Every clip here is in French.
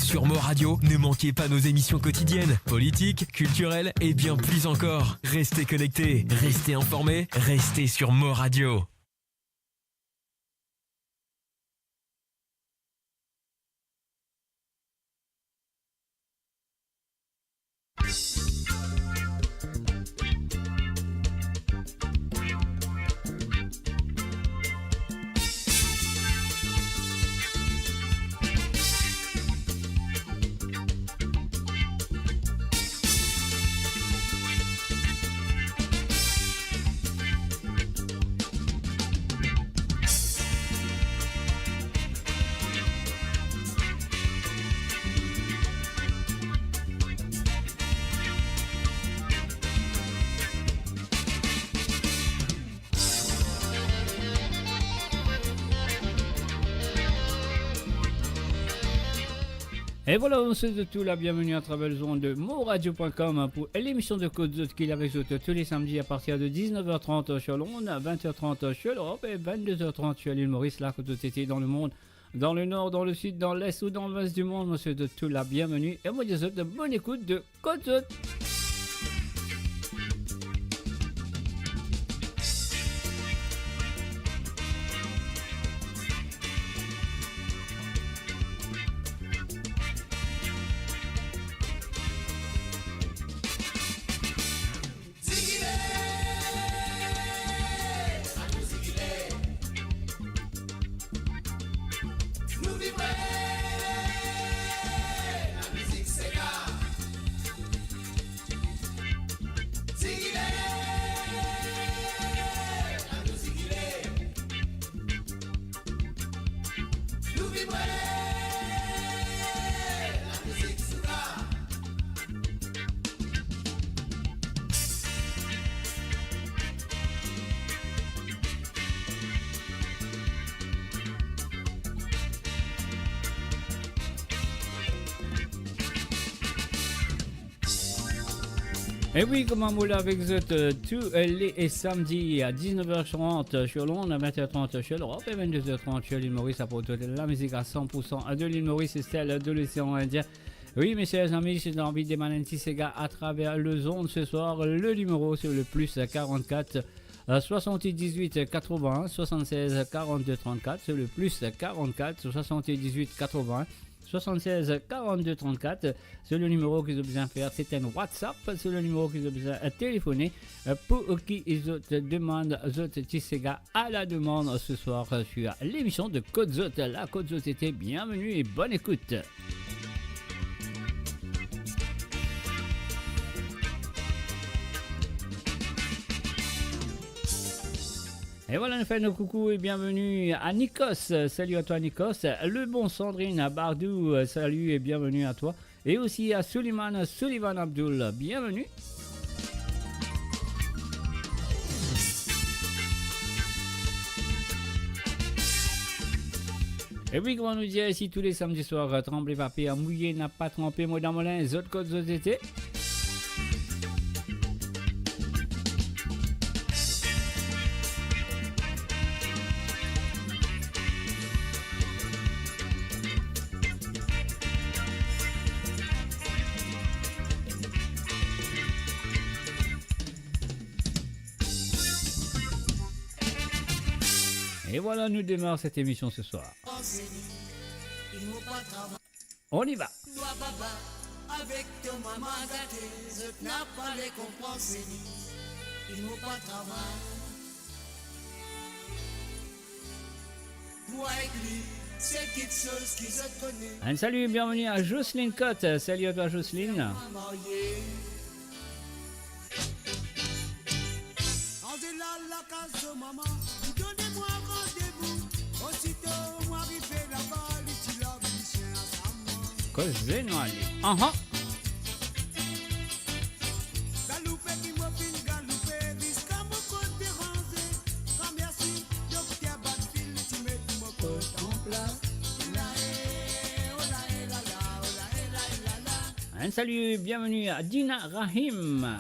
Sur Mo Radio, ne manquez pas nos émissions quotidiennes, politiques, culturelles et bien plus encore. Restez connectés, restez informés, restez sur Mo Radio. Et voilà, on se souhaite tout la bienvenue à travers les ondes de moradio.com pour l'émission de Côte d'Azur qui la réseau tous les samedis à partir de 19h30 sur l'onde, 20h30 sur l'Europe et 22h30 sur l'île Maurice, là, Côte d'Azur dans le monde, dans le nord, dans le sud, dans l'est ou dans l'ouest du monde. On se souhaite tout la bienvenue et moi je vous souhaite de bonne écoute de Côte d'Azur. Et oui, comme on l'a avec vous tous les samedis à 19h30 sur l'onde, à 20h30 sur l'Europe et 22h30 sur l'île Maurice, à propos de la musique à 100% de l'île Maurice et celle de l'océan Indien. Oui, mes chers amis, j'ai envie de Manenti Sega à travers le zone ce soir. Le numéro sur le plus 44 78 80 76 42 34, c'est le plus 44 78 80 76 42 34, c'est le numéro qu'ils ont besoin de faire. C'est un WhatsApp, c'est le numéro qu'ils ont besoin de téléphoner pour qui ils demandent Tissega à la demande ce soir sur l'émission de Côte Zot. La Côte Zot était bienvenue et bonne écoute. Et voilà, nous faisons nos coucou et bienvenue à Nikos. Salut à toi Nikos. Le bon Sandrine à Bardou, salut et bienvenue à toi. Et aussi à Sullivan Abdul, bienvenue. Et oui, comment nous dire ici tous les samedis soirs, tremblé papier, mouillé, n'a pas trempé, moi dans mon lin, les autres codes été. Et voilà, nous démarrons cette émission ce soir. On y va. Avec ton maman gâté, je n'ai pas les compensés. Il n'ont pas travail. Moi écrit, c'est quelque chose qui se connaît. Un salut, bienvenue à Jocelyne Cotte. Salut à toi Jocelyne. La case de maman, donnez-moi rendez-vous. Aussitôt, moi arrivé là-bas, l'utile à bichon à sa main. Que je vais nous aller. Galoupé qui m'a fin galoupé, risque à mon côté rangé. Quand merci, docteur Badfil, tu mets tout mon côté en place. Un salut, bienvenue à Dina Rahim.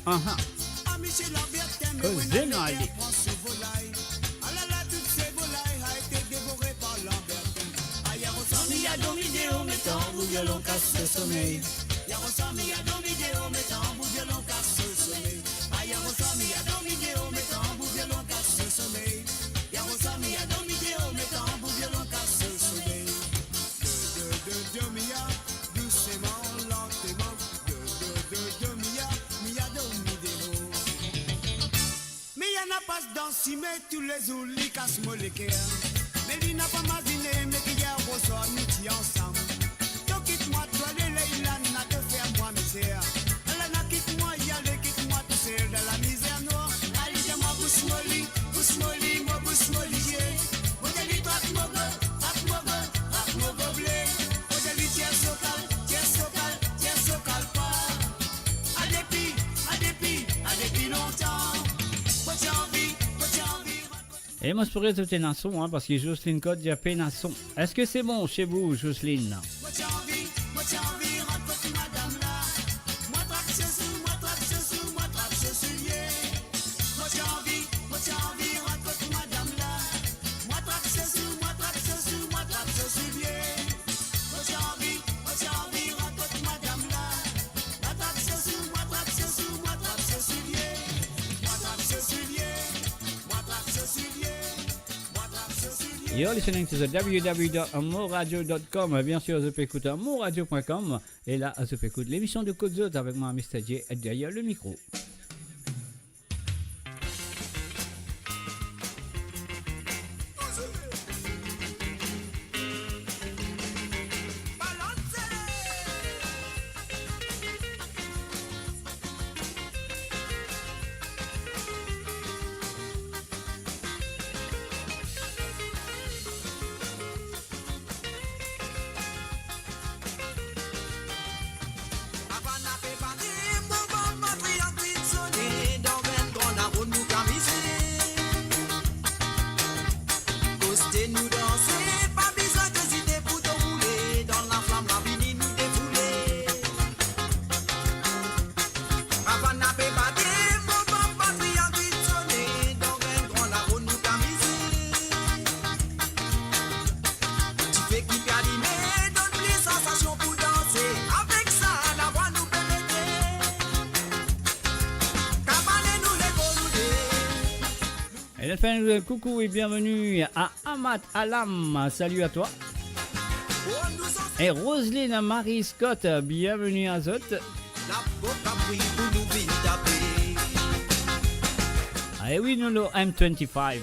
Uh-huh. Cousin Ali. Y'a dans vidéo mettant vous violon casse le sommeil. Y'a ressemble y'a dans vidéo mettant vous violon casse le sommeil. Y'a ressemble y'a dans vidéo mettant vous violon casse le sommeil. Y'a ressemble y'a dans vidéo mettant vous violon casse le sommeil. De mia doucement lentement. De mia do vidéo. Mais y'a n'a pas dans mais tous les oulis casse moi les cœurs. Mais il n'a pas masiné, mais qu'il y a ressort midi ensemble. Donc quitte-moi, toi, les Leïla, n'a que faire moi misère. Elle n'a quitte-moi, y allez, quitte-moi, tout seul dans la misère noire. Allez, dis-moi, bouche molly, moi bouche molly, moi j'ai dit, rap mogo, blé. Moi j'ai dit, tiens socal, pas. À dépit longtemps. Moi j'ai envie. Et moi, je pourrais tout un nasson, hein, parce que Jocelyne Code dit à nasson. Est-ce que c'est bon chez vous, Jocelyne? You're listening to the www.amouradio.com. Bien sûr, je peux écouter amouradio.com. Et là, je peux écouter l'émission de Côte d'Azur avec moi, Mr. J, derrière le micro. Coucou et bienvenue à Ahmad Alam, salut à toi. Et Roselyne Marie Scott, bienvenue à Zot. Et oui, nous le M25.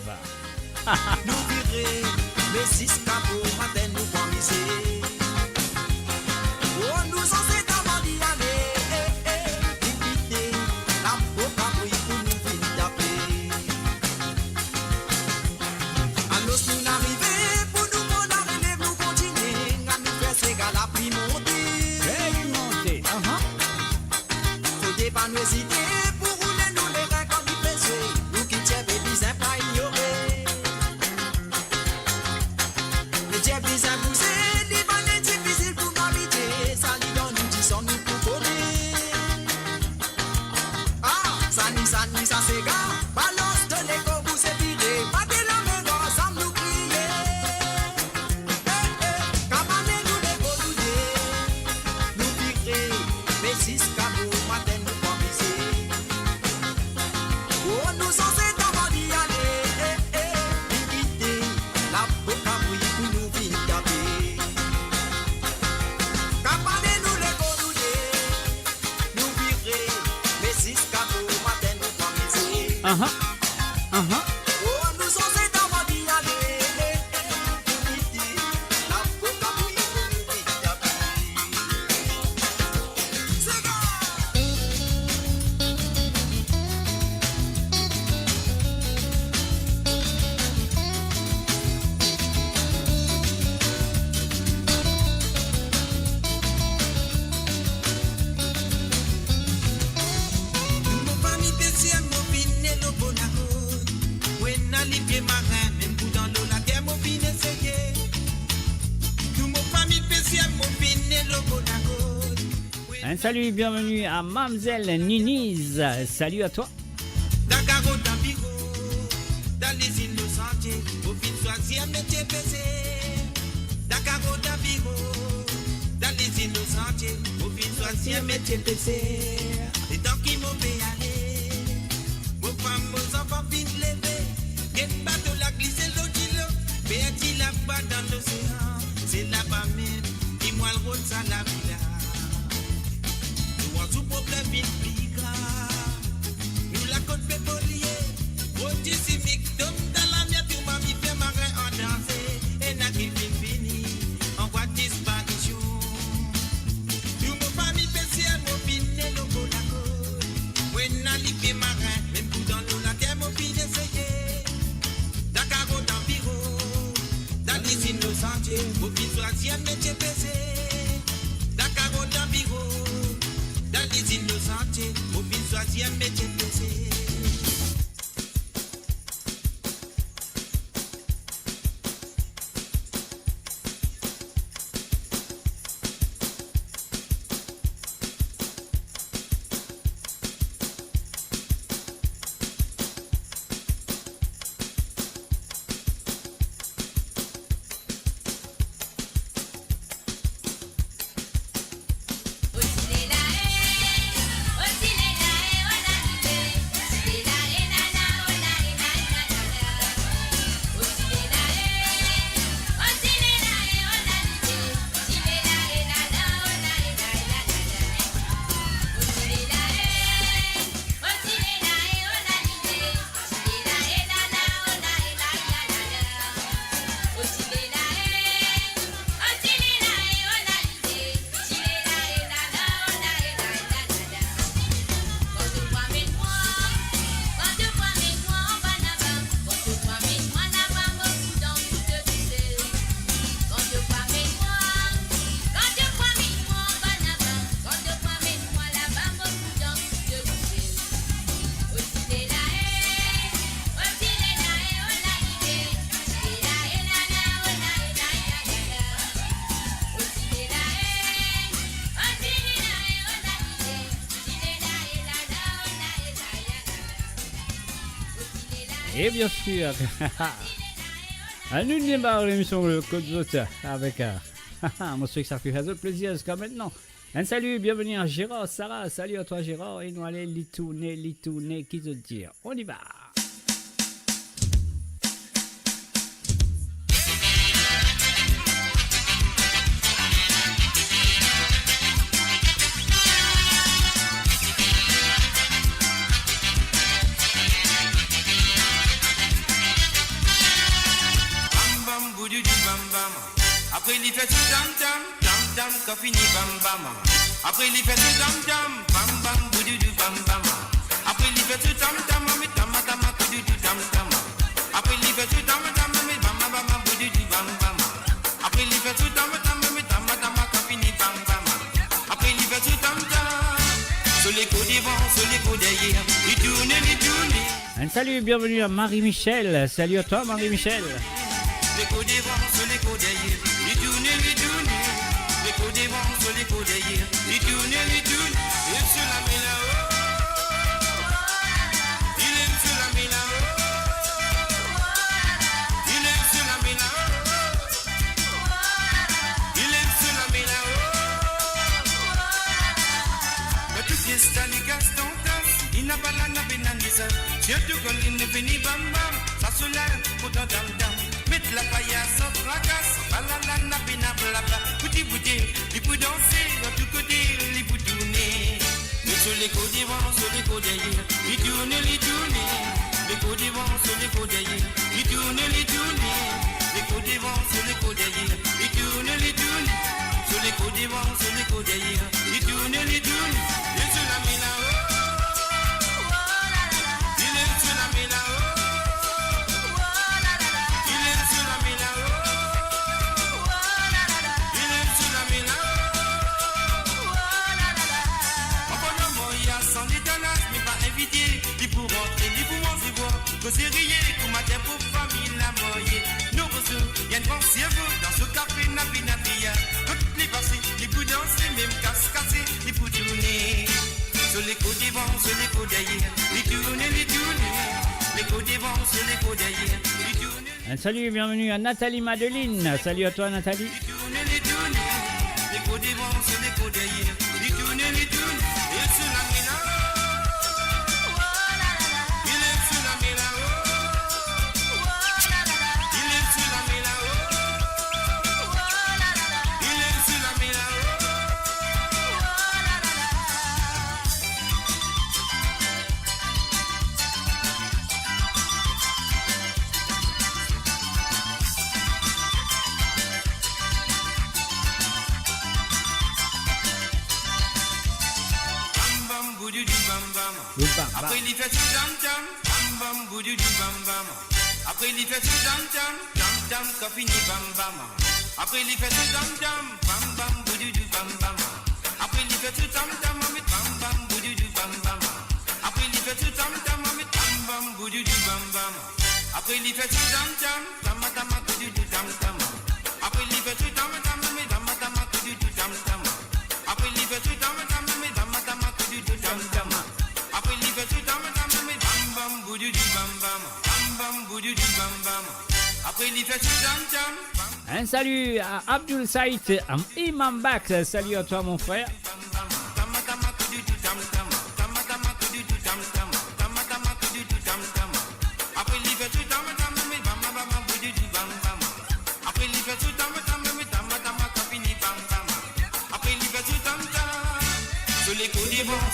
Bona Un salut, bienvenue à Mamzelle Niniz. Salut à toi. Dakar au Tampico, dans les îles de Sentier, au fin choisir métier PC. Dakar au Tampico, dans les îles de Sentier, au fin choisir métier PC. Les temps qui m'ont fait aller, vos femmes, vos enfants finissent lever. Get bateau la glisse l'eau de l'eau, mais là-bas dans l'océan, c'est là-bas même, dis-moi le route ça la villa. Nous avons tout problème vite plus grave. Nous la côte pétrolier, produit chimique, tombe dans la mer, tout mamie fait marin en danser. Et n'a qui fini, en voie de disparition. Nous mon famille spéciale, mon finet, nos côtes à côte. Oui, n'a l'hiver marin, même tout dans l'eau, la terre, mon finet essayé. Dakar au Tampiro, dans les îles nos sentiers, au fin choisir métier PC. Dakar au Tampiro, dans les îles nos sentiers, au fin choisir métier PC. Et bien sûr, à nous démarrer l'émission Le Code Zota avec un monsieur qui ça fait un plaisir jusqu'à maintenant. Un salut, bienvenue à Gérard, Sarah, salut à toi Gérard, et nous allons l'itourner, qui te dire, on y va. Après il fait tout dam dam, quand fini bam bam. Après il fait tout dam bam, boudoudou bam bam. Après il fait tout dam mais tam boudoudou dam. Après il fait tout dam mais bam boudoudou bam bam. Après il fait tout dam mais tam quand fini bam bam. Après il fait tout dam. Sur les coups devant, sur les coups derrière, il tourne. Un salut, bienvenue à Marie-Michel, salut à toi Marie-Michel. Les coups devant, sur les coups derrière, il tourne. Les coups devant, sur les coups derrière, il tourne. Il est sur la main là-haut. Il est sur la main là-haut. Il est sur la main là-haut. Il est sur la main là-haut. Mais tout ce qui est les Gaston, il n'a pas la nappe, surtout quand il ne finit bam bam, ça se lève pour dans dam dam. Mettre la paillasse sans fracasse, balalana bina blabla, bouti bouti, il peut danser de tous côtés, il peut tourner. Mais sur les côtés devant, sur les côtés derrière, il tourne. Les côtés devant, sur les côtés derrière, il tourne. Les côtés devant, sur les côtés derrière, il tourne. Sur les côtés devant, sur les côtés derrière, il tourne. Il est sur la main là-haut. Il est sur la main là-haut. C'est rier, tout matin pour famille la moyenne. Nous ressources, y'a une pensée dans ce café, nabi. Toutes les passées, les coups dansés, même casse-cassés, les coups du vents sur les côtes d'ailleurs, les tourner, les côtes des vents sur les côtes d'ailleurs, les tourner. Salut, bienvenue à Nathalie Madeline. Salut à toi Nathalie. Les côtes des vents sur les côtes d'ailleurs, les tourner, et sur la mina. Il est sur la mina. Il est sur la mina. Il est sur la mina. Après il fait tout jam jam, bam bam boudou du bam bam. Après il fait tout jam jam, jam jam copini bam bam. Après il fait tout jam jam, bam bam boudou du bam bam. Après il fait tout jam jam, amit bam bam boudou du bam bam. Après il fait tout jam jam, amit bam bam boudou du bam bam. Après il fait tout jam jam, tama tama boudou du jam jam. Après il fait tout tama tama, amit tama tama boudou du jam jam. Après il fait tout tama tama, amit tama tama boudou du jam jam. Après il fait tout tama tama, amit bam bam boudou du bam bam. Bam bam boudou du bam bam. Après il fait tout jam jam. Un salut à Abdul Saïd, à Imam Bak. Salut à toi mon frère.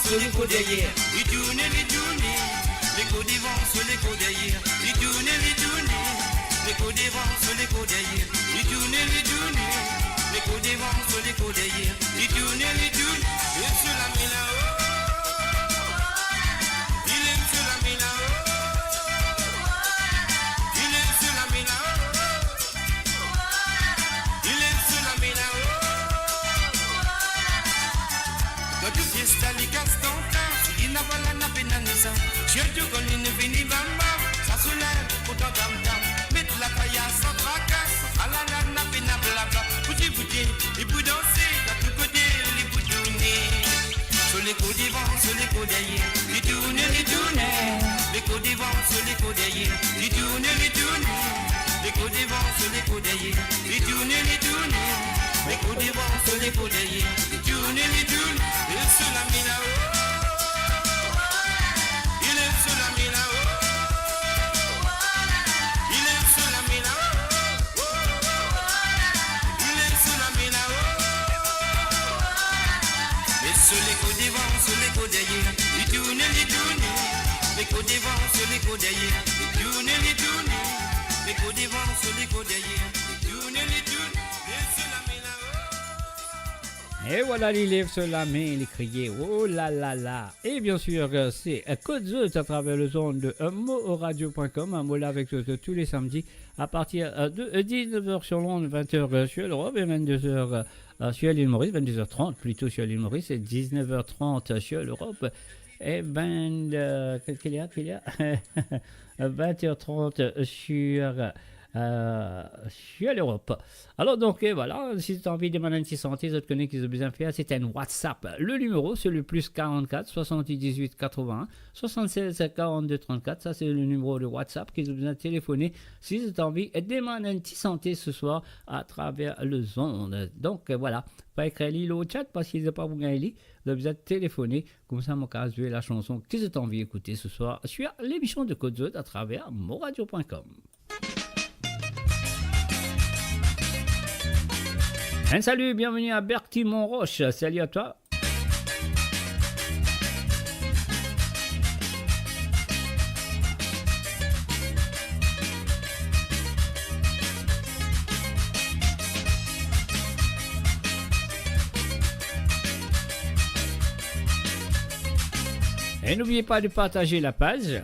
Sur les côtes derrière, il tourne, les côtes devant, sur les côtes derrière, il tourne, les côtes devant, sur les côtes derrière, il tourne, les côtes devant, sur les côtes derrière, il tourne, et sur la mina, il est sur la mina, il est sur la mina, il est sur la mina. Quand tu viens staller Gaston, il n'a pas la pénalisa. Je te connais ne vini bamba, ça se lève pour ton tam tam. Mettre la paillasse sans tracas, à la na pena blabla. Bouti bouti, il peut danser, d'un tout côté, il peut tourner. Sur les côtes devant, sur les côtes derrière, il tourne, les côtes devant, sur les côtes derrière, il tourne, les côtes devant, sur les côtes derrière, il tourne, les côtes devant, sur les côtes derrière, il tourne, et sur la mina, il est sur la mina, il est sur la mina, il est sur la mina, et sur les côtes devant, sur les côtes derrière, il tourne, les côtes devant, sur les côtes derrière, il tourne, les côtes devant, sur les côtes derrière, il tourne, et sur la mina. Et voilà, il lève sur la main, il criait oh là là là. Et bien sûr, c'est Code Zut à travers le zone de moradio.com, un mot là avec tous les samedis à partir de 19h sur l'onde, 20h sur l'Europe et 22h sur l'île Maurice, 22h30 plutôt sur l'île Maurice et 19h30 sur l'Europe. Et quel y a 20h30 sur l'Europe. Alors donc voilà, si tu as envie de demander une santé, je te connais qu'ils ont besoin de faire, c'est un WhatsApp. Le numéro c'est le plus 44 78 81 76 42 34. Ça c'est le numéro de WhatsApp qu'ils ont besoin de téléphoner si tu as envie de demander une santé ce soir à travers le zone. Donc voilà, pas écrire l'île au chat parce qu'ils n'ont pas besoin de besoin de téléphoner. Comme ça, mon cas, jouer la chanson que tu as envie d'écouter ce soir sur l'émission de Code Zut à travers moradio.com. Un salut, bienvenue à Bertie Montroche, salut à toi. Et n'oubliez pas de partager la page.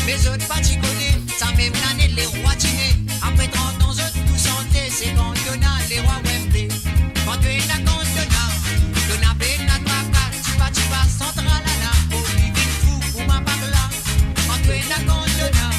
Les autres pas t'y connais, ça même l'année les rois dîner. Après 30 ans, autres tout santé, c'est quand y'en a les rois Wembley. Quand tu es là, quand y'en a ben la traca, tu vas central à la, pour vivre fou, pour ma parla. Quand tu es là, quand y'en a,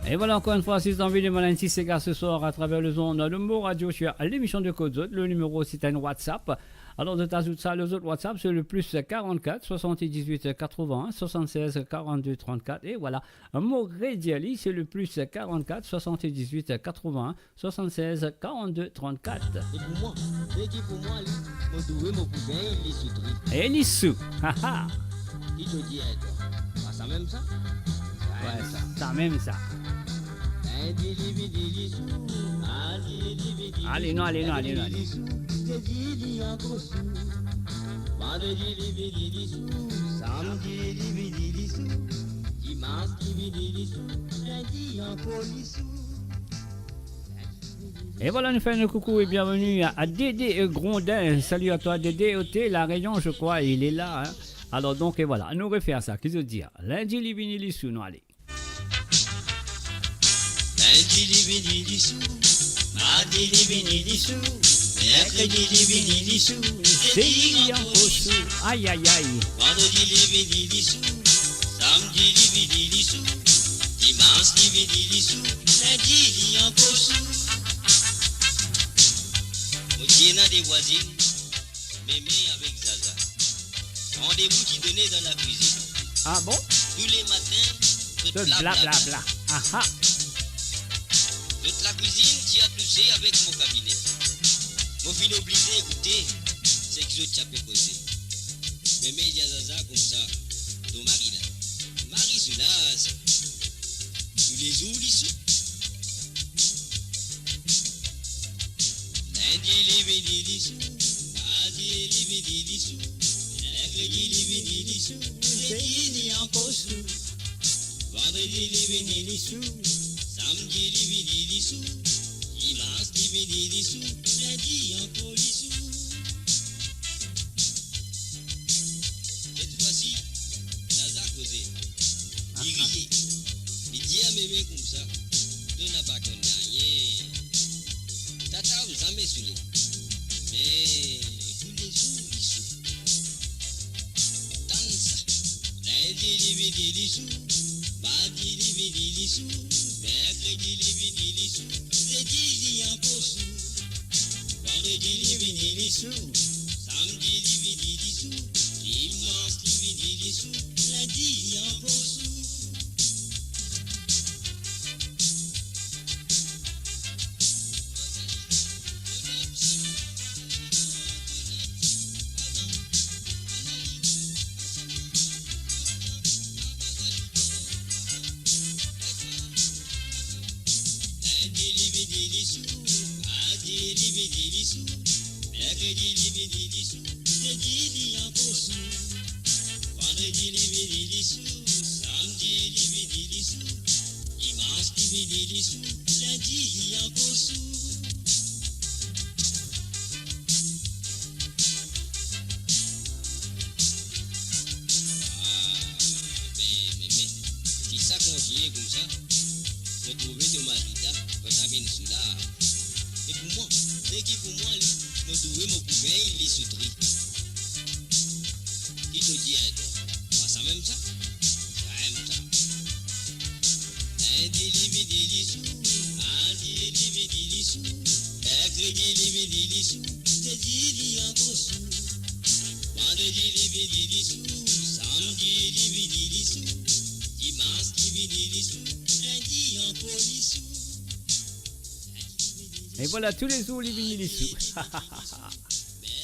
Et voilà encore une fois, si vous avez envie de demander un petit cigare ce soir à travers le zone de Mo Radio sur l'émission de Code Zot, le numéro c'est un WhatsApp. Alors de t'ajouter ça, les autres WhatsApp c'est le plus 44 78 81 76 42 34. Et voilà, Mo Rediali c'est le plus 44 78 81 76 42 34. Et pour moi, et qui pour moi, mon doué, mon poubelle, les soutris. Et Nissou, haha. Qui te dit, toi? Pas ça même ça? Ouais, ça même ça. Allez, non. Et voilà, nous faisons un coucou et bienvenue à Dédé Grondin. Salut à toi Dédé, OT, la Réunion je crois, il est là. Hein. Alors donc, et voilà, nous refaire ça, qu'est-ce que je veux dire? Lundi, les vinili sous, nous allez. Lundi, les vinili sous, mardi, les vinili sous, mercredi, les vinili sous, jeudi encore sous, aïe aïe aïe. Vendredi, les vinili sous, samedi, les vinili sous, dimanche, les vinili sous, lundi, encore sous. Motiena des voisines, mémé avec Zaza. Rendez-vous qui donnait dans la cuisine. Ah bon? Tous les matins, de blablabla. Aha. Toute la cuisine qui a touché avec mon cabinet. Mon fil obligé d'écouter, c'est que je t'ai posé. Mémé il y a Zaza comme ça, ton mari là. Marie Soulaz, tous les jours lissous. Lundi, les védis lissous. Mardi, les védis lissous. Mercredi, les védis lissous. Jeudi, encore sous. Vendredi, les védis lissous. Samedi, les védis lissous. Dimanche, les védis lissous. Lundi, encore lissous. Cette fois-ci, Zaza causé. Il riait. Il dit à mémé comme ça. Tu n'as pas connu rien. Tata, vous jamais saoulé. Mais tous les jours, lissous. Dans ça. Lundi, les védis lissous. Mardi, les védis lissous. Mercredi, les védis lissous. Jeudi, encore sous. Vendredi, les védis lissous. Samedi, les védis lissous. Dimanche, les védis lissous. Lundi, encore sous. Lundi, les védis lissous. Mardi, les védis lissous. Mercredi, les védis lissous. Jeudi, encore sous. Vendredi, les védis lissous. Samedi, les védis lissous. Dimanche, les védis lissous. Lundi, encore sous. Mais, si ça continue comme ça, retrouver de Marita, quand ça vient sous là. Et pour moi, c'est qui pour moi, me trouver mon poubelle, il est soutri. Qui te dit, toi? Pas ça même ça? Ça même ça. Lundi, les védis lissous. Mardi, les védis lissous. Mercredi, les védis lissous. Jeudi, encore sous. Vendredi, les védis lissous. Samedi, les védis lissous. Dimanche, les védis lissous. Lundi, encore lissous. Et voilà, tous les jours, les vinyles sous.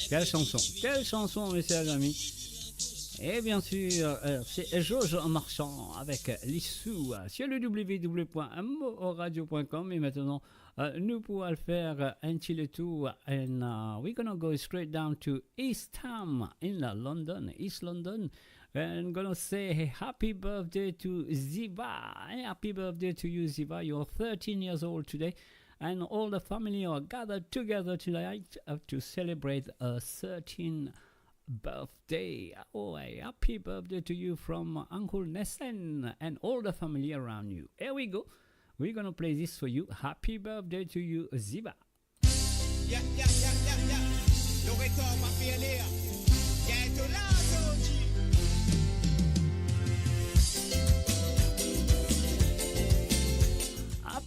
Quelle chanson, mes chers amis. Et bien sûr, c'est Georges Marchand avec l'issue sur le www.moradio.com. Et maintenant, nous pourrons le faire un petit tour. And we're gonna go straight down to East Ham in London, East London. And gonna say happy birthday to Ziva. Happy birthday to you, Ziva. You're 13 years old today. And all the family are gathered together tonight to celebrate a 13th birthday. Oh, a happy birthday to you from Uncle Nessen and all the family around you. Here we go. We're going to play this for you. Happy birthday to you, Ziba. Yeah. Loreto, ma fielea. Yeah, to lazo,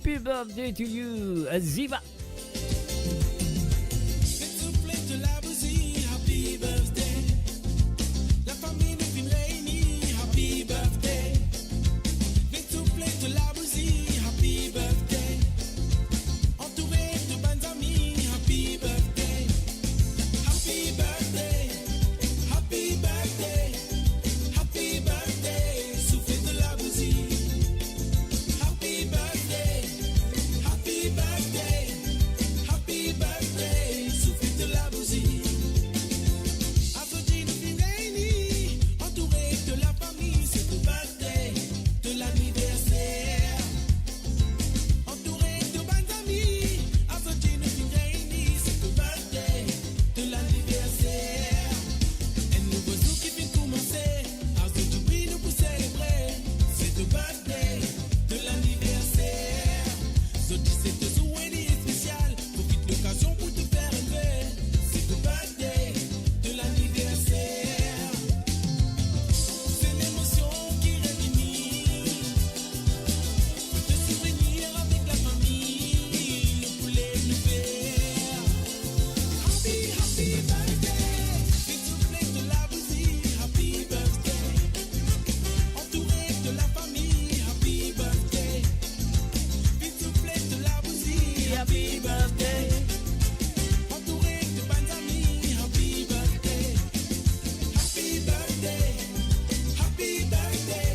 Happy birthday to you, Ziva. Happy birthday. La famille nous vient réunie. Happy birthday. Vite souffler de la bougie. Happy birthday. Entouré de bonnes amies. Happy birthday. Happy birthday. Happy birthday. Happy birthday. Souffler de la bougie. Happy birthday. Happy birthday. Happy birthday. Souffler de la bougie. Entouré de la famille, c'est le birthday de l'anniversaire. Entouré de bonnes amies, Azodine Fingaini, c'est le birthday de l'anniversaire. Un nouveau jour qui vient commencer, Azodine nous pour célébrer, c'est le birthday de l'anniversaire. Zodi c'est te souhaiter spécial, profite l'occasion pour te faire élever, c'est le birthday de l'anniversaire. C'est l'émotion qui réunit, de souvenirs avec la famille, le poulet, le verre. Happy, happy birthday, vite souffler de la bougie. Happy birthday, entouré de la famille. Happy birthday, vite souffler de la bougie. Happy birthday, entouré de bonnes amies. Happy birthday, happy birthday. Happy birthday,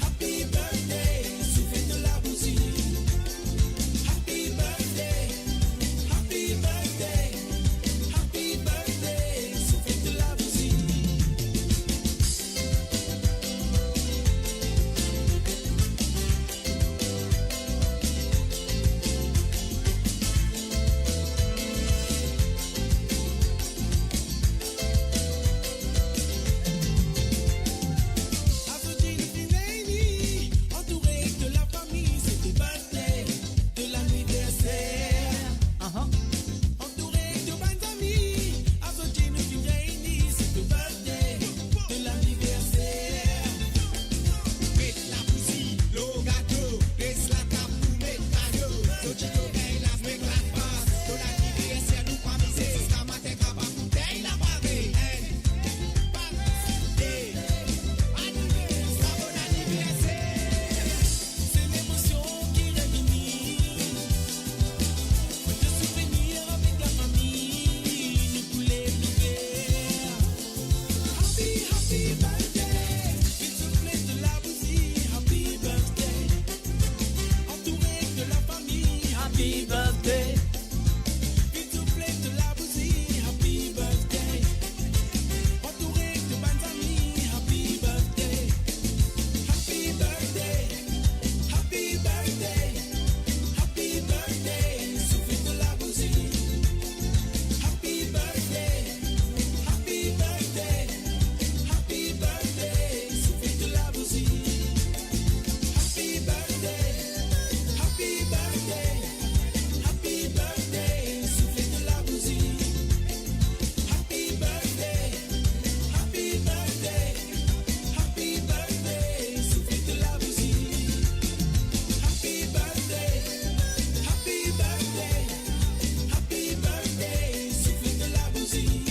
happy birthday, soufflez de la bougie. Happy birthday, happy birthday, happy birthday, soufflez de la bougie. Azodine Fingaini, entouré de la famille, c'est le birthday de l'anniversaire. Entouré de bonnes amies, Azodine Fingaini, c'est le birthday de l'anniversaire. Mets la bougie, le gâteau, laisse la table pour mettre cadeau. Zodino gagne la semaine la passe, de l'anniversaire nous pas miser. C'est la matin qu'à pas bouteille la barrée. C'est l'émotion qui réunit, de souvenirs avec la famille, le poulet, le verre. Happy, happy birthday, vite souffler de la bougie. Happy birthday, entouré de la famille. Happy birthday, vite souffler de la bougie. Happy birthday, entouré de bonnes amies. Happy birthday, happy birthday, happy birthday, happy birthday, soufflez de la bougie. Happy birthday, happy birthday, happy birthday, soufflez de la bougie. Happy birthday, happy birthday, happy birthday, soufflez de la bougie. Happy birthday, happy birthday, happy birthday, soufflez de la bougie. Happy birthday, happy birthday, happy birthday, soufflez de la bougie.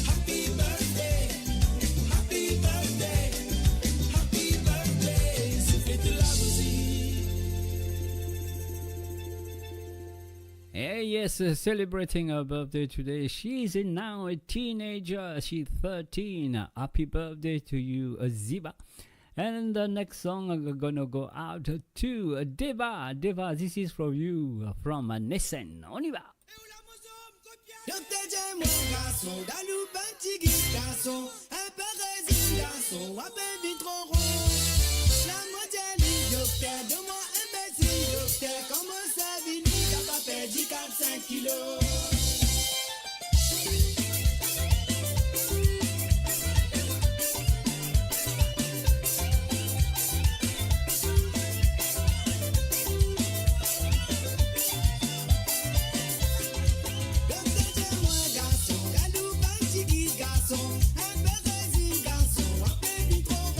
Happy birthday, happy birthday, happy birthday, soufflez de la bougie. Hey, yes, celebrating her birthday today. She's now a teenager. She's 13. Happy birthday to you, Ziva. And the next song I'm gonna go out to Deva. Deva, this is for you from Nessen. On y va. Yo te llamo garçon, dalou petit garçon, un peu résine garçon, à peine vite trop rond. La moitié docteur, de moi imbécile docteur, comment ça vit, t'as pas perdu 4-5 kilos. Garçon, un peu résine garçon, à peine vite trop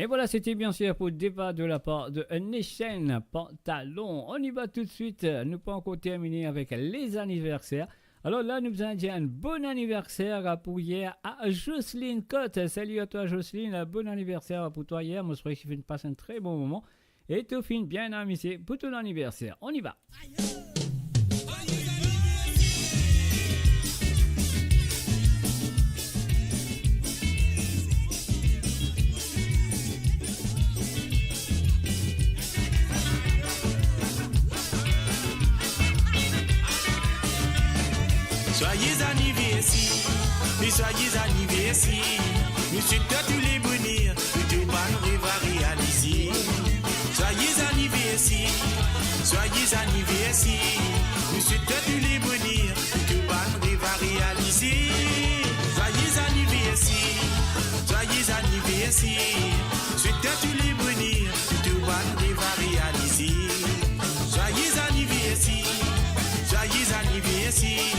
Et voilà, c'était bien sûr pour le débat de la part de Nation Pantalon. On y va tout de suite. Nous pas encore terminer avec les anniversaires. Alors là, nous allons dire un bon anniversaire pour hier à Jocelyne Cotte. Salut à toi Jocelyne, bon anniversaire pour toi hier. Moi, je souhaite que tu passes un très bon moment. Et tu finis bien amusé pour ton anniversaire. On y va. Soyez anniversaire, mais soyez anniversaire. Nous souhaitons tous les bonheurs, que tout bonheur va réaliser. Soyez anniversaire, soyez anniversaire. Nous souhaitons tous les bonheurs, que tout bonheur va réaliser. Soyez anniversaire, soyez anniversaire. Souhaitons tous les bonheurs, que tout bonheur va réaliser. Soyez anniversaire, soyez anniversaire.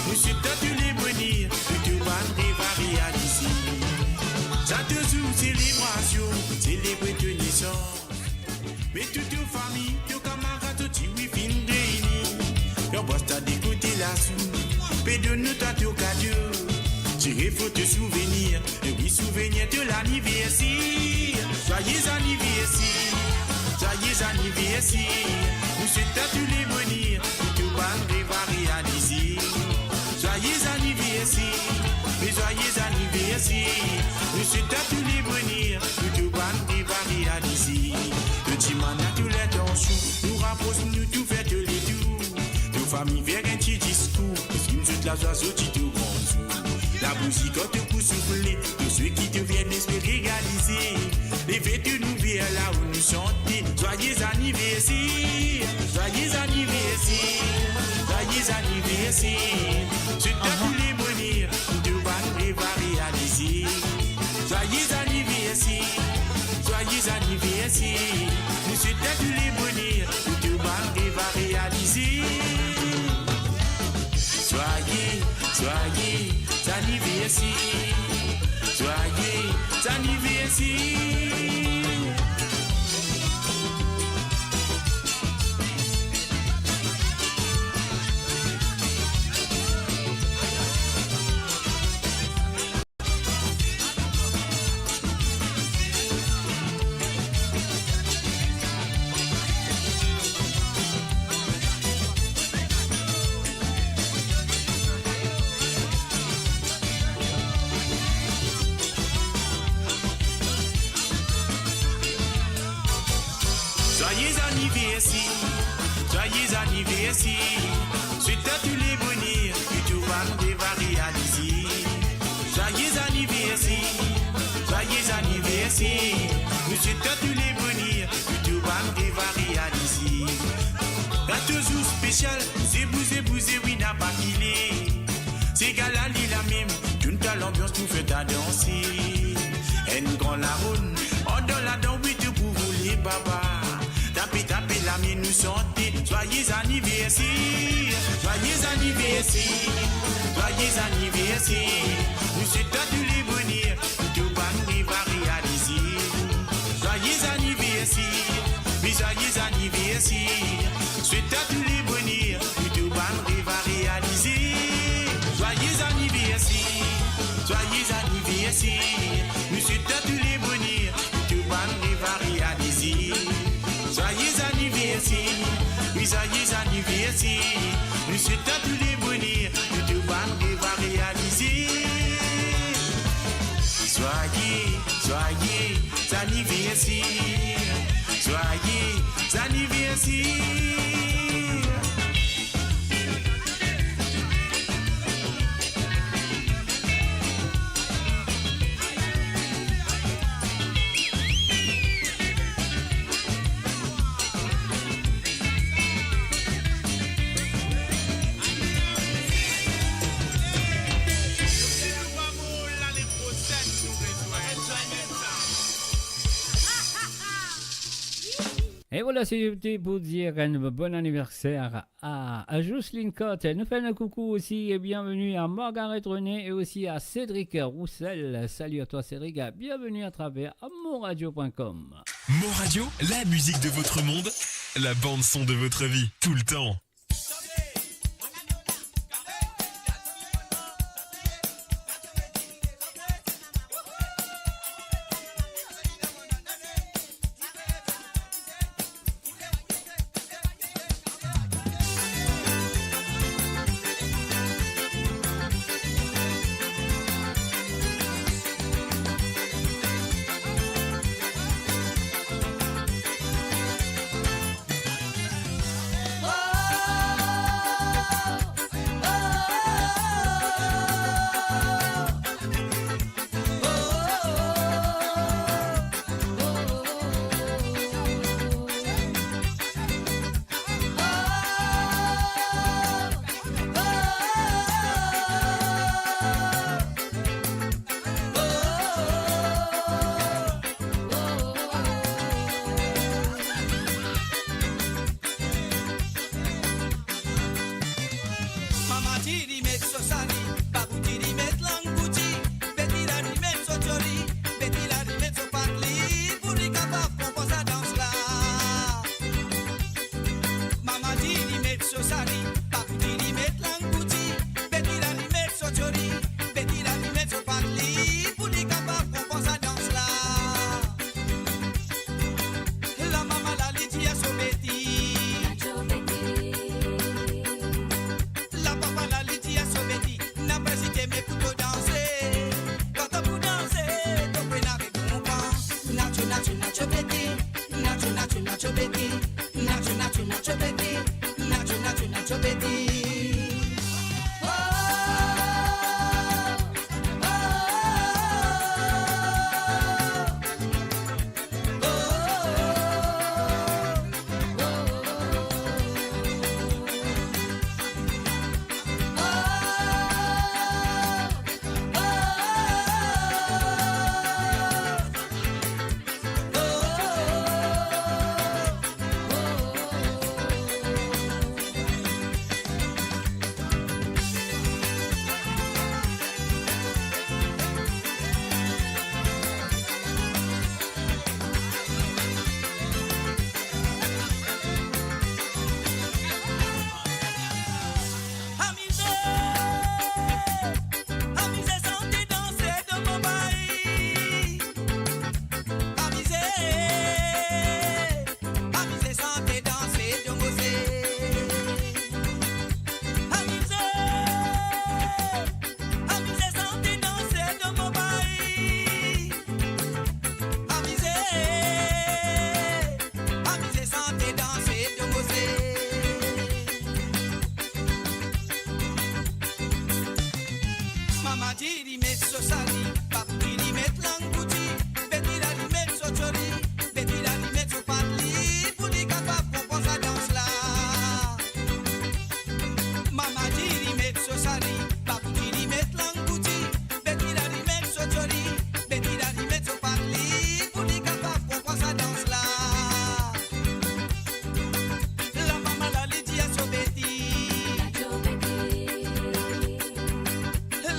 Nous souhaitons tous les bonheurs, que tout bonheur va réaliser. Chaque jour, célébration, célébrer de naissance. Mais toute ta famille, tes camarades, tout oui, fin réunis. Yon boss t'a d'écouter la sou, pédonne-nous ta tout cadeau. Tirez photo souvenir, et oui, souvenir de l'anniversaire. Joyeux anniversaire, joyeux anniversaire. Nous souhaitons tous les bonheurs, que tout bonheur va réaliser. Joyeux anniversaire, mais joyeux anniversaire. Nous souhaitons tous les bonheurs, que tout bonheur va réaliser. Petit man a tous les tensions, nous rapprochons, nous tout fait de les tours. Nos familles vers un petit discours, parce que nous souhaitons la joie au petit tout grand jour. La musique te pousse souffler, tous ceux qui te viennent espérer réaliser. Les vêtus nous viennent là où nous chantons. Joyeux anniversaire, joyeux anniversaire, joyeux anniversaire. Souhaitons tous les bonheurs, tout va réaliser. Joyeux anniversaire, joyeux anniversaire. Nous souhaitons tous les bonheurs, tout va réaliser. Soyez anniversaire, joyeux anniversaire. Joyeux anniversaire, souhaitons tous les bonheurs, que tout va réaliser. Joyeux anniversaire, joyeux anniversaire. Nous souhaitons tous les bonheurs, que tout va réaliser. Un toujours spécial, zébou, oui, n'a pas qu'il est. C'est galali la même, toute l'ambiance nous fait à danser. Un grand larron, on donne la dent, oui, tout pour vous les babas. Tapez la mienne nous chanter. Joyeux anniversaire, joyeux anniversaire, joyeux anniversaire. Nous souhaitons tous les bonheurs, que tout va réaliser. Joyeux anniversaire, mais joyeux anniversaire. Souhaitons tous les bonheurs, que tout va réaliser. Joyeux anniversaire, joyeux anniversaire. Nous souhaitons tous les bonheurs, que tout va réaliser. Joyeux anniversaire, oui, joyeux anniversaire. Nous souhaitons tous les bonheurs, que tout va réaliser. Joyeux anniversaire, joyeux anniversaire. Et voilà, c'était pour dire un bon anniversaire à Jocelyne Cotte. Nous faisons un coucou aussi et bienvenue à Margaret René et aussi à Cédric Roussel. Salut à toi Cédric, bienvenue à travers monradio.com. Mon Radio, la musique de votre monde, la bande son de votre vie, tout le temps.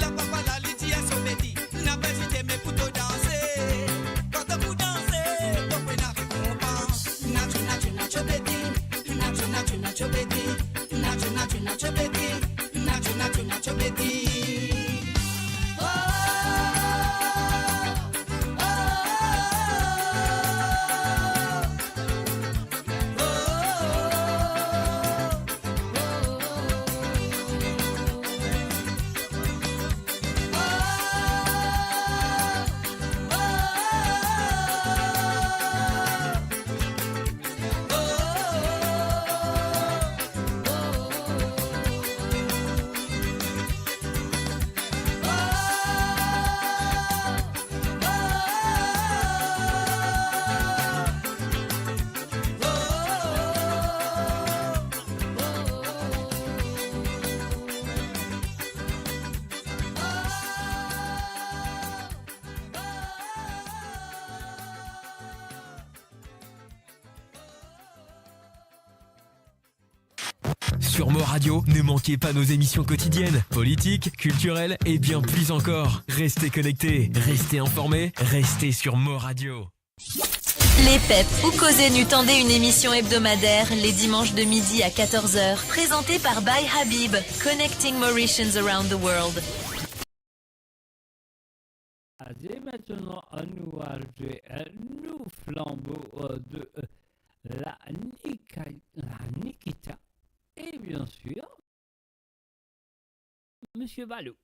La papa la lidia so beti, na pesite me puto danser. sur Mo Radio, ne manquez pas nos émissions quotidiennes, politiques, culturelles et bien plus encore. Restez connectés, restez informés, restez sur Mo Radio. Les PEP ou Causer Nu tendaient une émission hebdomadaire les dimanches de midi à 14h, présentée par By Habib, Connecting Mauritians Around the World. Et maintenant, nous allons jouer un nouveau flambeau de la Nikita. Et bien sûr, Monsieur Balou.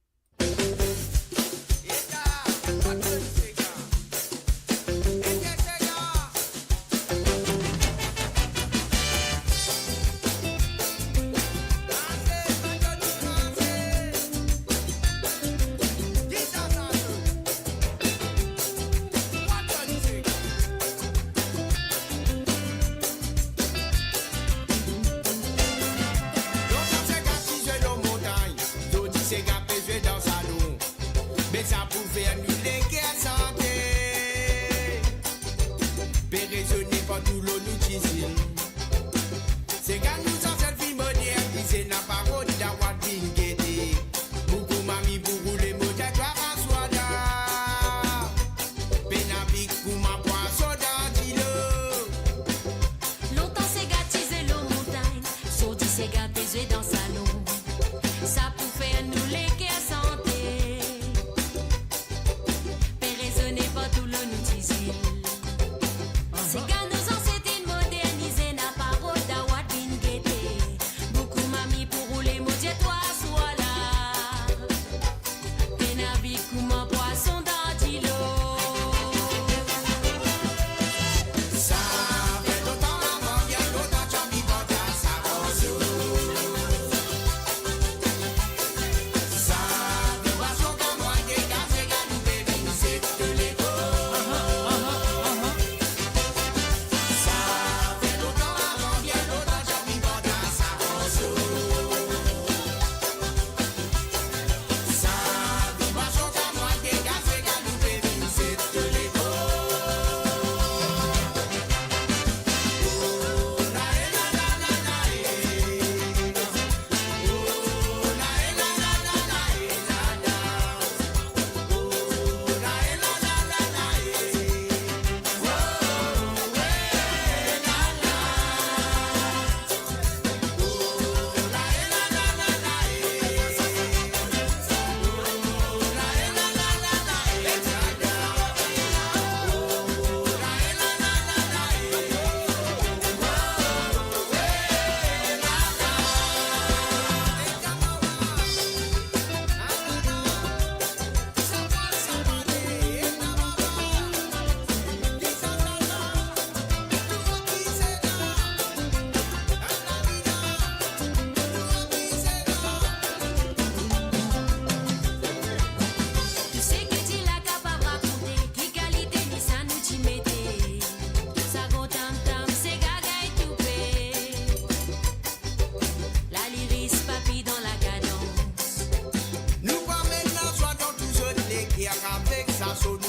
Ça pouvait annuler qu'elle santé. Péraisonner pas tout l'eau nous disait. C'est quand nous en cette vie moderne, disait n'a pas route d'avoir d'une guettée. Beaucoup mamie pour rouler modèle, toi en soi là. Pénabique pour ma poisson d'antilo. Longtemps c'est gâtisé l'eau montagne, sorti c'est gâtisé dans salon. Ça pouvait annuler qu'elle santé. C'est quand nos ancêtres modernisés n'a pas route d'avoir d'une gaieté. Beaucoup mamie pour rouler mon dieu toi sois là. Pénabique ou mon poisson d'antilo. Ça fait longtemps avant, bien longtemps j'en vis pas dans sa rose. Ça fait poisson comme moi, des gars, c'est gars, nous bébés, c'est de l'égo.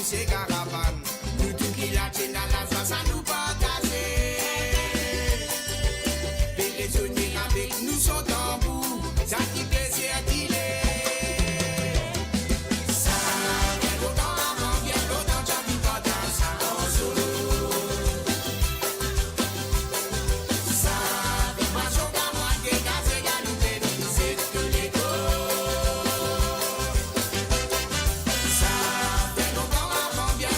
C'est caravane, nous tout qui la tienne à la joie, ça nous partager. Péraisonner avec nous son tambour, ça qui plaisir qu'il est. Ça fait longtemps avant, bien longtemps, j'en vis pas dans sa rose. Ça fait pas chaud qu'à moi, des gars, c'est gars, nous bébés, c'est que l'égo. Ça fait longtemps avant, bien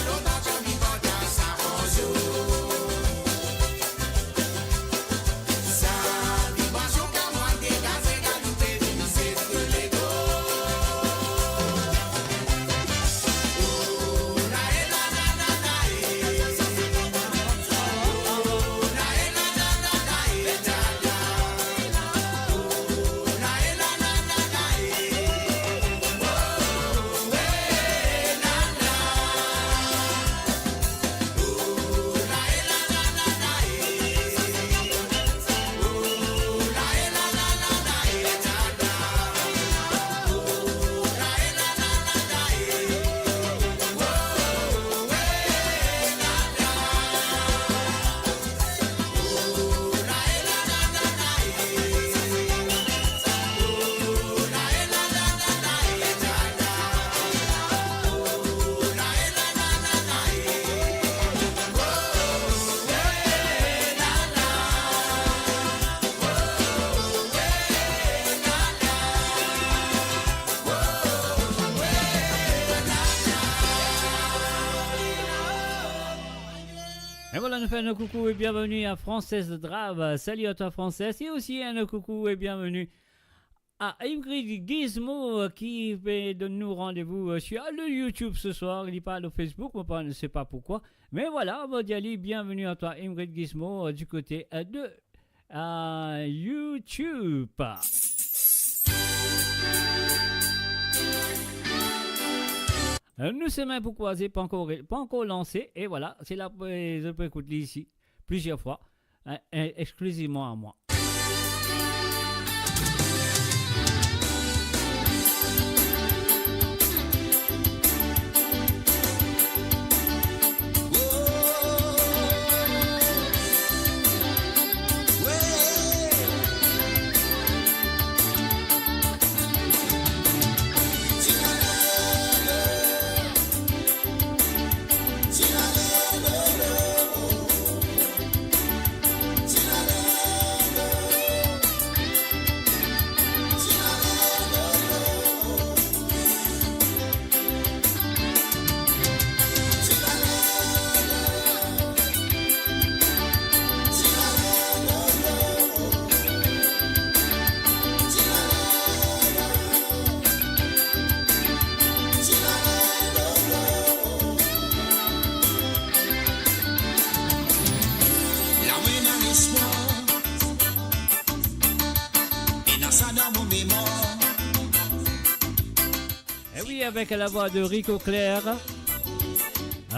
nous fait un coucou et bienvenue à Française Drave. Salut à toi Française. Et aussi un coucou et bienvenue à Ingrid Gizmo qui donne nous rendez-vous sur le YouTube ce soir. Il parle au Facebook, on ne sait pas pourquoi. Mais voilà, Modiali, bienvenue à toi Ingrid Gizmo du côté de YouTube. Nous sommes pour croiser, pas encore lancé. Et voilà, c'est là je peux écouter ici plusieurs fois, exclusivement à moi. Et oui, avec la voix de Rico Claire,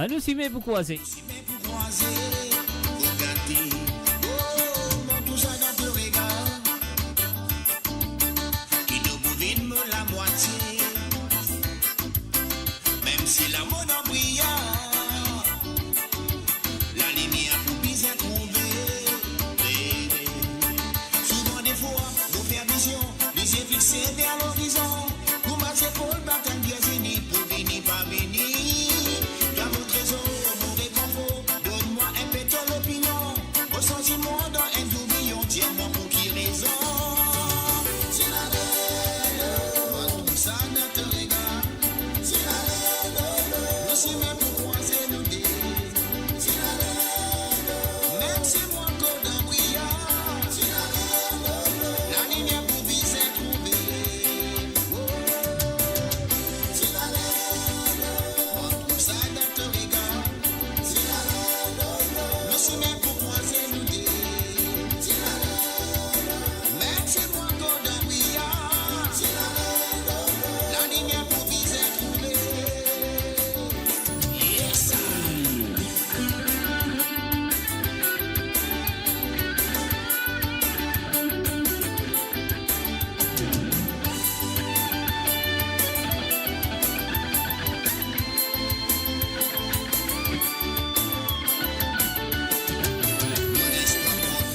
nous s'y met pour croiser. Même si la mode en brilla, la lumière pour bien trouver. Souvent des fois, vous faire vision, les yeux fixés vers l'horizon. Vous marchez pour le bâton bienvenu, pour venir pas venir. Dans mon trésor, mon réconfort, donne-moi un peu ton opinion. Au sentiment dans un tourbillon, tiens-moi pour qui raison. C'est la belle, tout ça dans ton regard. C'est la belle, je sais même pourquoi c'est nous deux. C'est la belle, même si moi encore dans brillant. C'est la belle, la lumière pour viser trouver. C'est la belle, tout ça dans ton regard. C'est la belle, je sais même pourquoi c'est nous deux. C'est la belle, même si moi encore dans brillant. C'est la belle, la lumière pour viser trouver. Yes,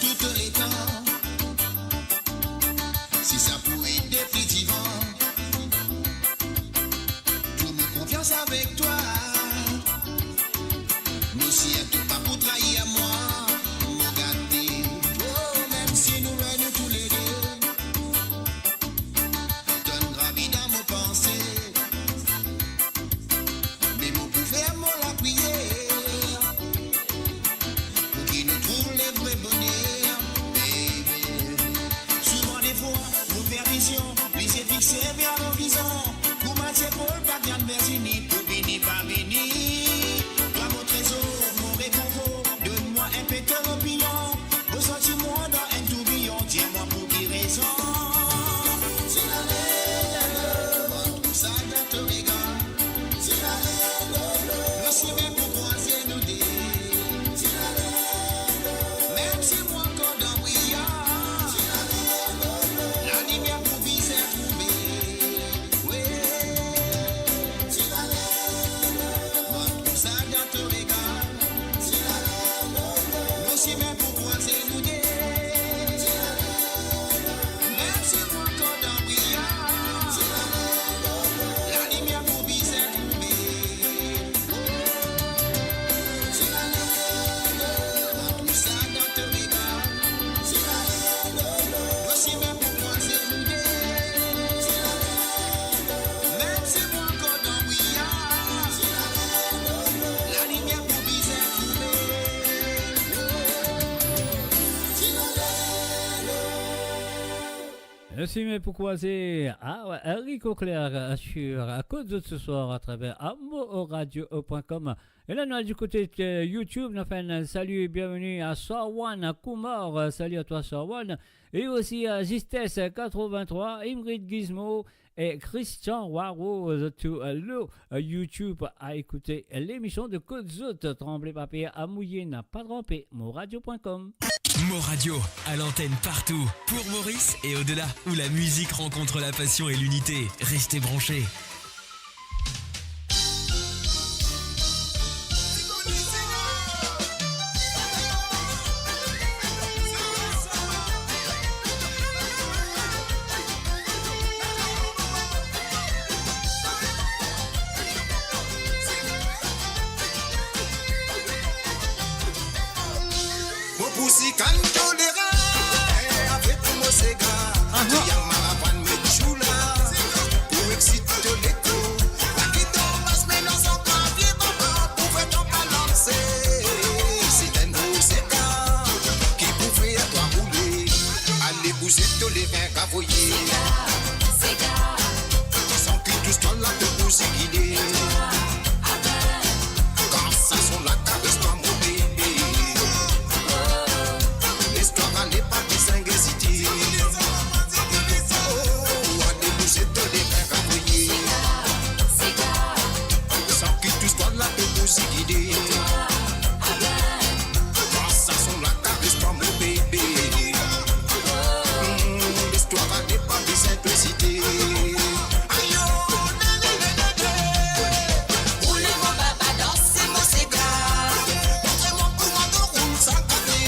toutes les temps, si ça pouvait être définitivement, tout me confiance avec toi. Nous si tout pas pour trahir à moi, nous gâter. Oh, même si nous venons tous les deux, donne gravité dans mon pensée. Mais mon pour faire mon la prière, pour qu'il nous trouve les vrais bonheurs, baby. Souvent des fois, nous faire vision, les yeux fixés vers l'horizon. Pour marcher pour le gardien de Virginie, pour venir pas venir. Toi mon trésor, mon réconfort, donne-moi un peu ton opinion. Au sentiment dans un tourbillon, tiens-moi pour qui raison. C'est la belle, tout ça dans ton regard. C'est la belle, je sais même pourquoi c'est nous deux. C'est la belle, même si moi encore dans brillant. C'est la belle, la lumière pour viser trouver. Ouais, c'est la belle, tout ça dans ton regard. C'est la belle, je sais même pourquoi c'est nous deux. C'est la belle, même si moi encore dans brillant. C'est la belle, la lumière pour viser trouver. Merci, mais pourquoi c'est Enrico Claire sur Côte d'Azur ce soir à travers amoradio.com. Et là, nous, du côté de YouTube, nous faisons un salut et bienvenue à Sarwan Kumar. Salut à toi, Sarwan. Et aussi à Justesse 83, Ingrid Gizmo et Christian Warrose to YouTube à écouter l'émission de Côte d'Azur. Tremblez papier à mouiller, n'a pas trempé. Moradio.com. Moradio, à l'antenne partout, pour Maurice et au-delà, où la musique rencontre la passion et l'unité. Restez branchés. Pussy can tolera avec mon sega ya maravan me chula pour exciter l'écho la qui tombe mais non sans papier papa pouvait t'en balancer c'est un beau sega qui pouvait à toi rouler allez bouger tolérer cavoyer sega sans que tout soit là de bouger guider quand ça sont la caresse toi mon bébé. N'est pas de Saint-Gécity. Oh, à déboucher de les faire accueillir. Sans que tout soit là de vous y guider. Quand ça sont la caresse, toi mon bébé. L'histoire n'est pas de simplicité. Aïe, roulez mon baba, dansez mon cigare. Montrez-moi comment on roule sans café.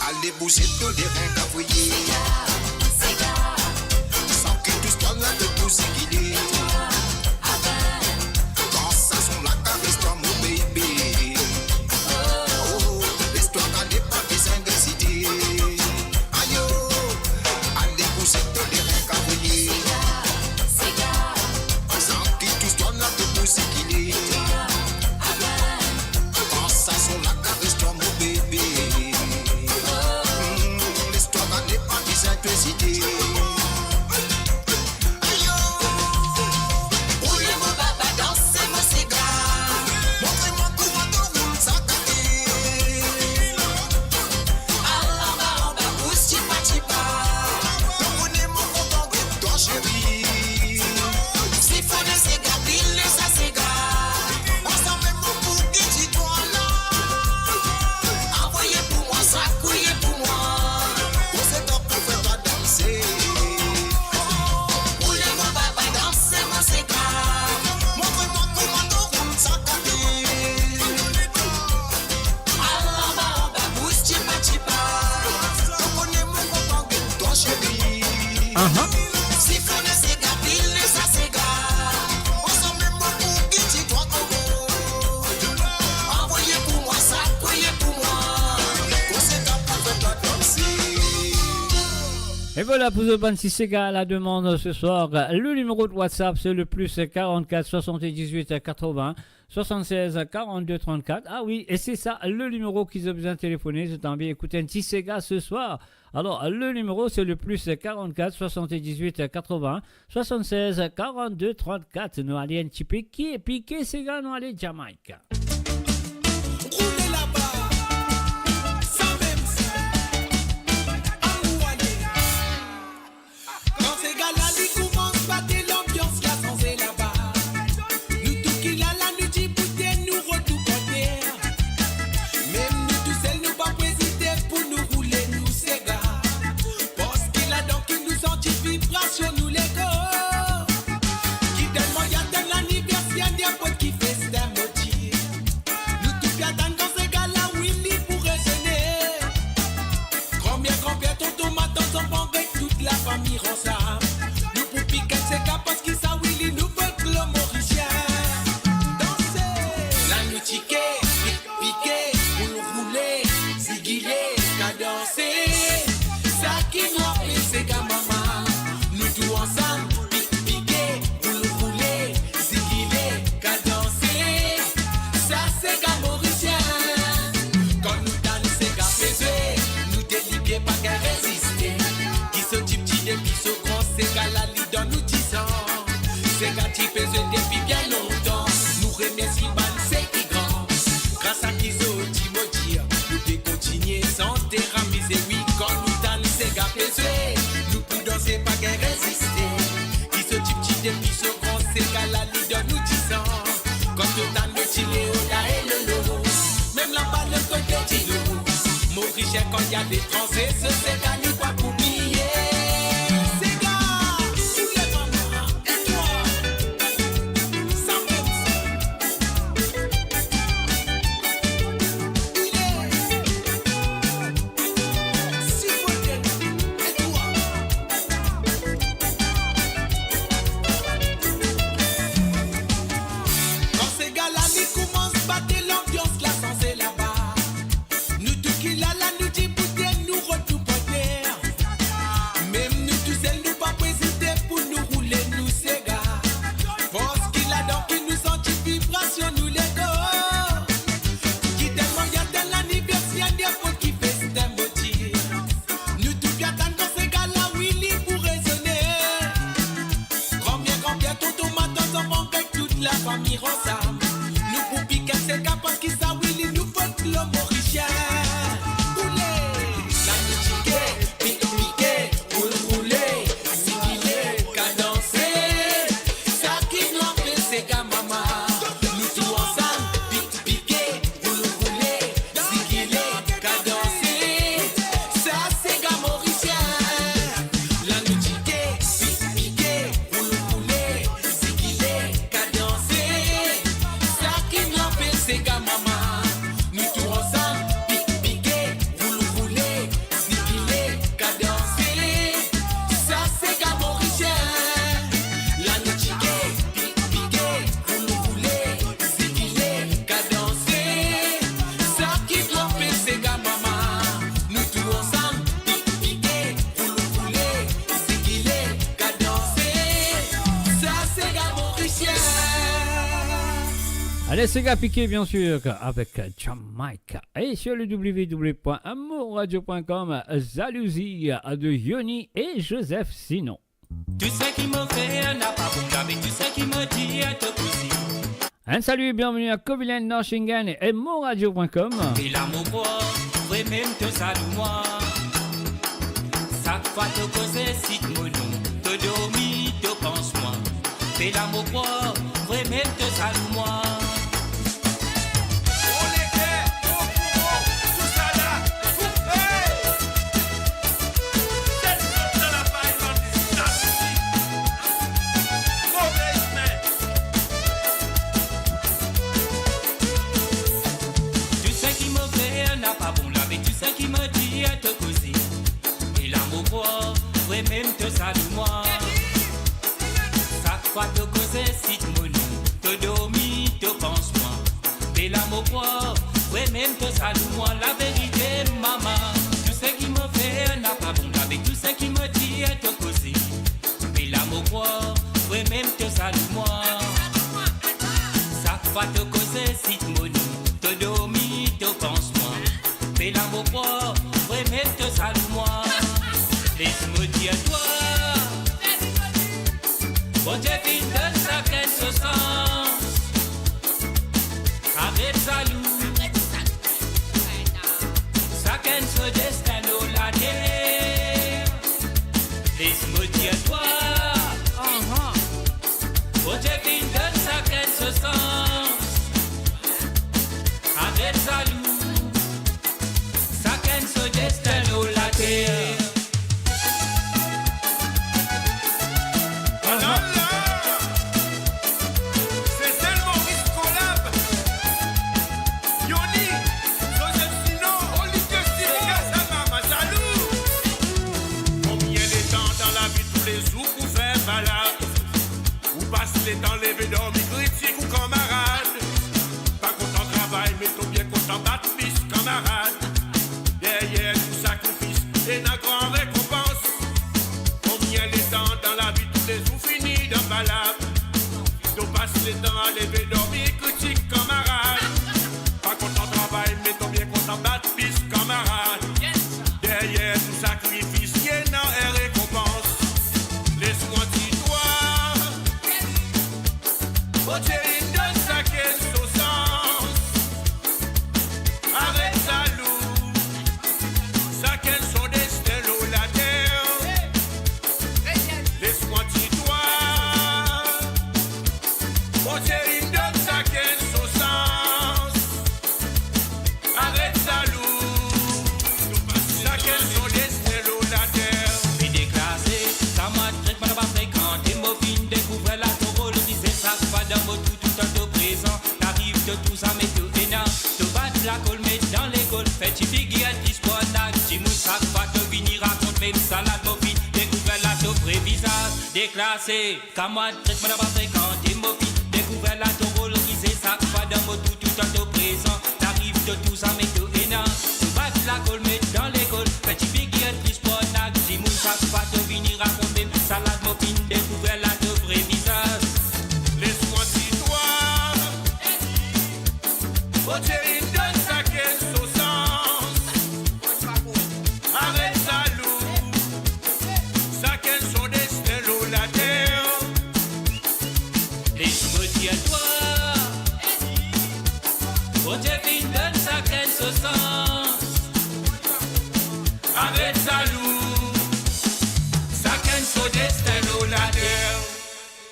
Allez bouger tous les reins cavoyer. Sans que tout soit là de vous guider. Quand ça sont la caresse, toi mon bébé. Oh, l'histoire n'est pas besoin de citer. Aïe, allez bouger tous les reins cavoyer. Sans que tout soit là de vous guider. Quand ça sont la caresse, toi mon bébé. L'histoire n'est pas bizarre. voilà pour The Band Sega à la demande ce soir. Le numéro de WhatsApp c'est le plus 44 78 80 76 42 34. Ah oui, et c'est ça le numéro qu'ils ont besoin de téléphoner. J'ai envie d'écouter un petit Sega ce soir. Alors le numéro c'est le plus 44 78 80 76 42 34. Nous allons un petit piqué Sega, nous allons Jamaïque. Roulez là-bas, ça même ça. Amouane. Quand ces gars-là ils commencent à battre l'ambiance, là sans c'est là-bas. Nous tout qu'il a la nuit dit bouteille, nous retour côté. Même nous tous seuls nous pas hésiter pour nous rouler nous ces gars. Parce qu'il a donc qui nous senti vibration nous les gars. Qui tellement y a tel anniversaire des potes qui fait ce motif. Nous tout bien dans ces gars-là, Willy pour raisonner. Grand-père, tonton, ma tante, on avec toute la famille ensemble. Nous pour piquer ces gars parce qu'ils savent Willy, nous veut que le Mauricien. Danser, la nous tiquer, piquer, pour nous rouler, ziguiller, cadencer. Ça qui nous appelle ces gars, maman. Nous tous ensemble, piquer, pour nous rouler, ziguiller, cadencer. Ça c'est gars Mauricien. Quand nous dans ces gars pesés, nous délibérons pas qu'à résister. Qui sont petits depuis ce grand, ces gars là li dans nous 10 ans. Ces gars qui pesés depuis bien longtemps. Nous remercions ban c'est qui grand. Grâce à qui sont Timothy, nous devons continuer sans terramiser. Oui, quand nous dans ces gars pesés, nous pouvons danser pas qu'à résister. Qui sont petits depuis ce grand, ces gars là li dans nous 10 ans. Quand on a le chilé, on a le lolo. Même là-bas, le côté chilo. Maurice, quand il y a des transés, ce c'est gagné pas pour oublier. C'est gars, tous les mamans, et toi, ça même ça. Il est si beauté, et toi. Quand ces gars-là, ils commencent à battre l'ambiance, là, sans c'est là-bas. Nous tout qu'il a la nous dit bouteille, nous retour pas terre. Même nous tous seuls, nous pas hésiter pour nous rouler, nous ces gars. Parce qu'il a donc qui nous senti vibration, nous les gars. Qui tellement y a tel anniversaire, des potes qui fait ce motif. Nous tout bien dans ces gars-là, Willy pour raisonner. Grand-père, tonton, ma tante, on avec toute la famille ensemble. Nous pour piquer ces gars parce qu'ils savent Willy, nous faut que le Mauricien. Rouler, la musique, piquer, rouler, ziguiller, cadencer. Ça qui nous appelle ces gars, maman. Nous tous ensemble, piquer, rouler, ziguiller, cadencer. Ça c'est gars Mauricien. La musique, piquer, rouler, ziguiller, cadencer. Ça qui nous appelle ces gars, maman. Nous tous ensemble, piquer, rouler, ziguiller, cadencer. Ça c'est gars Mauricien. La musique, piquer, rouler, ziguiller, cadencer. Ça qui nous appelle ces gars, maman. Nous tous ensemble, piquer, rouler, ziguiller, cadencer. Ça c'est gars Mauricien. Allez, Sega piqué bien sûr avec Jamaïque. Et sur le www.amourradio.com, jalousie de Yoni et Joseph Sinon. Tout ce qui me fait n'a pas bon avec tout ce qui me dit à te pousser. Un salut et bienvenue à Covilen dans Schengen et amourradio.com. Et l'amour pour, vrai même te salue moi. Chaque fois te causer si te monon, te dormi, te pense moi. Et l'amour pour, vrai même te salue moi. Même te salue moi. Chaque fois te causer si te monon, te dormi, te pense moi. Et l'amour quoi, ouais même te salue moi. La vérité maman, tout ce qui me fait n'a pas bon avec tout ce qui me dit pense-moi. Fais l'amour pour vraiment te salue-moi. Laisse-moi dire toi. Bon Dieu fin donne ça qu'elle se sent. Avec salut. Ça qu'elle se destin au la terre. Laisse-moi dire toi. Bon Dieu fin donne ça qu'elle se sent. Avec salut. Ça qu'elle se destin au la terre. Dans les vélos, critique ou camarade. Pas content travail, mais ton bien content battre fils, camarade. Yeah, tout sacrifice et la grande récompense. Combien les temps dans la vie, tous les jours finis dans balade. Nous passe les temps à les vélos, critique, camarade. Pas content travail, mais ton bien content battre fils, camarade. Yeah, tout sacrifice et la récompense. Laisse-moi dire. Oh Dieu, il donne sa caisse au sens. Avec salut, sa caisse son destin l'eau la terre. Laisse-moi dire toi. Oh Dieu, il donne sa caisse au sens. Avec salut, sa caisse son destin l'eau la terre. Puis déclassé, ça m'a très mal fréquenté. Mon fin découvre la taureau, le disait ça pas dans mon tout en te présent. T'arrives de tout ça, mais tout est là. Te battre la colle, mais dans l'école. Fais tu figues, tu sport, tu mouilles, ça va te venir raconte même salade, mon fin. Découvre la taureau, visage déclassé. Camarade, très mal fréquenté. Mon fin découvre la taureau, le disait ça pas dans mon tout en te présent. T'arrives de tout ça, mais tout est là. Te battre la colle, mais dans l'école. Fais tu figues, tu sport, tu mouilles, ça va te venir raconte même salade, mon fin. Découvre la taureau, visage. Laisse-moi dire toi. Oh Dieu, il donne sa caisse au sens. Avec salut, sa caisse son destin l'eau la terre. Laisse-moi dire toi. Oh Dieu, il donne sa caisse au sens. Avec salut, sa caisse son destin l'eau la terre.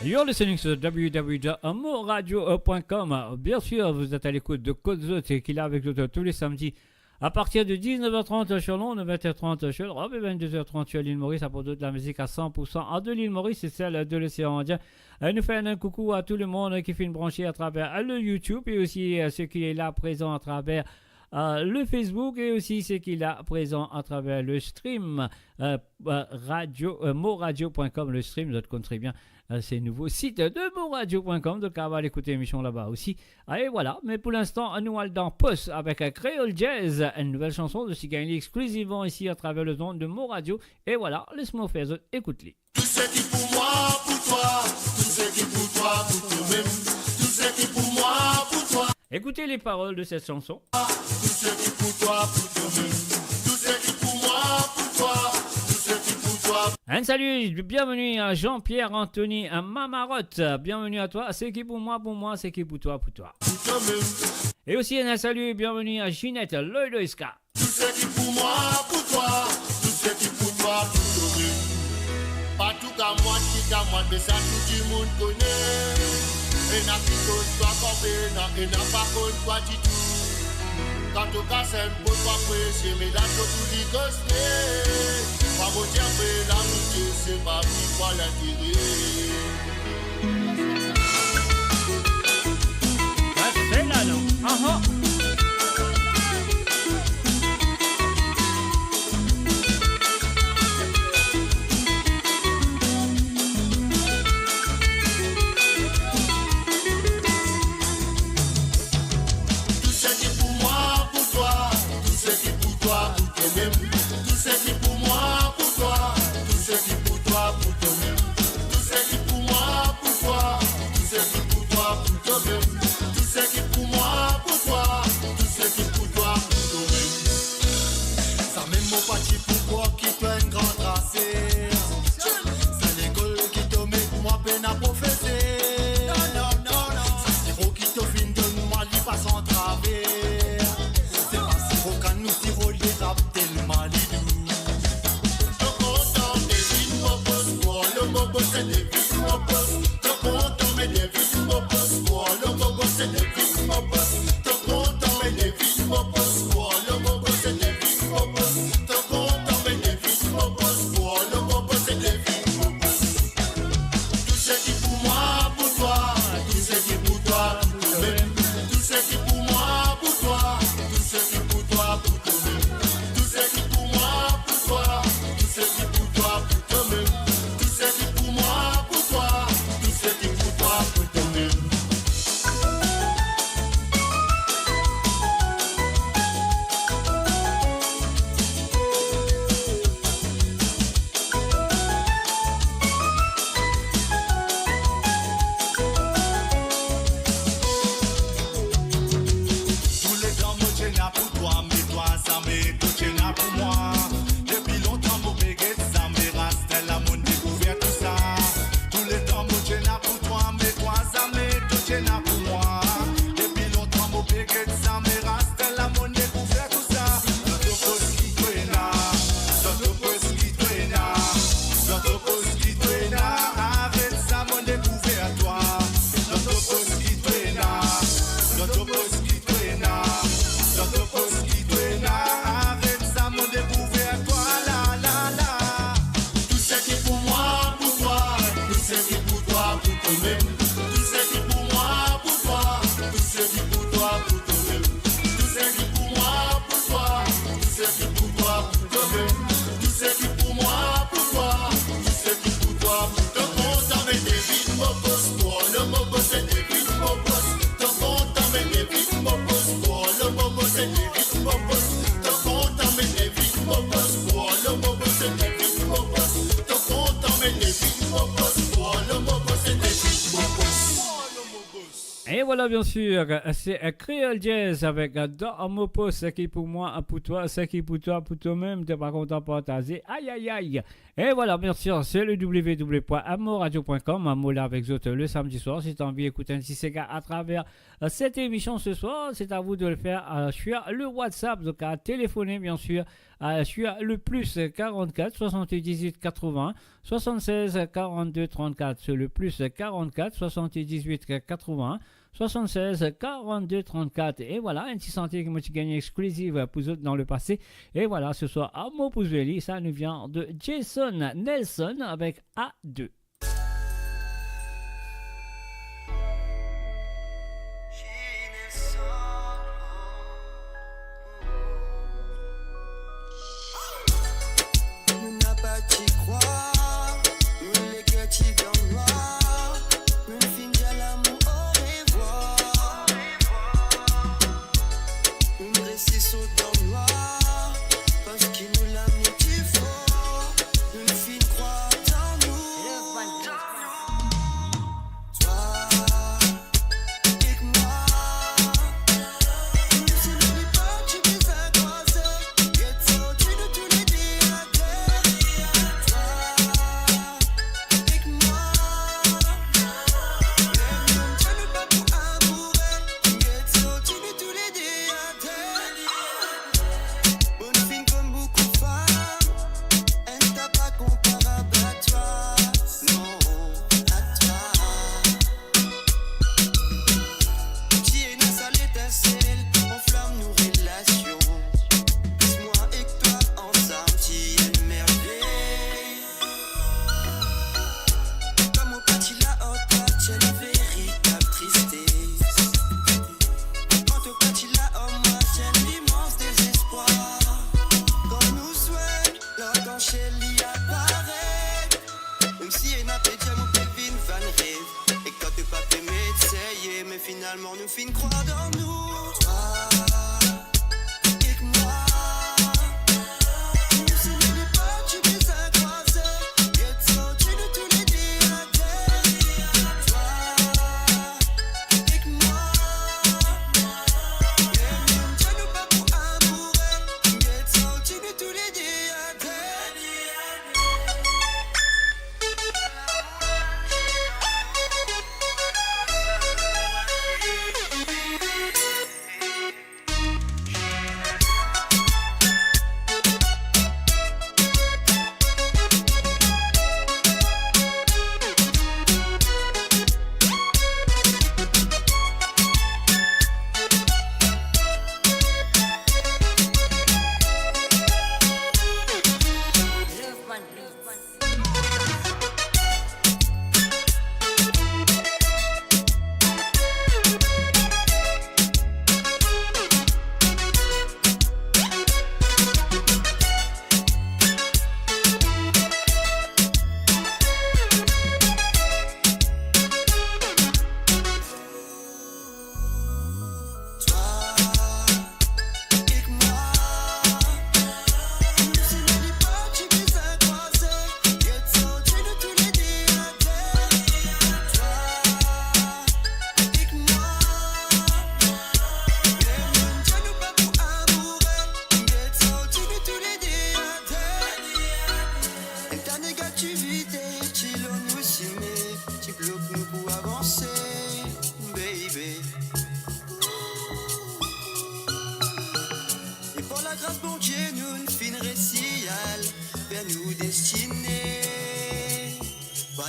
You're listening to www.amourradio.com. Bien sûr, vous êtes à l'écoute de Côte Zot, qui est là avec nous tous les samedis à partir de 19h30 sur Londres, 20h30 sur l'Europe et 22h30 sur l'île Maurice. À propos de la musique à 100% en de l'île Maurice et celle de l'océan Indien. Nous fait un coucou à tout le monde qui fait une branchée à travers le YouTube et aussi à ceux qui est là présents à travers le Facebook et aussi ce qu'il a présent à travers le stream moradio.com, le stream, vous connaissez très bien ces nouveaux sites de moradio.com, donc on va aller écouter l'émission là-bas aussi. Et voilà, mais pour l'instant, nous allons dans Post avec un Créole Jazz, une nouvelle chanson de Sigaini exclusivement ici à travers le nom de Moradio. Et voilà, laisse-moi faire ça, écoute-les. Tout ce qui pour moi, pour toi, tout ce qui pour toi, pour toi-même, tout ce qui pour moi, pour toi. Écoutez les paroles de cette chanson. Tout ce qui pour toi, pour toi-même, tout ce qui pour moi, pour toi, tout ce qui pour toi. Un salut, bienvenue à Jean-Pierre Anthony à Mamarotte. Bienvenue à toi, c'est qui pour moi, c'est qui pour toi, pour toi. Pour toi-même. Et aussi un salut, bienvenue à Ginette Loïloïska. Tout ce qui pour moi, pour toi, tout ce qui pour toi, pour toi-même. Pas tout qu'à moi, mais ça tout le monde connaît. Et n'a qui cause toi comme et n'a pas contre toi du tout. Quand tu casses un peu toi prêcher, mais là tu tout dis que c'est. Pas mon diable, l'amitié, c'est pas plus quoi l'intérêt. C'est là non. Tout ce qui pour moi, pour toi, Et voilà, bien sûr, c'est Creole Jazz avec Dans mon poste, ce qui est pour moi, pour toi, ce qui est pour toi, pour toi-même, t'es pas content de partager. Aïe, aïe, aïe. Et voilà, bien sûr, c'est le www.amoradio.com, Amour là avec autres le samedi soir. Si tu as envie d'écouter un petit Sega à travers cette émission ce soir, c'est à vous de le faire sur le WhatsApp, donc à téléphoner, bien sûr, sur le plus 44 78 80 76 42 34, c'est le plus 44 78 80 76 42 34. Et voilà, un petit sentier que moi tu gagnes exclusive pour autres dans le passé. Et voilà, ce soir, Amour pour Zueli, ça nous vient de Jason Nelson avec A2.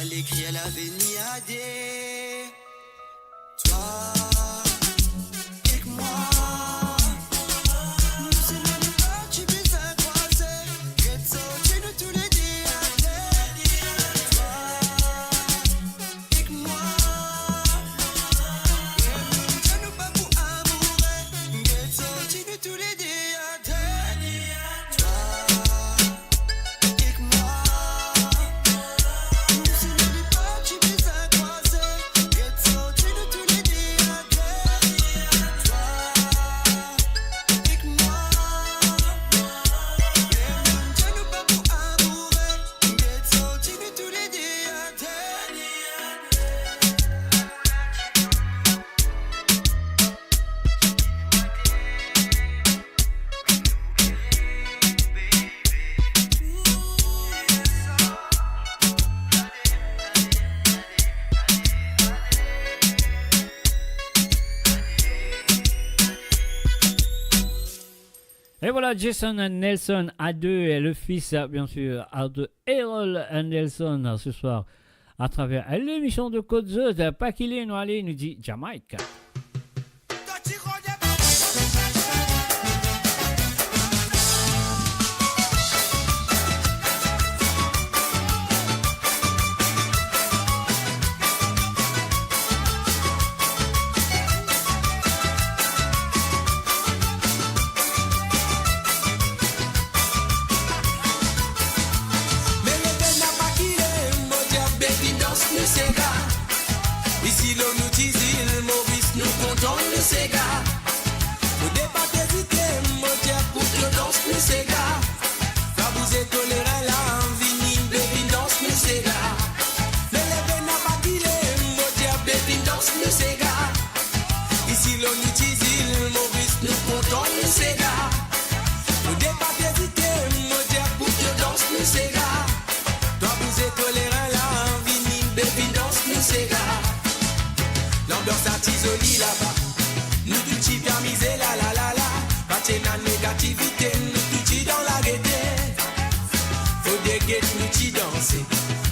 l'écrit à l'avenir à des. Toi et que moi. Nous c'est le débat, tu peux à croiser. Get so, tu nous tous les días. Toi et que moi. Je nous pas pour amour. Get so, tu nous tous les días. Et voilà, Jason Nelson A2 et le fils, bien sûr, de Errol Nelson ce soir à travers l'émission de Côte Zeude. Pas qu'il est, nous allez, nous dit Jamaïque. Ici l'on nous dit il Maurice nous comptons le Sega. Au départ hésiter, mon Dieu pour que danse le Sega. Quand vous êtes toléré là, vinyle, baby danse le Sega. Le lève n'a pas qu'il est, mon Dieu, baby danse le Sega. Ici l'on nous dit il Maurice nous comptons le Sega. Au départ hésiter, mon Dieu pour que danse le Sega. Quand vous êtes toléré là, vinyle, baby danse le Sega. L'ambiance artisolie là-bas. Nous tout y bien misé la la la la. Pas de négativité, nous tout y dans la gaieté. Faut des guettes, nous t'y danser.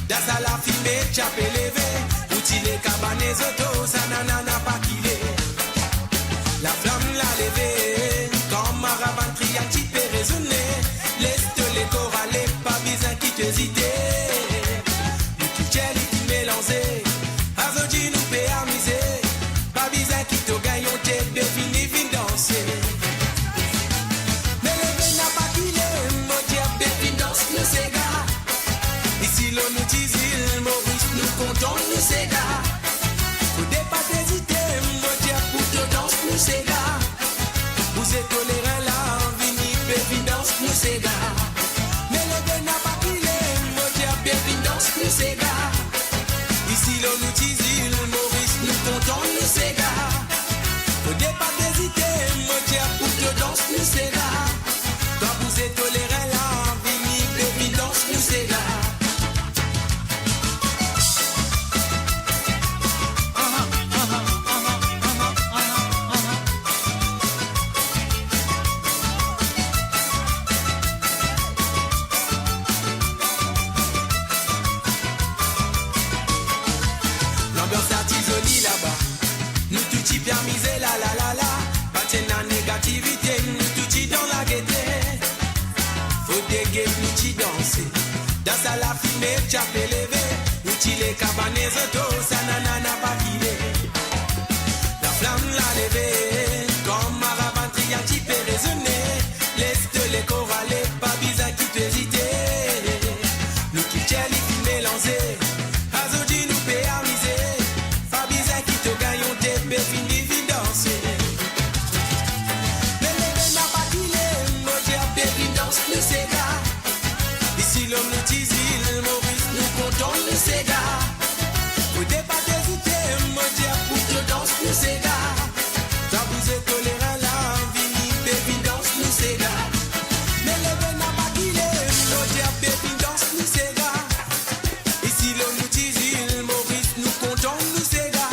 Dans à la fumée, chap élevé. Outil les cabanes autos, ça n'a pas quillé. La flamme l'a levé. Quand ma ravane crie un petit peu résonner. Laisse-te les chorales, pas besoin qui t'hésiter. Nous tout y est qui mélangé. Azodi nous fait amuser. Pas besoin qui te gagne, on t'aide de finir, fin danser. Mais le vin n'a pas qu'il est, mon Dieu, de fin danse le Sega. Ici l'on nous dit il Maurice, nous comptons le Sega. Faut pas hésiter, mon Dieu, pour que danse le Sega. Vous êtes toléré là, vini, de fin danse le Sega. Mais le vin n'a pas qu'il est, mon Dieu, de fin danse le Sega. Ici l'on nous dit il Maurice, nous comptons le Sega. Faut pas hésiter, mon Dieu, pour que danse le Sega. Quand vous êtes toléré là, vini, baby, danse le Sega. L'ambiance artisolie là-bas. Nous tout y bien misé la la la la. Pas de négativité, nous tout y dans la gaieté. Faut des gays, nous y danser. Dans à la fumée, chap élevé. Nous t'y les cabanes autos, ça n'a pas quillé. La flamme l'a levé. Comme ma ravantrie, un petit peu résonner. Laisse-te les chorales, pas besoin qui t'hésiter. Nous qui tiens les films mélangés. Azodi nous fait amuser. Pas besoin qui te gagne, on t'aide, mais fini, vite danser. Mais le vin n'a pas qu'il est, mon Dieu, baby, danse le Sega. Ici l'homme nous dit il Maurice, nous comptons le Sega. Faut pas hésiter, mon Dieu, pour que danse le Sega. Quand vous êtes toléré là, vini, baby, danse le Sega. Mais le vin n'a pas qu'il est, mon Dieu, baby, danse le Sega. Ici l'homme nous dit il Maurice, nous comptons le Sega.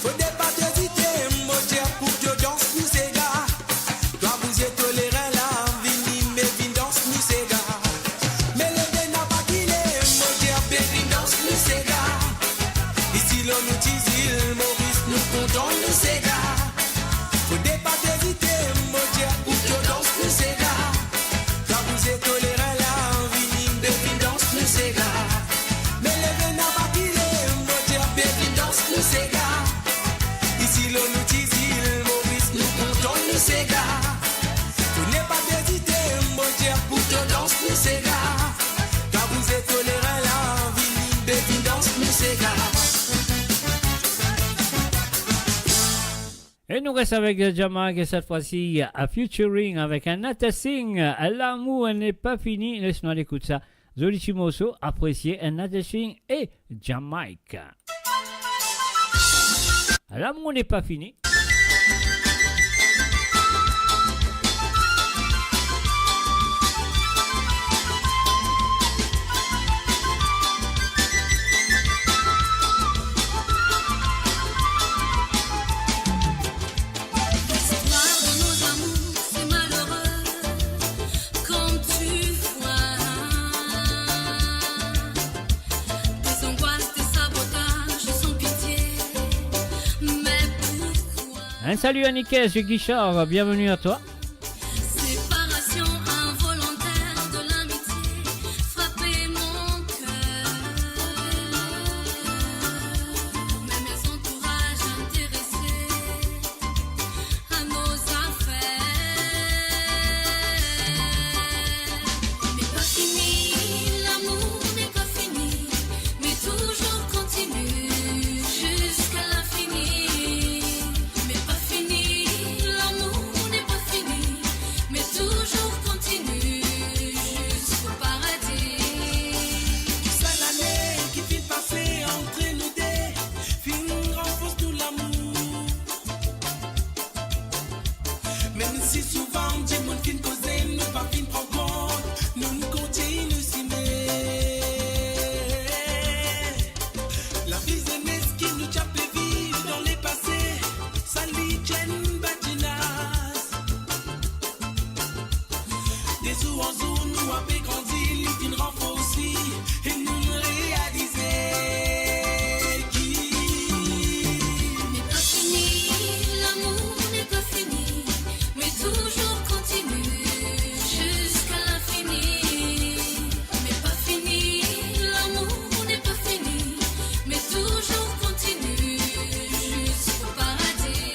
Faut pas hésiter, mon Dieu, pour que danse le Sega. Quand vous êtes toléré là, vini, baby, c'est gars. Car vous êtes tolérants la vie, baby danse, nous c'est gars. Et nous restons avec Jamaïque et cette fois-ci à featuring avec un Nata Singh. L'amour n'est pas fini. Laisse-moi l'écouter ça. Zoli Chimoso, apprécié un Nata Singh et Jamaïque. L'amour n'est pas fini. Un salut à Niké, c'est Guichard, bienvenue à toi. Séparation involontaire de l'amitié, frapper mon cœur. Même mes entourages intéressés à nos affaires. Mais pas fini, l'amour n'est pas fini, mais toujours continue jusqu'à l'infini. L'amour n'est pas fini, mais toujours continue jusqu'au paradis. Ça l'année qui fit passer entre nous deux, fin renforce tout l'amour. Même si souvent j'ai mon fin causé, nous pas fin prendre compte, nous continuons s'aimer. La vie jeunesse qui nous tape vivre dans les passés, ça lui tienne. Des jours en jour, nous avons grandi, l'idée renforce aussi, et nous réaliser qui. Mais pas fini, l'amour n'est pas fini, mais toujours continue jusqu'à l'infini. Mais pas fini, l'amour n'est pas fini, mais toujours continue jusqu'au paradis.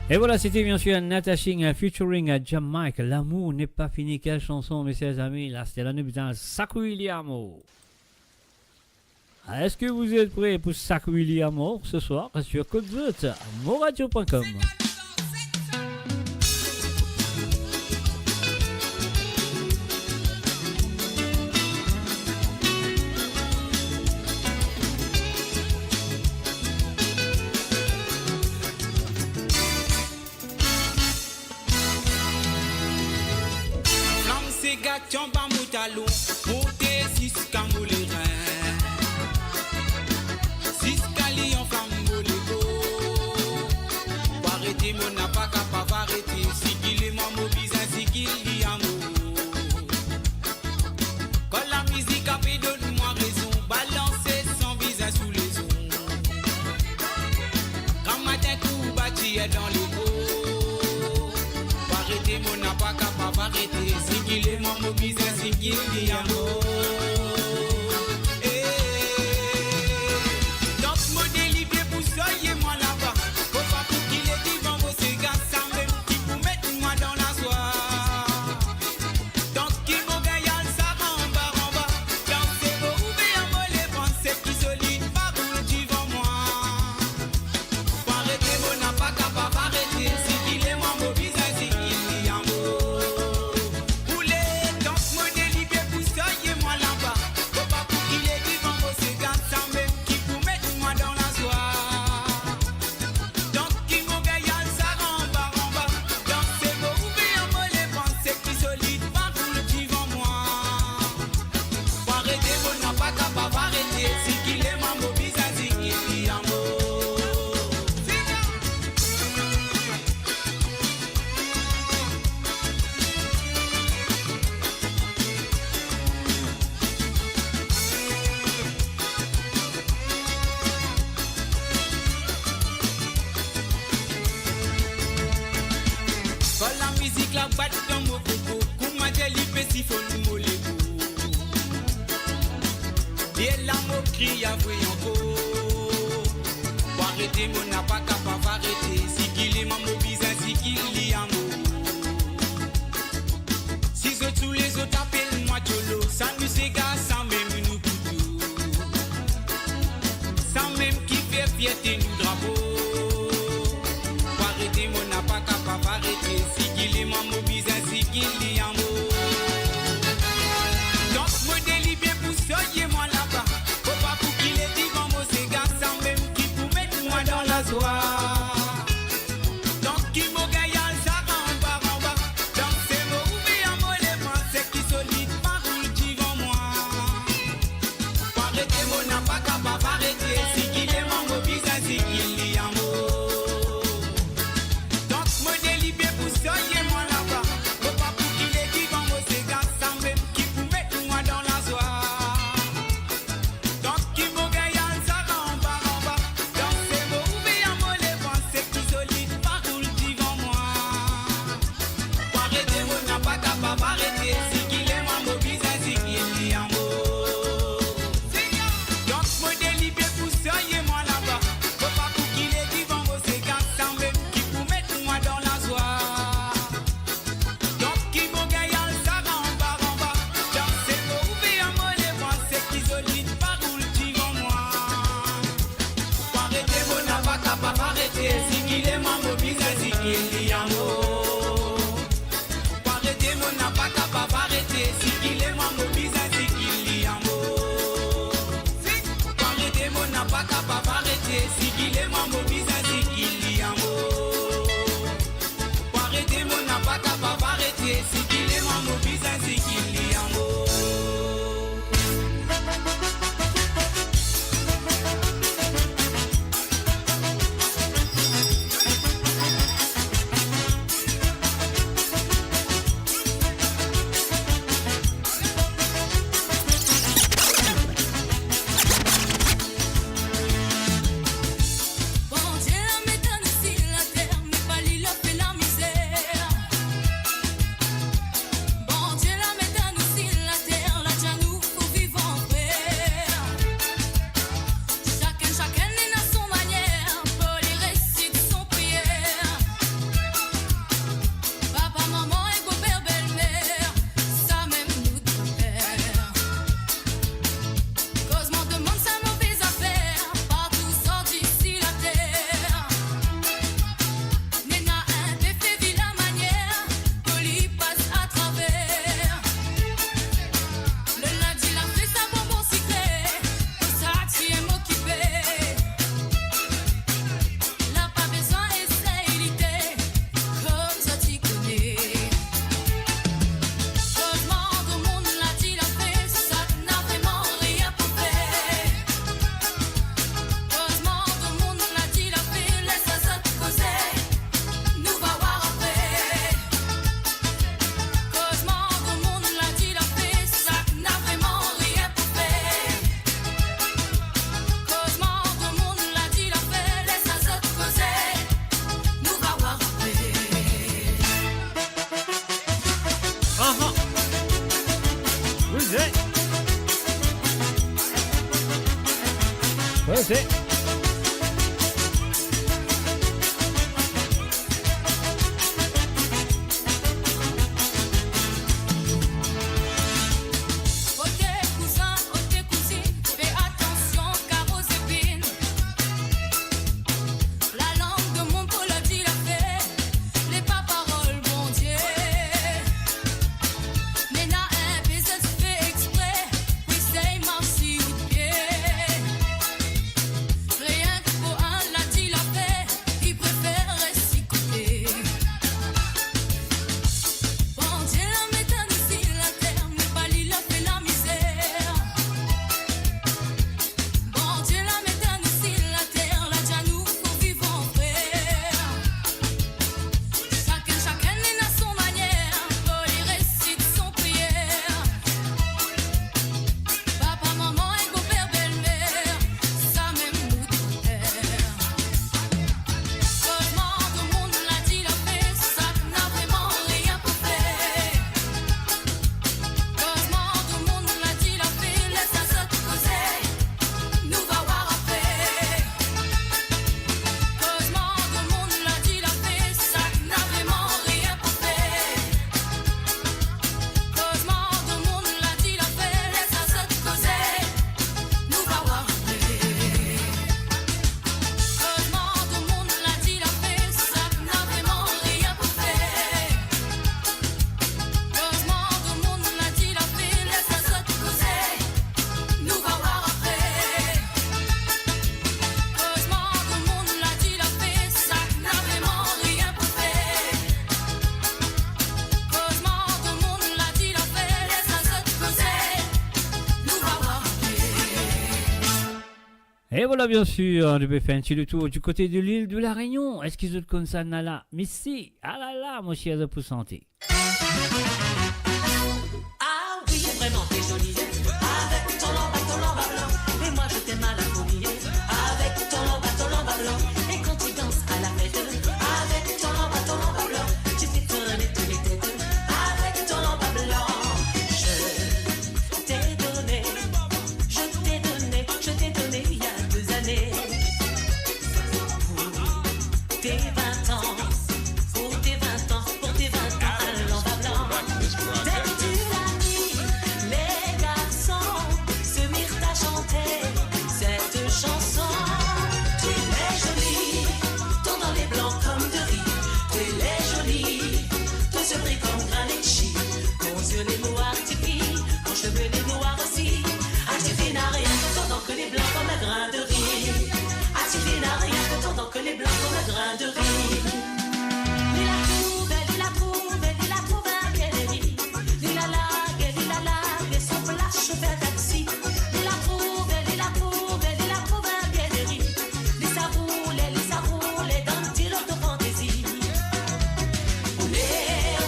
Et voilà, c'était bien sûr Nata Singh featuring à Jamaïque. L'amour n'est pas fini. Quelle chanson, mes chers amis. Là, c'était la nuit dans Sakuiliamo. Est-ce que vous êtes prêts pour Sac William Moore ce soir sur Côte Vote, moradio.com. Flamme c'est gâteau par moutalou, monter 6 camoulerins. 6 cali en femme bolego. Pour arrêter mon n'a pas capable arrêter. Si qu'il est mon mobile, si qu'il y a mot. Quand la musique a fait donne-moi raison, balancer son visage sous les ongles. Quand matin coup bâti est dans les beaux. Pour arrêter mon n'a pas capable arrêter. Si qu'il est mon mobile, si qu'il y a mot. Soyez-moi là-bas, faut pas pour qu'il est vivant, vos gars, ça même qui vous mettre moi dans la soie. Donc qui vous gagne, ça en bas, dansez vos ouvriers, moi les pensées qui solide, pas vous devant moi. Faut arrêter, mon n'a pas capable d'arrêter, si qu'il est moi, mon visage, si qu'il y a mot. Pour les donc moi délibéré, vous soyez-moi là-bas, faut pas pour qu'il est vivant, vos gars, ça même qui vous mettre moi dans la soie. Quand la musique la batte dans mon coco, comment j'ai l'ipé si faut nous moller. Et la moquerie a vu encore. Pour arrêter, mon n'a pas capable d'arrêter. Si qu'il est mon mobile, si qu'il y a mot. Si tous les autres appellent moi Cholo, ça nous égare sans même nous couteau. Sans même qui fait fierté nous drapeau. Pour arrêter, mon n'a pas capable d'arrêter. Si qu'il est mon mobile, si qu'il y a mot. Donc, moi délibéré pour soyez-moi là-bas. Faut pas pour qu'il est vivant, moi c'est gars sans même qui vous mettre moi dans la soie. Donc, qui m'ont gagné, ça en bas. Dansez vos ouvriers, moi les pensées qui solide, pas roule devant moi. Faut arrêter, moi n'a pas capable d'arrêter. Si qu'il est mon mobile, si qu'il y a mot. Donc, moi délibéré pour soyez-moi là-bas. Faut pas pour qu'il est vivant, moi c'est gars sans même qui vous mettre moi dans la soie. Donc, qui m'ont gagné, ça en bas. Dansez vos ouvriers, moi les pensées qui solide, pas roule devant moi. Faut arrêter, moi n'a pas capable d'arrêter. Si qu'il est mon mobile, si qu'il y a mot. Donc, moi délibéré pour soyez-moi là-bas. Faut pas pour qu'il est vivant, moi c'est gars sans même qui vous mettre moi dans la soie. Donc, qui m'ont gagné, ça en bas. Dansez vos ouvriers, moi les pensées qui solide, pas roule devant moi. Faut arrêter, moi n'a pas capable d'arrêter. Si qu'il est mon mobile, si qu'il y a mot. Faut arrêter, moi n'a pas capable d'arrêter. Si qu'il est mon mobile, si qu'il y a mot. Faut arrêter, moi n'a pas capable d'arrêter. Si qu'il est mon mobile, si qu'il y a mot. Faut arrêter, moi n'a pas capable d'arrêter. Si qu'il est mon mobile, si qu'il y a mot. C'est Et voilà, bien sûr, je vais faire un petit tour du côté de l'île de la Réunion. Est-ce qu'ils ont comme ça, Nala? Mais si, ah là là, mon cher de pour santé. Ah oui, vraiment, t'es jolie, avec ton lamba blanc. Et moi, je t'aime à la folie, avec ton lamba blanc. Et quand tu danses à la fête, avec ton lamba blanc, tu fais tourner tous les têtes, avec ton lamba blanc. Je t'ai donné il y a 2 années. Pour tes 20 ans, pour tes 20 ans, à lamba blanc. Dès que tu l'as mis, les garçons se mirent à chanter cette chanson. Tu es jolie, ton dans les blancs comme de riz. Tu es jolie, ton yeux brille comme Granichi. Ton yeux les noirs tipis, ton cheveux les noirs aussi. Ah, tu fais n'a rien que ton dent que les blancs comme un grain de riz. Ah, tu fais n'a rien que ton dent que les blancs comme un grain de riz. Il la trouve un galerie. Il la lague, son flash fait taxi. Il la trouve un galerie. Il sa roule, dans le tir de fantaisie.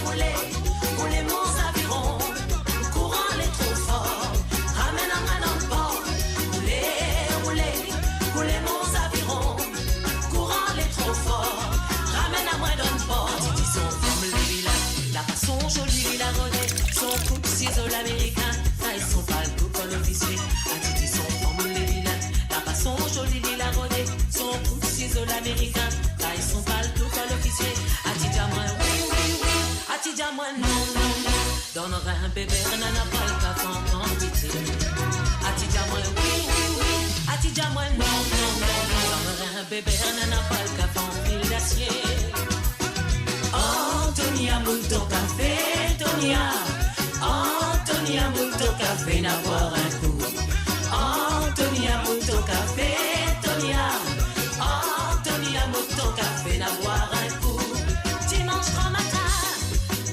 Roulez, mon aviron. Courant les trop fort, ramène un main dans le port. Roulez, mon aviron. Courant les trop fort, ramène à moi dans le port. Titi son forme les villages, la façon jolie la rodée. Son coup de ciseaux l'américain, ça et son palto comme l'officier. A Titi son forme les villages, la façon jolie la rodée. Son coup de ciseaux l'américain, ça et son palto comme l'officier. A Titi à moi oui, a Titi à moi non. Donnerai un bébé, nana pas le café en quantité. A Titi à moi oui, a Titi à moi non. Donnerai un bébé, nana pas le café en fil d'acier. Antonia moule ton café, Antonia moule ton café, n'a boire un coup. Antonia moule ton café, Antonia moule ton café, n'a boire un coup. Dimanche grand matin,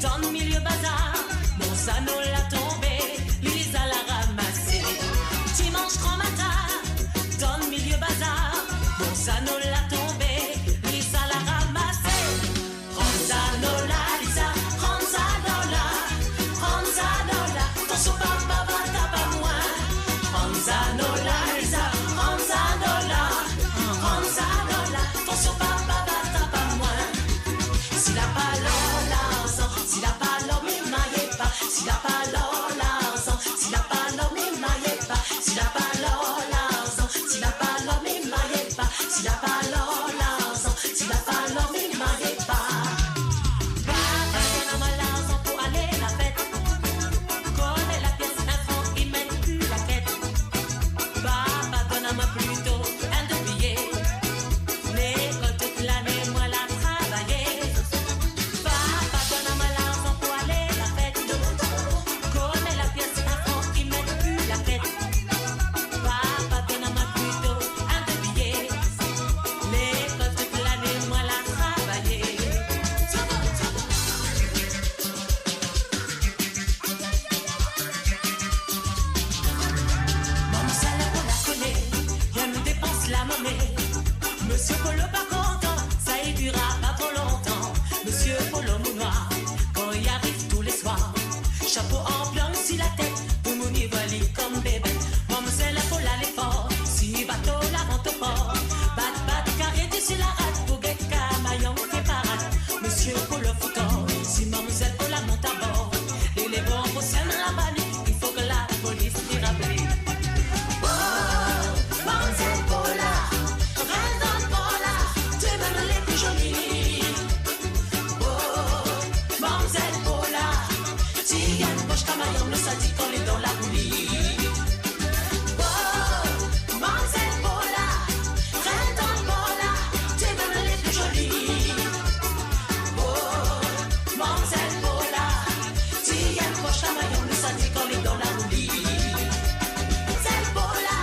dans le milieu bazar, mon sano l'a tombé, Lisa l'a ramassé. Dimanche grand matin, dans le milieu bazar, mon sano l'a tombé, Lisa l'a ramassé. Ranzanola, Lisa, Ranzanola, ton soupapa va taper moins. Ranzanola, Lisa, Ranzanola, ton soupapa va taper moins. Si la parole l'argent, si la parole me maille pas, si la parole l'argent, si la parole me maille pas, si la parole l'argent, si la parole me Monsieur Polo pas content, ça y durera pas trop longtemps. Monsieur Polo mou noir, quand il arrive tous les soirs, chapeau en blanc sur la tête, tout le monde y va lui comme bébé. Mademoiselle la folle à l'effort, si bateau la vente au port, bat carré sur la rate, pour guet camaillon qui parade. Monsieur Polo foutant, si mademoiselle Polo la monte à bord, et les bons pour scène la bannie, il faut que la police t'y rappelle. Mademoiselle Paula, reine dans Paula, tu es même les plus jolies. Oh, Mademoiselle Paula, si y'a une poche camaillon, le sadi qu'on est dans la boulie. Oh, Mademoiselle Paula, reine dans Paula, tu es même les plus jolies. Oh, Mademoiselle Paula, si y'a une poche camaillon, le sadi qu'on est dans la boulie. Mademoiselle Paula,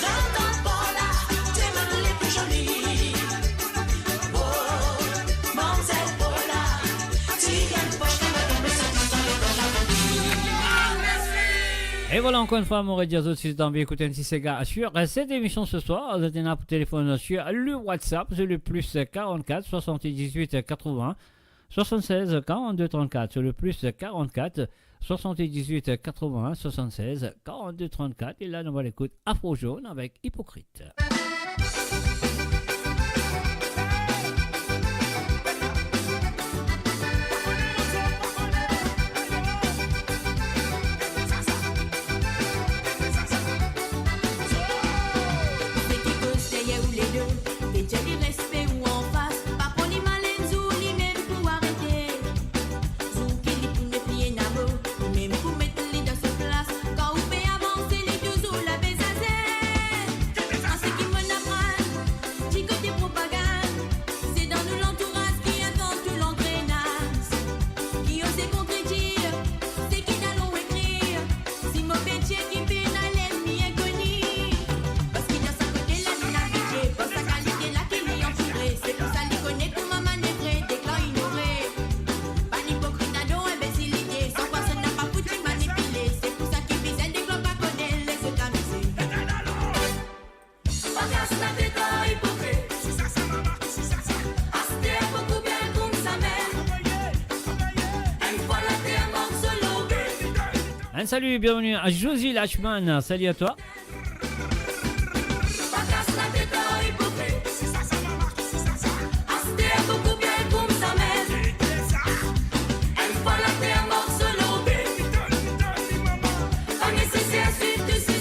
reine dans Paula, tu es même les plus jolies. Oh, Mademoiselle Paula, si y'a une poche camaillon, le sadi qu'on est dans la boulie. Et voilà encore une fois, mon radio aussi d'envie écouter un petit Sega sur cette émission ce soir. Vous êtes là pour téléphone sur le WhatsApp, c'est le plus 44 78 80 76 42 34. C'est le plus 44 78 80 76 42 34. Et là, nous allons l'écouter Afro Jaune avec Hypocrite. Petit conseiller ou les deux, des dieux du respect ou en face, pas pour les malins ou ni même pour arrêter. Zou qui li pour ne plier nabo, ni même pour mettre les dans sa place. Quand vous pouvez avancer les deux ou la besacer. En ce qui me n'apprend, du côté propagande, c'est dans nous l'entourage qui invente tout l'engrenage. Qui ose contredire, c'est qui n'allons écrire. Si mauvais Dieu qui pénale l'ennemi inconnu. Parce qu'il y a sa côté là, il n'a pitié. Pour sa qualité là, qui m'y entouré. C'est pour ça qu'il connaît comment manœuvrer, des clans ignorés. Pas d'hypocrite, non, imbécilité. Sans quoi ça n'a pas foutu manipuler. C'est pour ça qu'il visait des clans pas connaître les autres amusés. Pas casse la tête à hypocrite. Asté beaucoup bien comme sa mère. Une fois la terre mort solo. Un salut, bienvenue à Josie Lachman. Salut à toi. Pas casse la tête à hypocrite. Asté beaucoup bien comme sa mère. Une fois la terre mort solo. Pas nécessaire suite du système.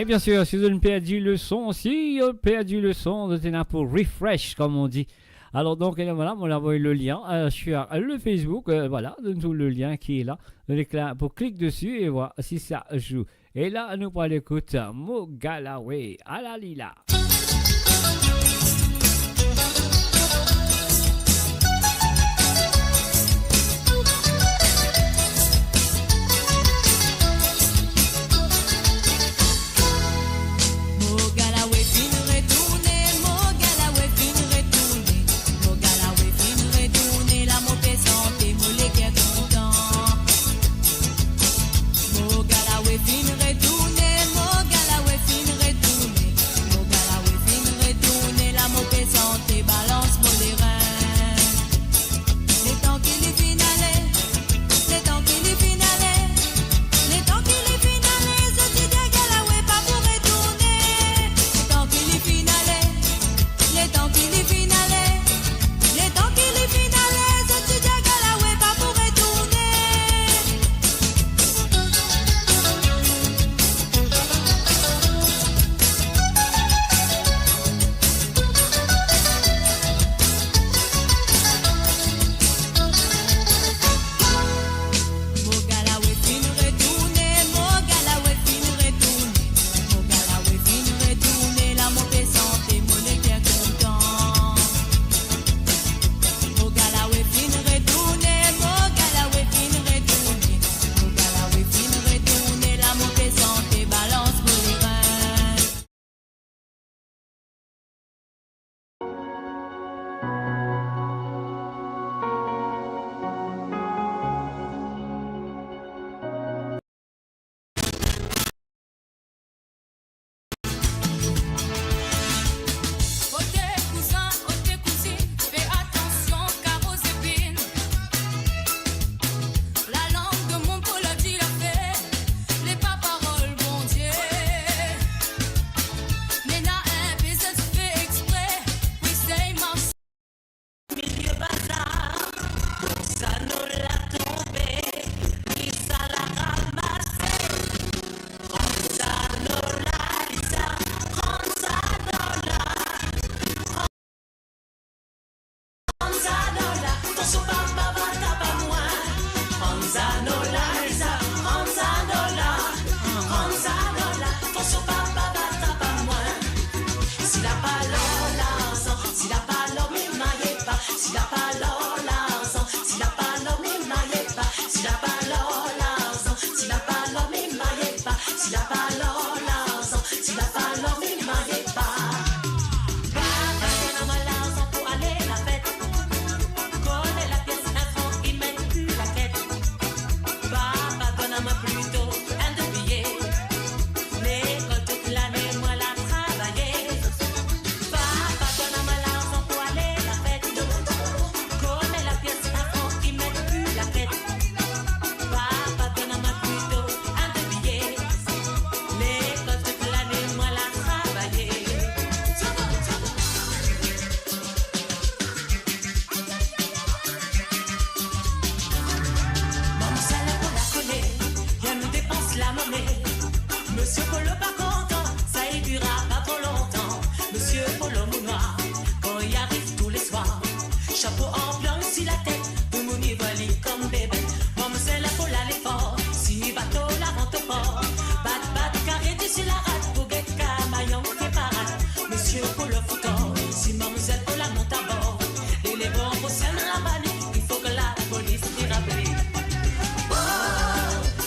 Et bien sûr, si vous avez perdu le son, si vous avez perdu le son, vous êtes là pour refresh, comme on dit. Alors donc, voilà, on a envoyé le lien sur le Facebook, voilà, tout le lien qui est là. Pour cliquer dessus et voir si ça joue. Et là, nous allons écouter Mo Galloway à la Lila.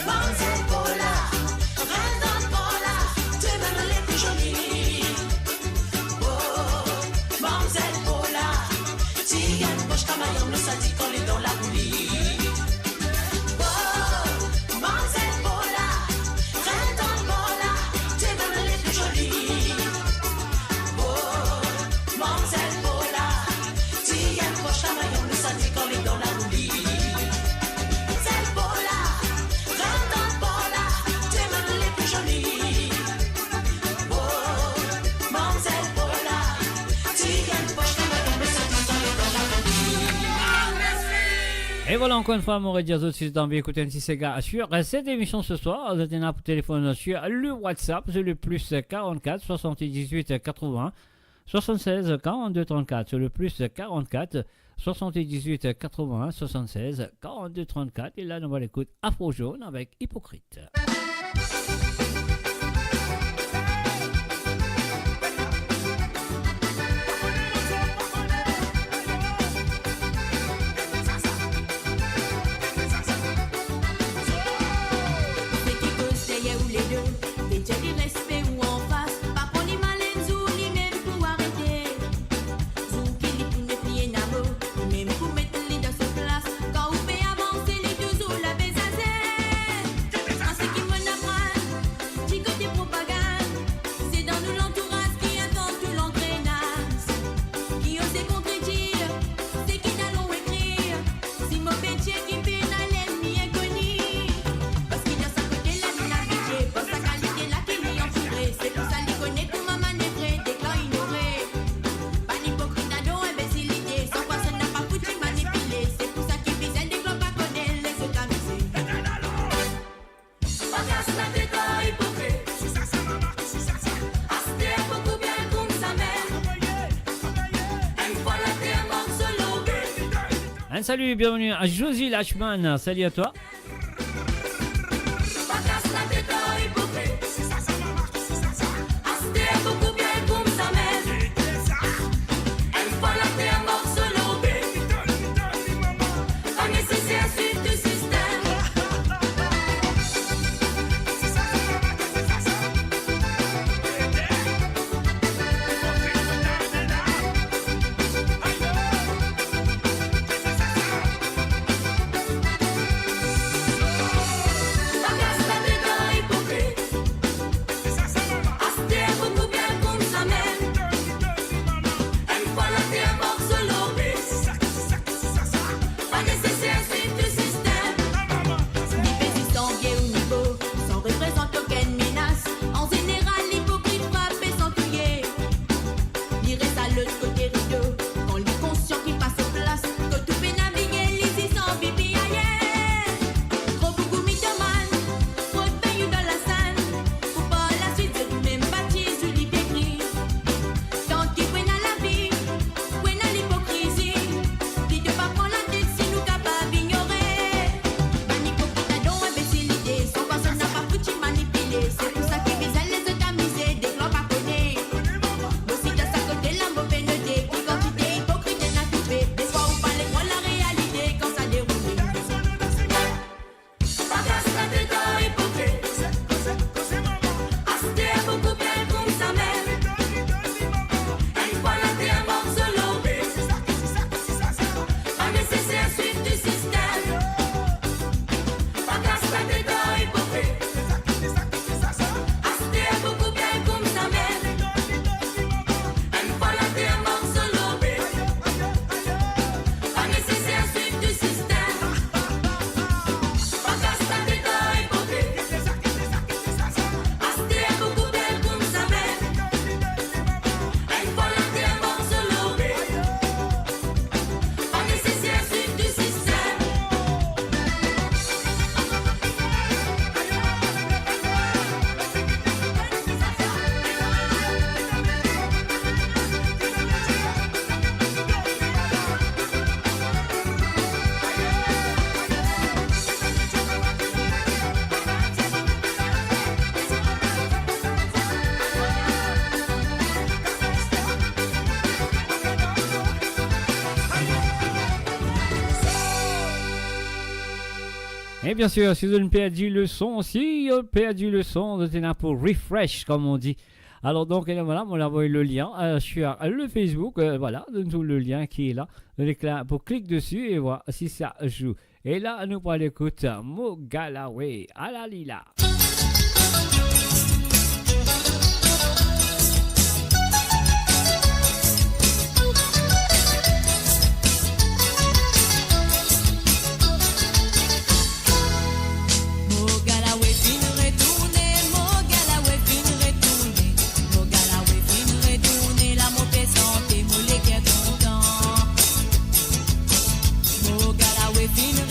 Mademoiselle Paula, Et voilà encore une fois, mon Diaz aussi d'envie écouter un petit Sega sur cette émission ce soir. Vous êtes un téléphone sur le WhatsApp, c'est le plus 44 78 80 76 42 34. C'est le plus 44 78 80 76 42 34. Et là, nous allons l'écouter Afro Jaune avec Hypocrite. Salut, bienvenue à Josie Lachman, salut à toi. Et bien sûr, si vous avez perdu le son aussi, perdu le son, vous êtes là pour refresh, comme on dit. Alors donc, et là, voilà, on a envoyé le lien sur le Facebook, voilà, tout le lien qui est là. Pour cliquer dessus et voir si ça joue. Et là, nous allons écouter Mo Galawe à la Lila. Fin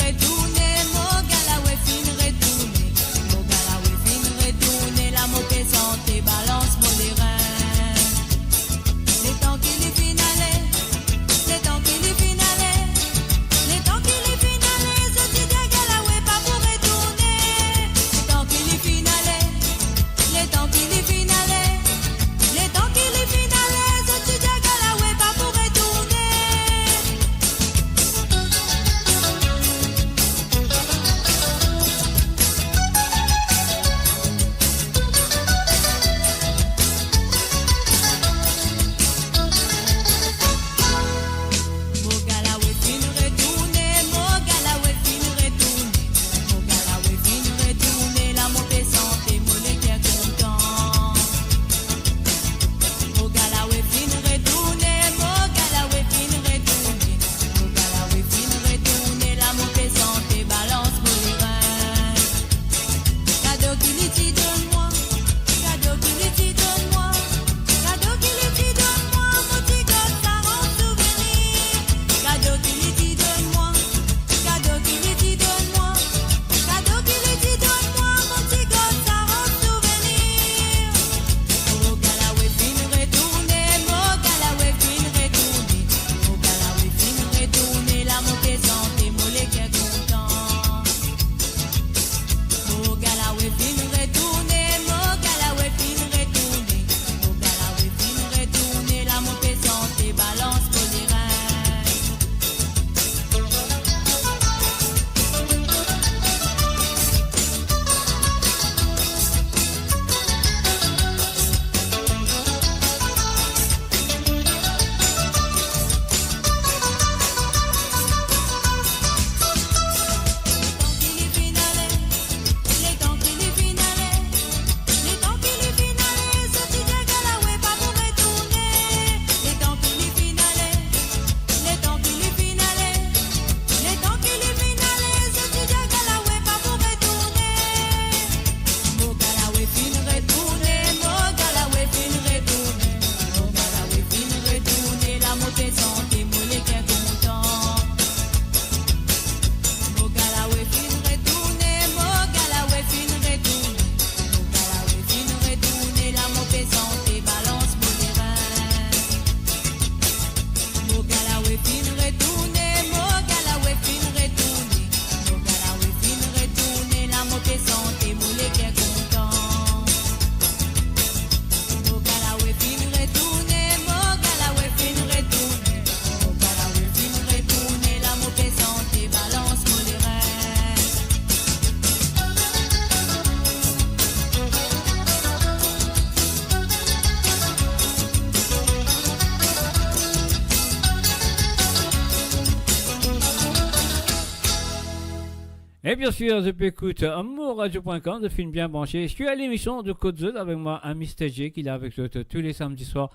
Et bien sûr, je peux écouter amourradio.com de film bien branché. Je suis à l'émission de Côte Zone avec moi, un Mr. J qui est là avec nous tous les samedis soirs.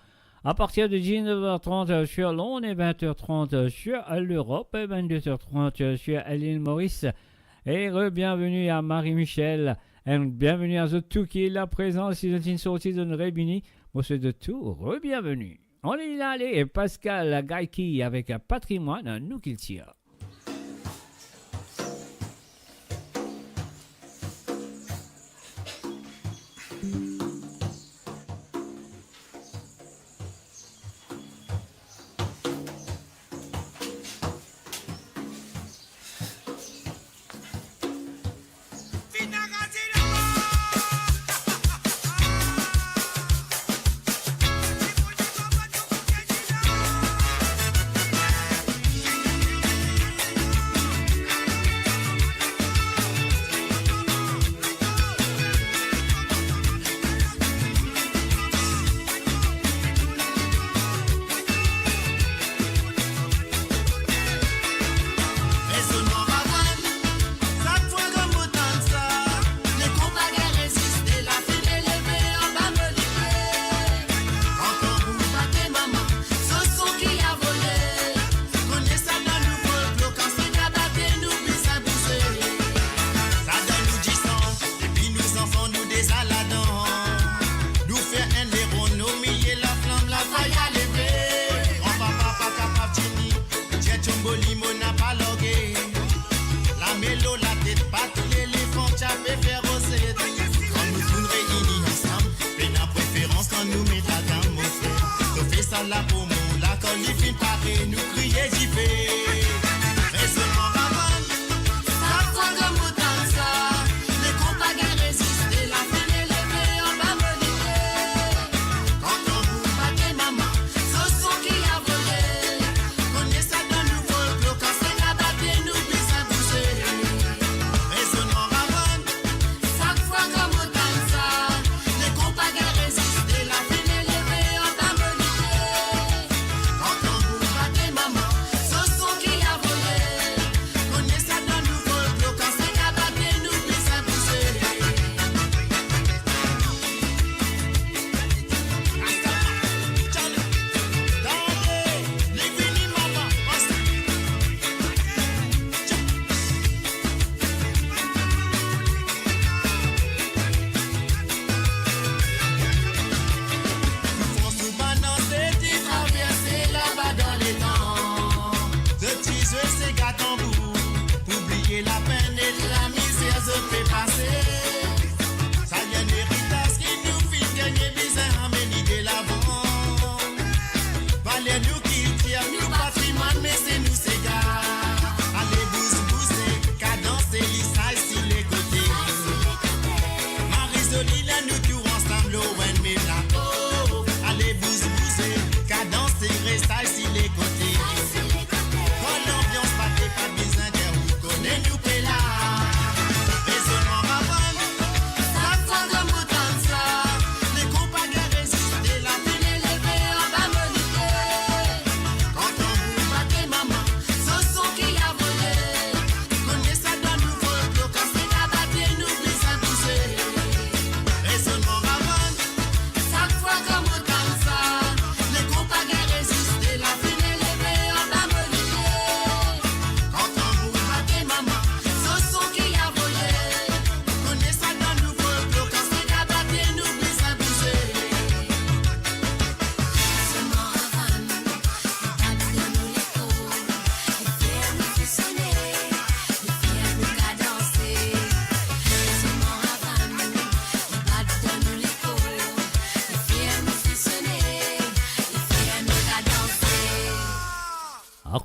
À partir de 19h30 sur Londres et 20h30 sur l'Europe et 22h30 sur l'île Maurice. Et bienvenue à Marie-Michel. Et bienvenue à tout qui est là présent. Si vous êtes une sortie de notre réunis, monsieur de tout, bienvenue. On est là, allez, et Pascal Gaïki avec un patrimoine, nous qu'il tire.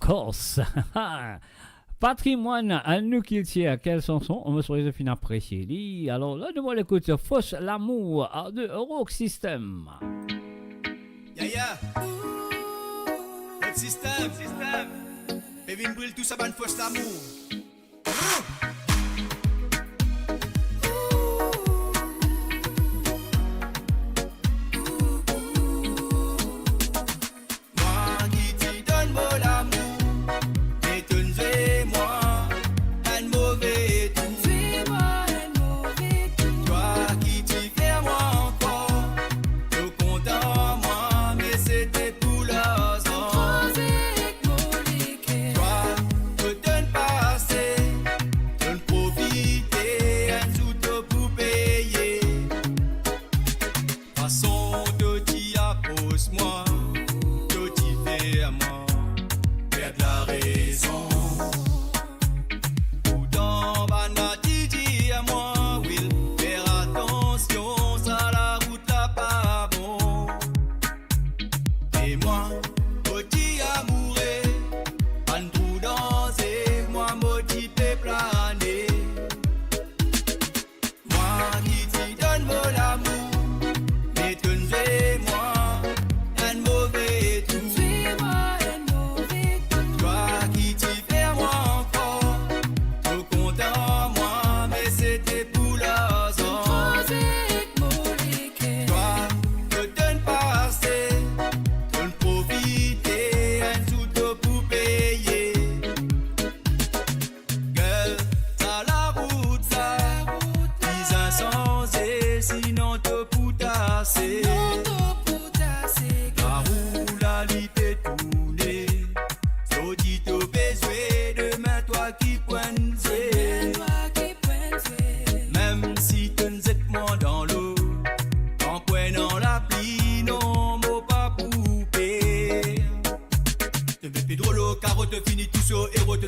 Corse. Patrimoine à nous qu'il tient. Quelle chanson on me souhaite de finir apprécier. Alors là, de moi l'écoute, Fausse l'amour de Rock System. Yeah. Rock System. Evin brûle tout ça, ban Fausse l'amour. L'amour, et tu ne fais moi un mauvais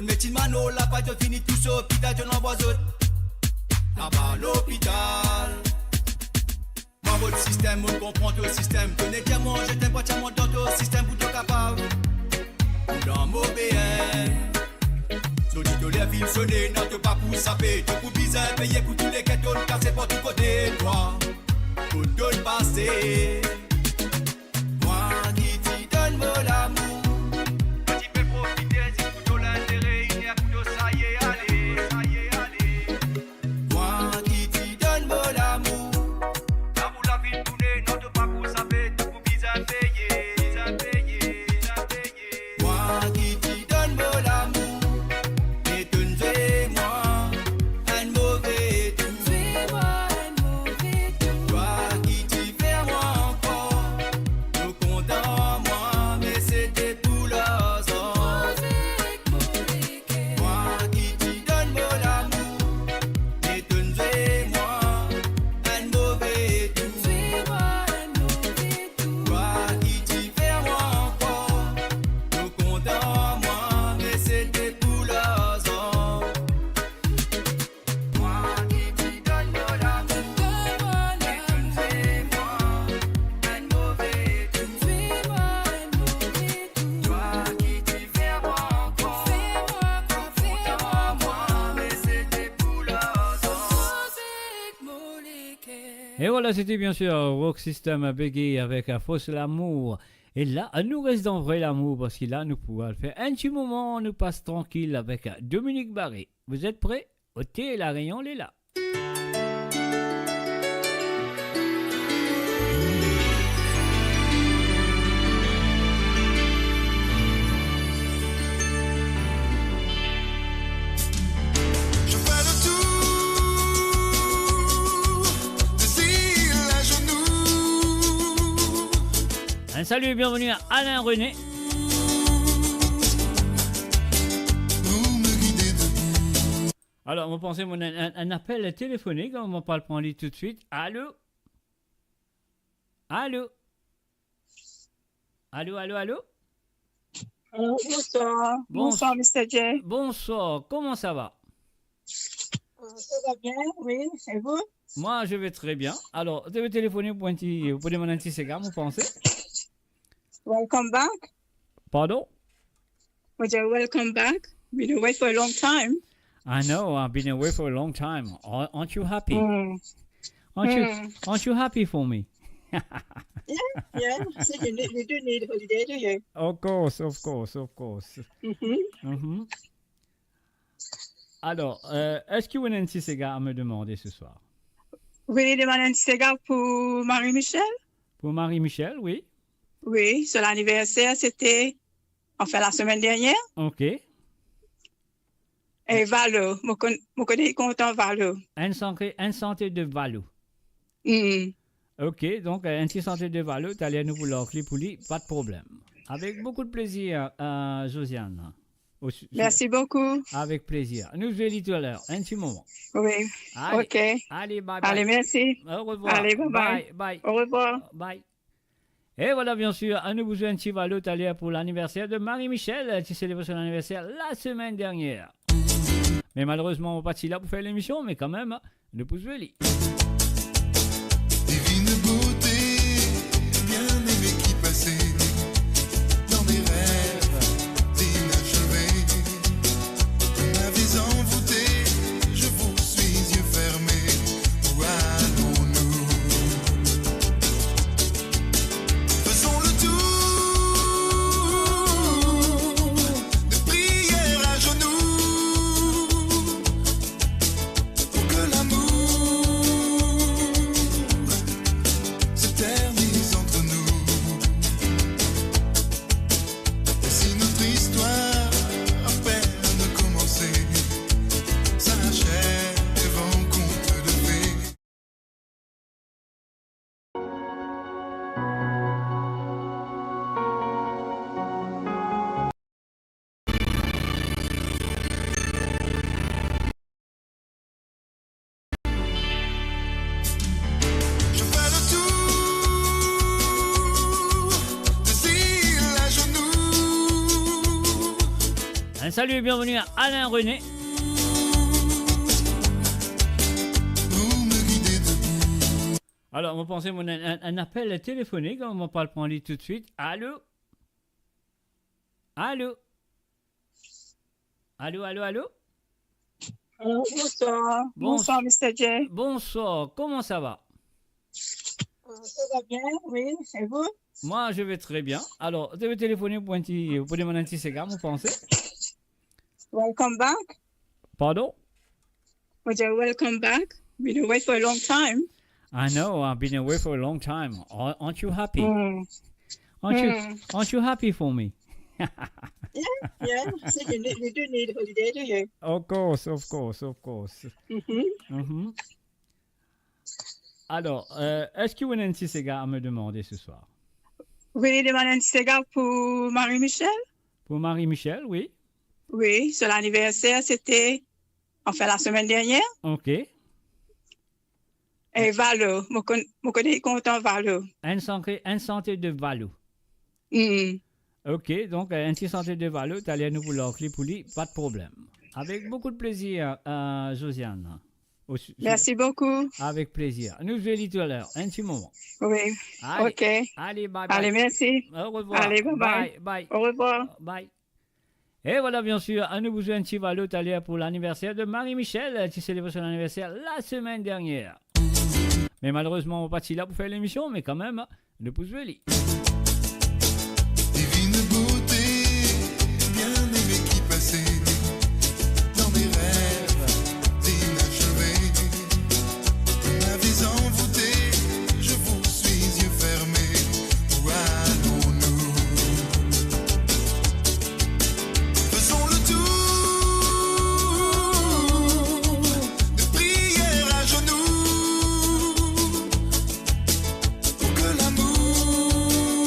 Ton médecine mano, la paille te finit tout ça, hôpital, tu l'envoies autre. Là-bas, l'hôpital. Moi, votre système, on comprend ton système. Tenez qu'à manger, t'aimes pas, t'aimes dans ton système, pour t'es capable. Dans m'obéir. Nous dit que les villes sonnées, n'a pas pour saper. Tu pour bizarre, payer pour tous les quêtes, car c'est pas tout côté, toi. Pour te le passer. Moi qui t'y donne mon amour. Quand tu peux profiter, si pour ton l'intérêt, il y a pour ça y est, allez, ça y est, allez. Moi qui t'y donne mon amour. Là pour la ville tournée, n'a pas pour saper. Tu pour bizarre, payer, bizarre, payer, bizarre, payer. Moi qui t'y donne mon amour. Et voilà, c'était bien sûr Rock System à Bégay avec Fausse l'amour. Et là, nous reste dans vrai l'amour parce que là, nous pouvons le faire. Un petit moment, on nous passe tranquille avec Dominique Barré. Vous êtes prêts? Ôtez la rayon, elle est là. Salut et bienvenue à Alain René. Alors, on va penser un appel téléphonique, on va pas le prendre tout de suite. Allô? Allô? Allô, allô, allô? Bonsoir. Bonsoir, Mr. J. Bonsoir, comment ça va? Ça va bien, oui, et vous? Moi, je vais très bien. Alors, vous avez téléphoné pour demander un petit cigare, vous pensez? Welcome back. Pardon? Would you welcome back? Been away for a long time. I know, I've been away for a long time. Aren't you happy? Aren't you happy for me? yeah. So you do need a holiday, do you? Of course. Alors, est-ce que vous avez un petit cigare à me demander ce soir? Vous voulez demander un petit cigare pour Marie-Michel? Pour Marie-Michel, oui. Oui, sur l'anniversaire, c'était la semaine dernière. OK. Et Valo, je connais content Valo. Un santé de Valo. OK, donc un petit santé de Valo, tu allais nous vouloir pour lui, pas de problème. Avec beaucoup de plaisir, Josiane. Merci beaucoup. Avec plaisir. Nous verrons tout à l'heure, un petit moment. Oui, allez, OK. Allez, bye bye. Allez, merci. Au revoir. Allez, bye bye. Au revoir. Bye. Et voilà, bien sûr, à nous besoin un petit Valo pour l'anniversaire de Marie-Michel, qui célèbre son anniversaire la semaine dernière. Mais malheureusement, on n'est pas là pour faire l'émission, mais quand même, le pouce veli. Divine beauté, bien-aimé qui passait dans mes rêves inachevés. Vous m'avez envoûté, je vous suis yeux fermés. Où allons-nous? Faisons le tour de prières à genoux pour que l'amour Un salut et bienvenue à Alain René. Alors, on pensait un appel téléphonique, on va pas le prendre tout de suite. Allô? Allô? Allô, allô, allô? Bonsoir. Bonsoir, Mr. J. Bonsoir, comment ça va? Ça va bien, oui. Et vous? Moi, je vais très bien. Alors, tu veux téléphoner pour demander un petit cigare, vous pensez? Welcome back. Pardon? Would you welcome back? Been away for a long time. I know, I've been away for a long time. Aren't you happy? Mm. Aren't you happy for me? Yeah. So you do need a holiday, do you? Of course. Mhm. Alors, est-ce que vous avez un petit cigare à me demander ce soir? Vous voulez demander un petit cigare pour Marie-Michel? Pour Marie-Michel, oui. Oui, sur l'anniversaire, c'était la semaine dernière. OK. Et Valo, je connais content Valo. Un santé de Valo. Mm. OK, donc un petit santé de Valo, tu allais nous vouloir pour lui, pas de problème. Avec beaucoup de plaisir, Josiane. Merci beaucoup. Avec plaisir. Nous verrons tout à l'heure, un petit moment. Oui, allez, OK. Allez, bye bye. Allez, merci. Au revoir. Allez, bye. Bye. Au revoir. Bye. Et voilà, bien sûr, à nous besoin un petit Valo tout à l'heure pour l'anniversaire de Marie-Michel, qui célèbre son anniversaire la semaine dernière. Mais malheureusement, on n'est pas là pour faire l'émission, mais quand même, le pouce veli. Divine beauté, bien-aimé qui passait dans mes rêves inachevés. Vous m'avez envoûté, je vous suis yeux fermés. Où allons-nous? Faisons le tour de prière à genoux pour que l'amour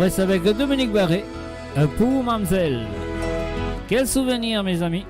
reste avec Dominique Barré pour Mamselle. Quel souvenir, mes amis!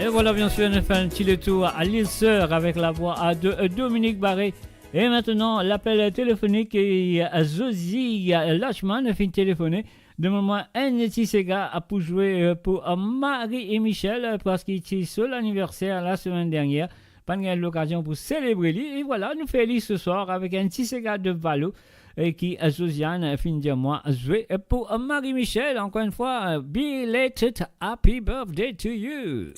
Et voilà, bien sûr, on fait un petit retour à l'île Sœur avec la voix de Dominique Barré. Et maintenant, l'appel téléphonique et Josie Lachman fait téléphoner. Demande-moi un petit Sega pour jouer pour Marie et Michel parce qu'il était sur l'anniversaire la semaine dernière. Pas eu l'occasion pour célébrer lui. Et voilà, nous faisons ce soir avec un petit Sega de Valo. Et qui, Josiane, finit de moi jouer pour Marie-Michel. Encore une fois, belated happy birthday to you.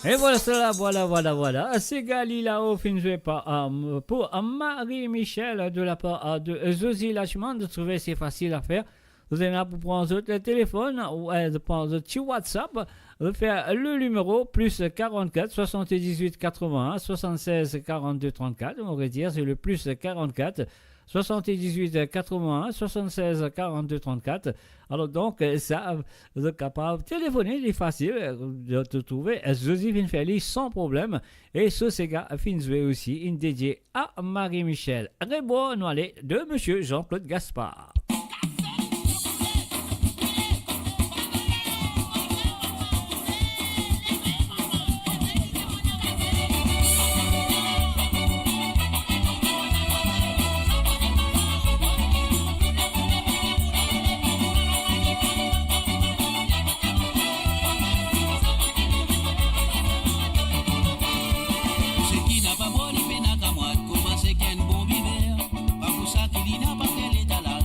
Et voilà cela, voilà. C'est Gali là-haut, fin joué pour Marie-Michel de la part de Zosie Lachman. De trouver, c'est facile à faire. Vous avez là pour prendre le téléphone ou de prendre le WhatsApp, de faire le numéro plus 44 78 81 76 42 34. On va dire c'est le plus 44 78 81 76 42 34. Alors donc ça, vous êtes capable de téléphoner, il est facile de te trouver. Joséphine Félix sans problème. Et ce Sega Finzoué aussi, une dédiée à Marie-Michel. Rebon, nous allons de Monsieur Jean-Claude Gaspard. Comment c'est qu'un bon vivre, pas pour ça qu'il n'a pas tel étalage,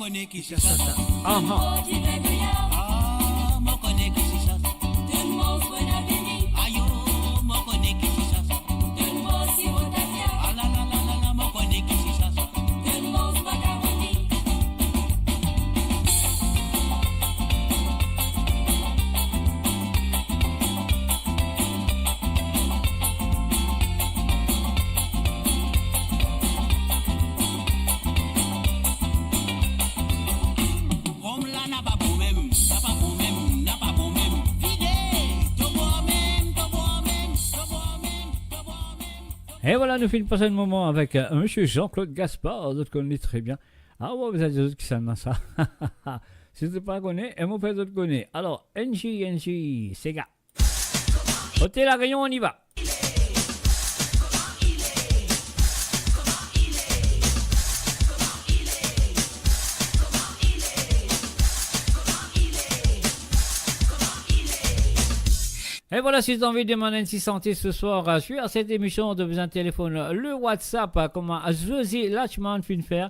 connais qui c'est ça. Ah, ah. Ah, moi connais qui c'est ça. Aïe, oh, moi connais qui c'est ça. Ah là là là là là, moi connais qui c'est ça. Rome là n'a pas pour même, n'a pas pour même, n'a pas pour même. Vidé, te bois même, te bois même, te bois même, te bois même. Et voilà, nous finissons passer le moment avec monsieur Jean-Claude Gaspard, d'autres connaissent très bien. Ah ouais, vous avez des autres qui savent ça. Si vous ne pas connaissez, et mon père d'autres connaît. Alors, NJ, Sega. Ôtez la rayon, on y va. Et voilà, si vous avez envie de demander si santé ce soir sur cette émission, de vous un téléphone, le WhatsApp, comme Josie Lachman fin faire,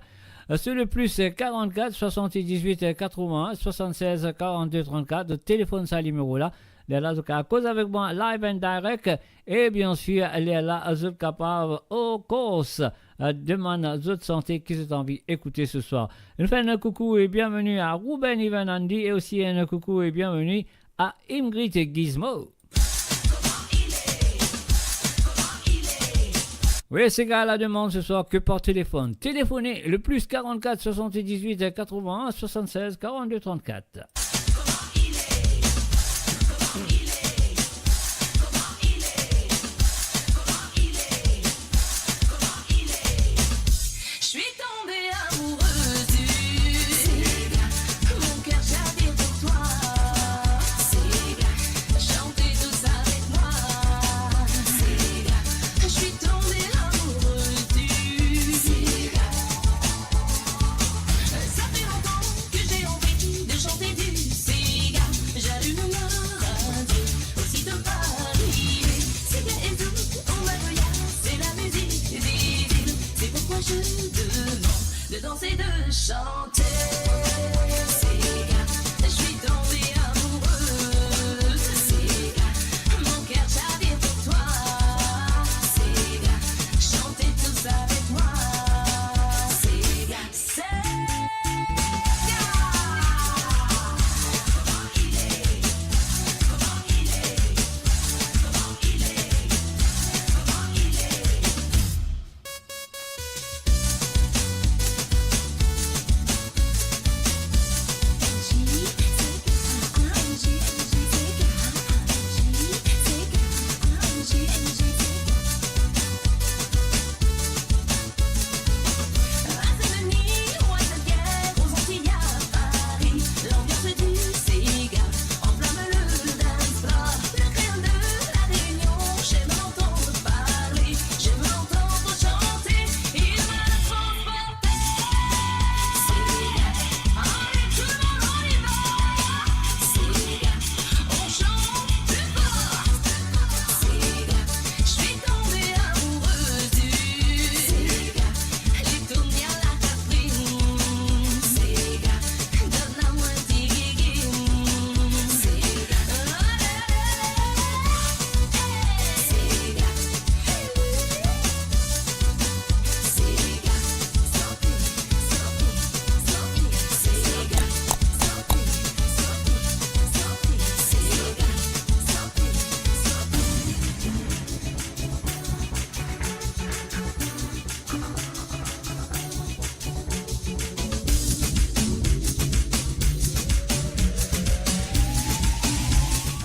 sur le plus 44 78 81 76 42 34, de téléphone ça numéro là. Là, donc, à cause avec moi, live and direct, et bien sûr, elle est là, vous êtes capable, au course, demande de santé qui sont envie d'écouter ce soir. Nous faisons un coucou et bienvenue à Ruben Ivanandi, et aussi un coucou et bienvenue à Ingrid Gizmo. Oui, c'est gars la demande ce soir que par téléphone. Téléphonez le plus 44 78 81 76 42 34. Je suis tombée amoureuse du Sega. Mon cœur chavire pour toi. Sega. Chantez tous avec moi. Sega. Je suis tombée amoureuse du Sega. Ça fait longtemps que j'ai envie de chanter du Sega. J'allume ma radio, aussitôt arrivé. Sega et tout, on m'adoya, c'est la musique des villes. C'est pourquoi je demande de danser, de chanter. Sega, je suis tombée amoureuse. Sega, mon cœur chavire pour toi. Sega, chantez tous avec moi. Sega, Sega. Comment il est, comment il est, comment il est, comment il est.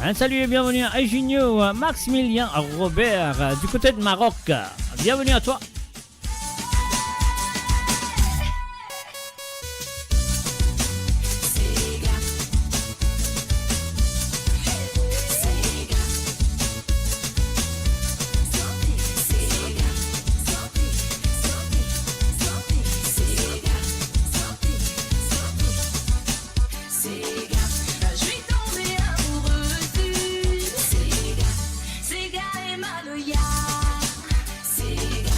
Un salut et bienvenue à Junio, Maximilien Robert, du côté de Maroc. Bienvenue à toi. Sega et Maloya. Sega.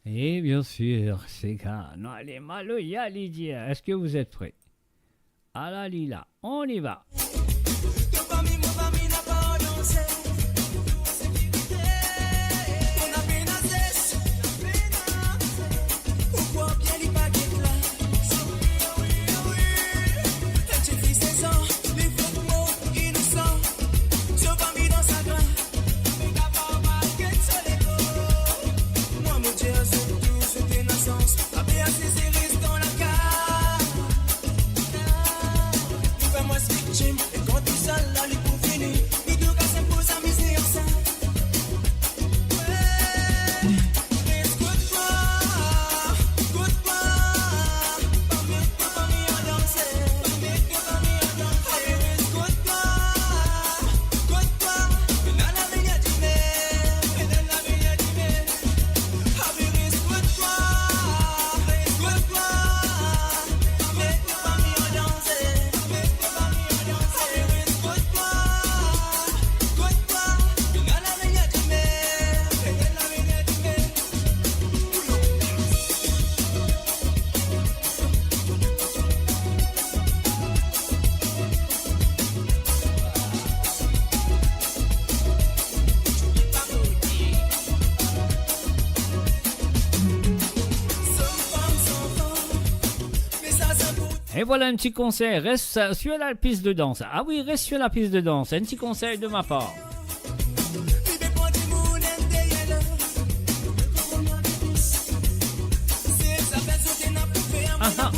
Et bien sûr, c'est quand. Non, allez, Maloya Lydia, est-ce que vous êtes prêts? À la Lila, on y va. Et voilà un petit conseil, reste sur la piste de danse. Ah oui, reste sur la piste de danse. Un petit conseil de ma part. Ah.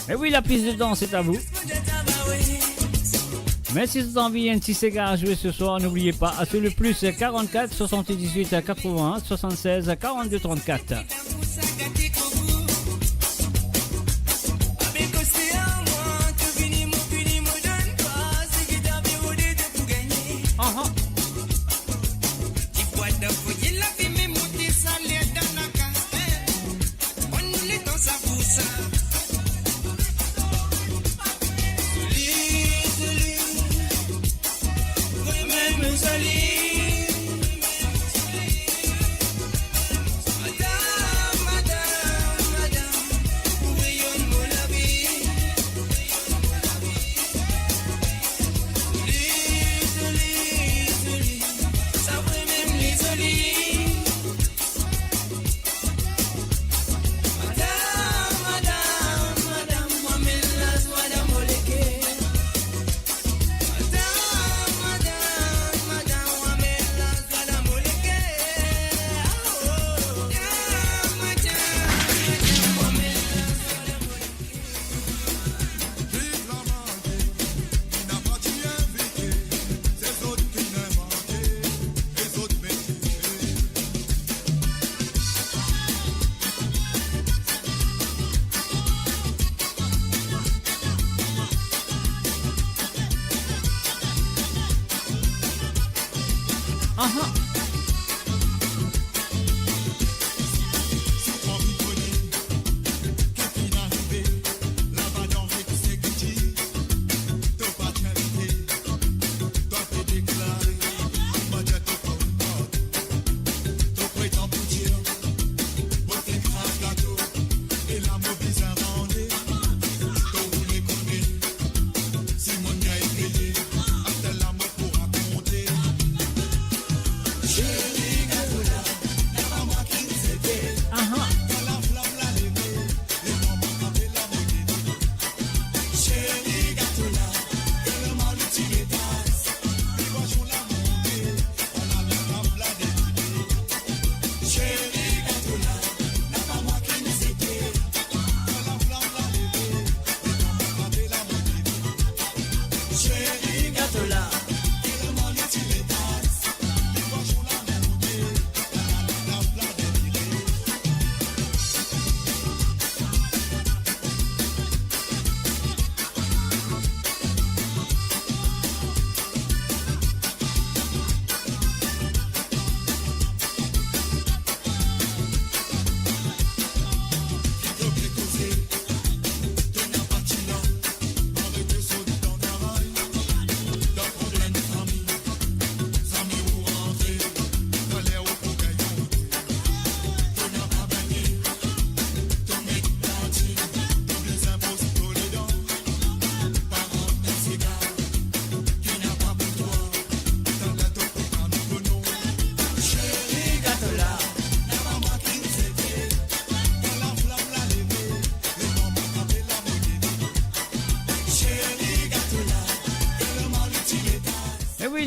Et oui, la piste de danse est à vous. Mais si vous avez envie un petit cigare à jouer ce soir, n'oubliez pas, c'est le plus 44 78 81 76 42 34.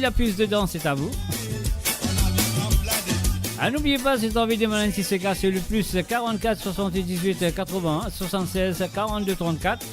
La puce de danse est à vous. Ah, n'oubliez pas, si vous avez envie de demander un petit cigare, c'est le plus 44 78 81 76 42 34.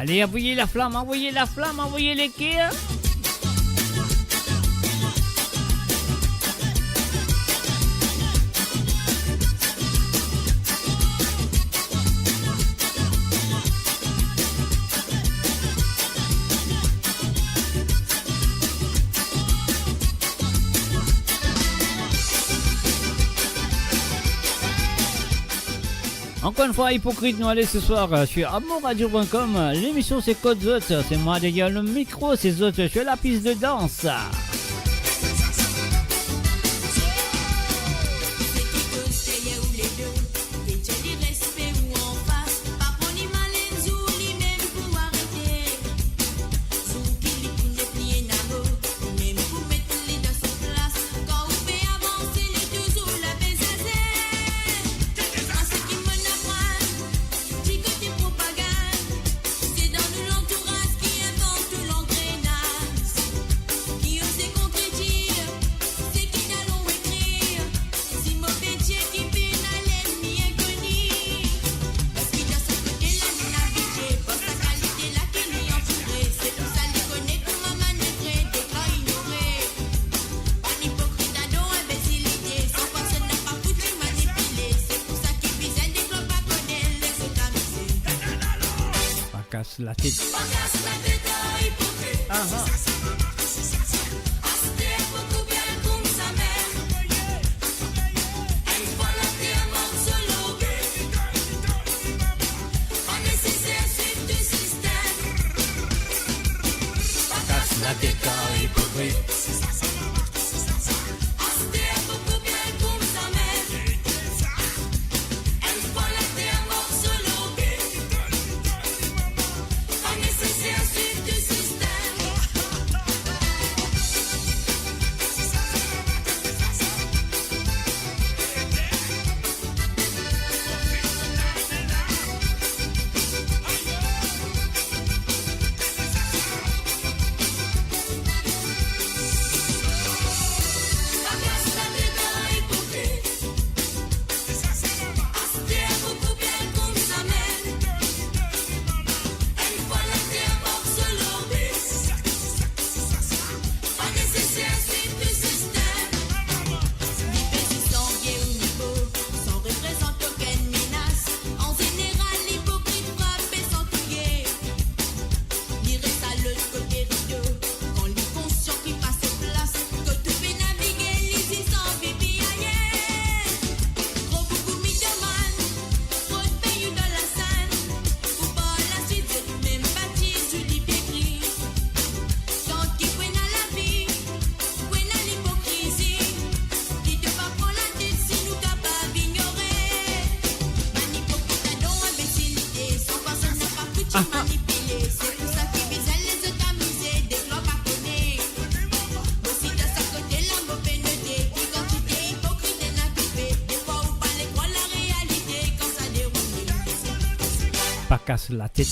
Allez, envoyez la flamme, envoyez l'équerre. Encore une fois, hypocrite, nous allons ce soir sur amourradio.com. L'émission c'est Code Zot, c'est moi derrière le micro, c'est Zot sur la piste de danse. Casse la tête. Pas casse la tête.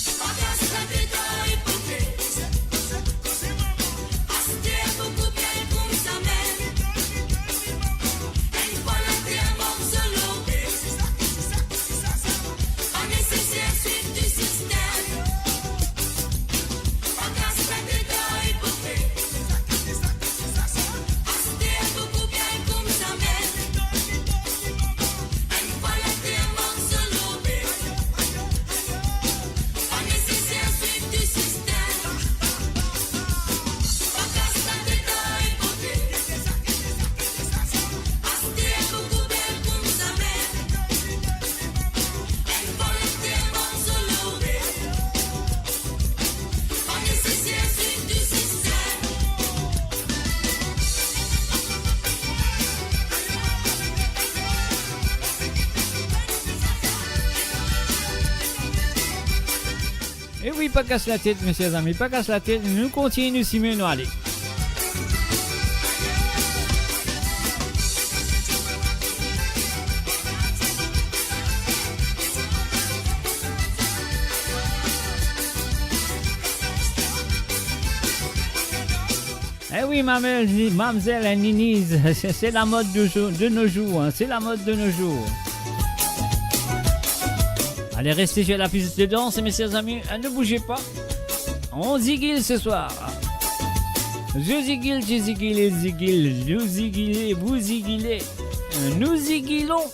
Et oui, pas casse la tête, mes chers amis, pas casse la tête. Nous continuons, Simon, nous allez. Eh oui, mademoiselle et Ninise, c'est la mode de nos jours, hein, c'est la mode de nos jours. Allez, restez sur la piste de danse, mes chers amis. Ne bougez pas. On ziguille ce soir. Je ziguille, tu ziguilles, ziguille. Nous ziguillez, vous ziguillez. Nous ziguillons.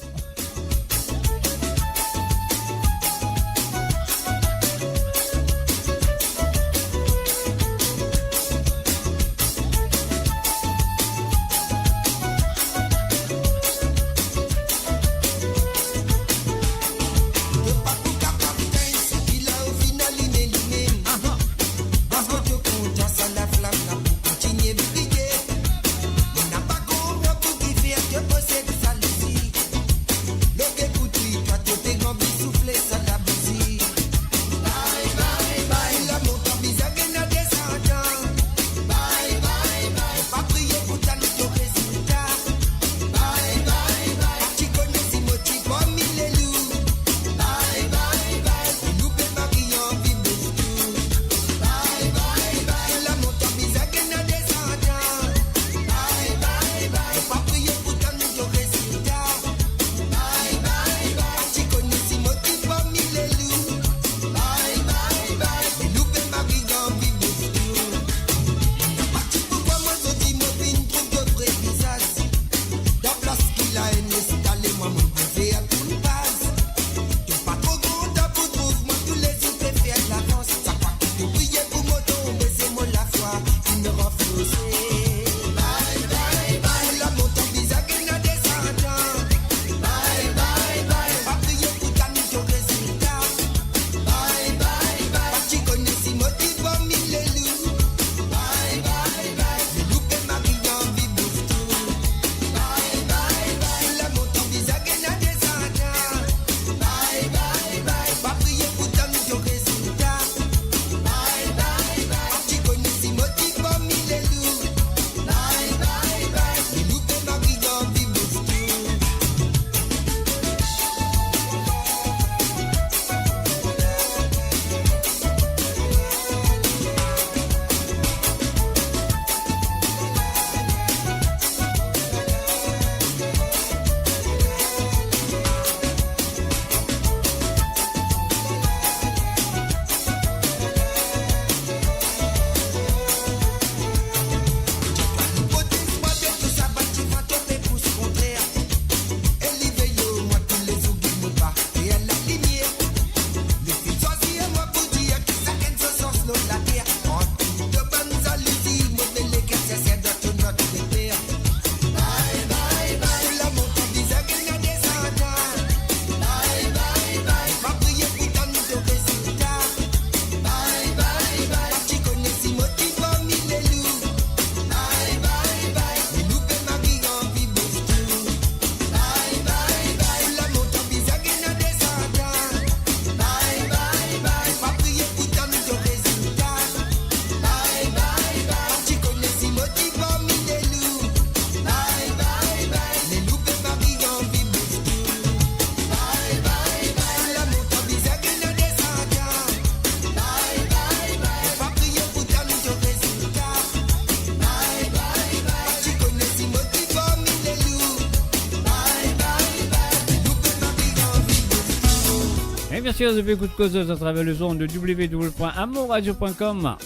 Bien sûr, vous écoutez Cause à travers le son de www.amourradio.com.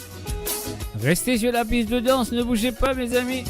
Restez sur la piste de danse, ne bougez pas, mes amis.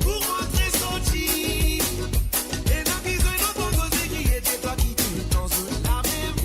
Pour rentrer sorti, et n'a besoin de bon qui était toi qui te dans la même.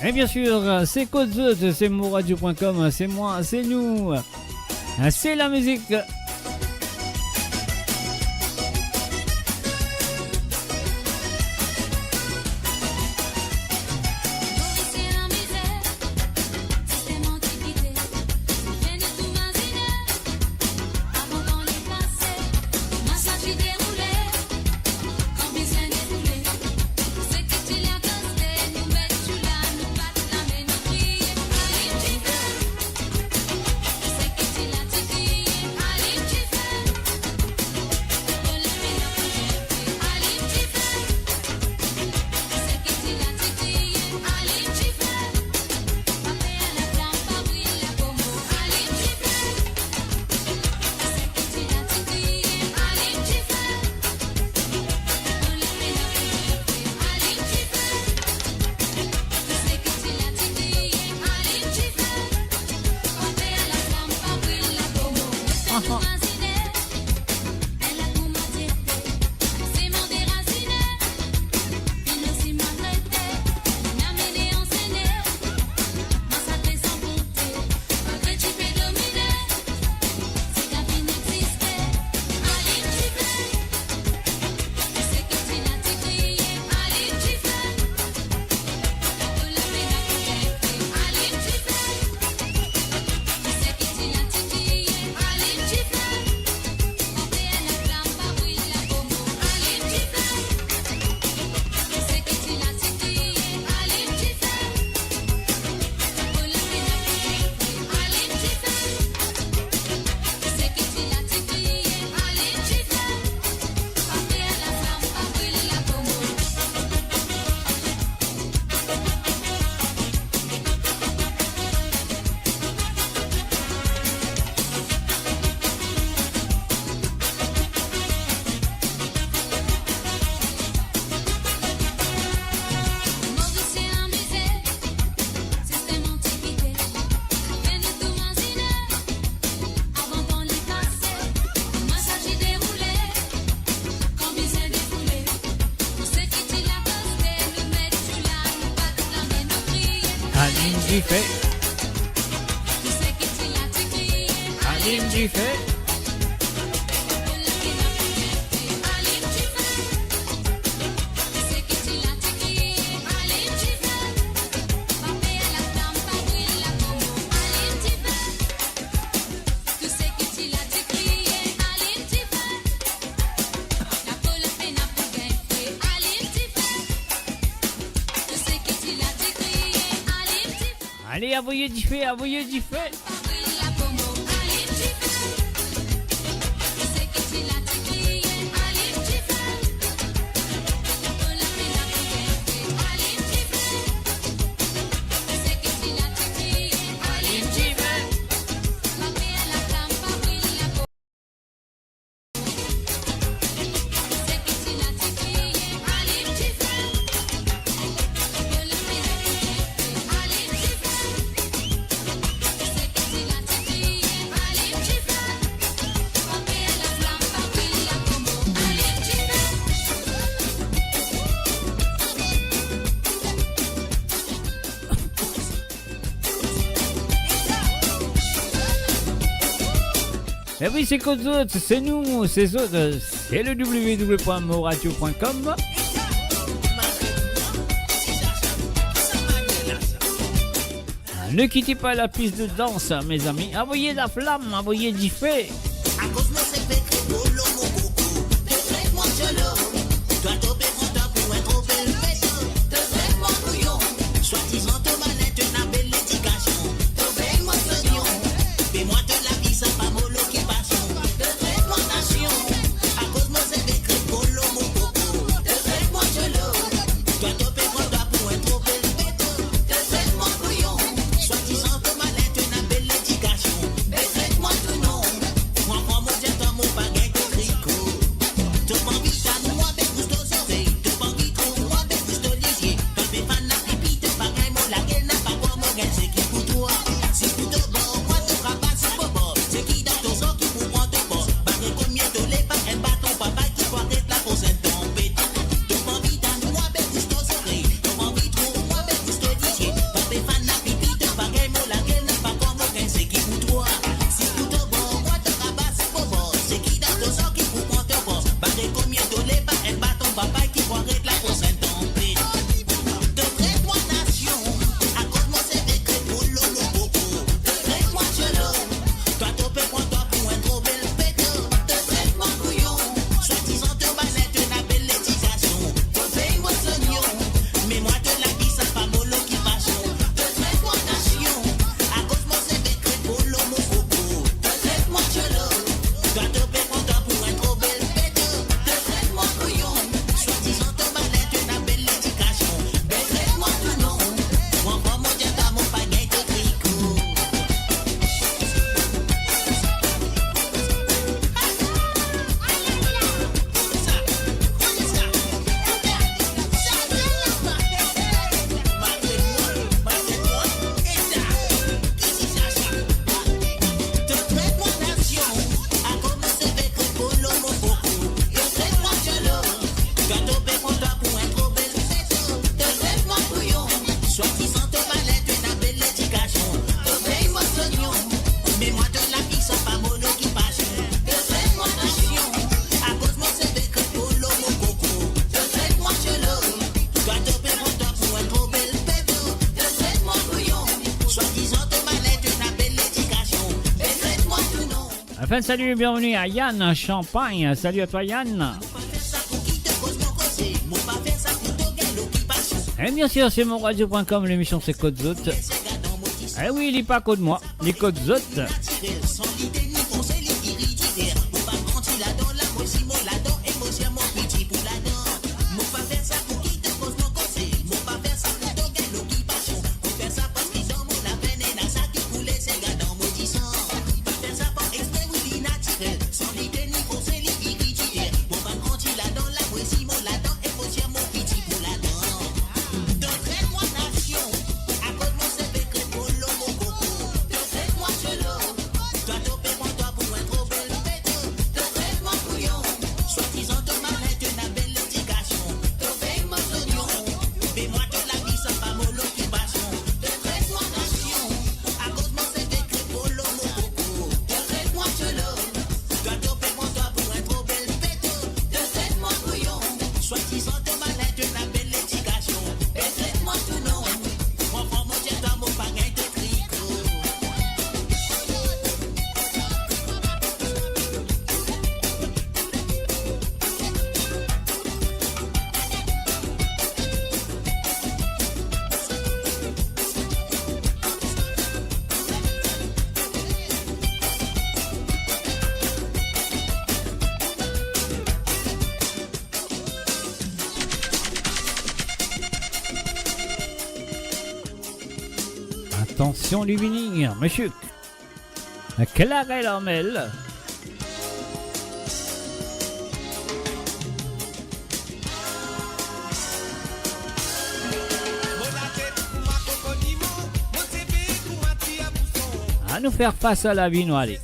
Et bien sûr, c'est Code, c'est moradio.com, c'est moi, c'est nous. C'est la musique. Aline Giffey. Allez, envoyez du fait, envoyez du fait. Et oui, c'est qu'aux autres, c'est nous, c'est autres, c'est le www.moradio.com. Ne quittez pas la piste de danse, mes amis. Envoyez la flamme, envoyez du feu. Moi, Enfin, salut, bienvenue à Yann Champagne. Salut à toi, Yann. Et bien sûr, c'est monradio.com, l'émission c'est Code Zot. Eh oui, il n'est pas Code moi, les Code Zot. Attention du vinyle, monsieur. Clarel Armel. À nous faire face à la vie, nous allez.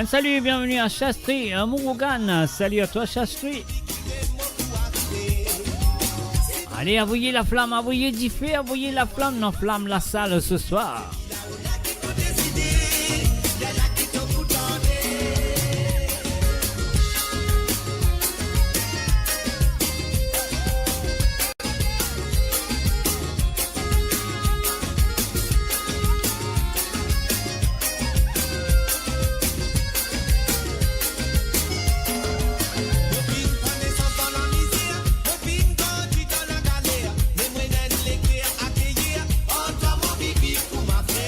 Salut, bienvenue à Chastri, à Murugan. Salut à toi, Chastri. Allez, envoyez la flamme, envoyez du feu, envoyez la flamme, non flamme la salle ce soir. Accueillir, oh toi mon bibi pour ma frère.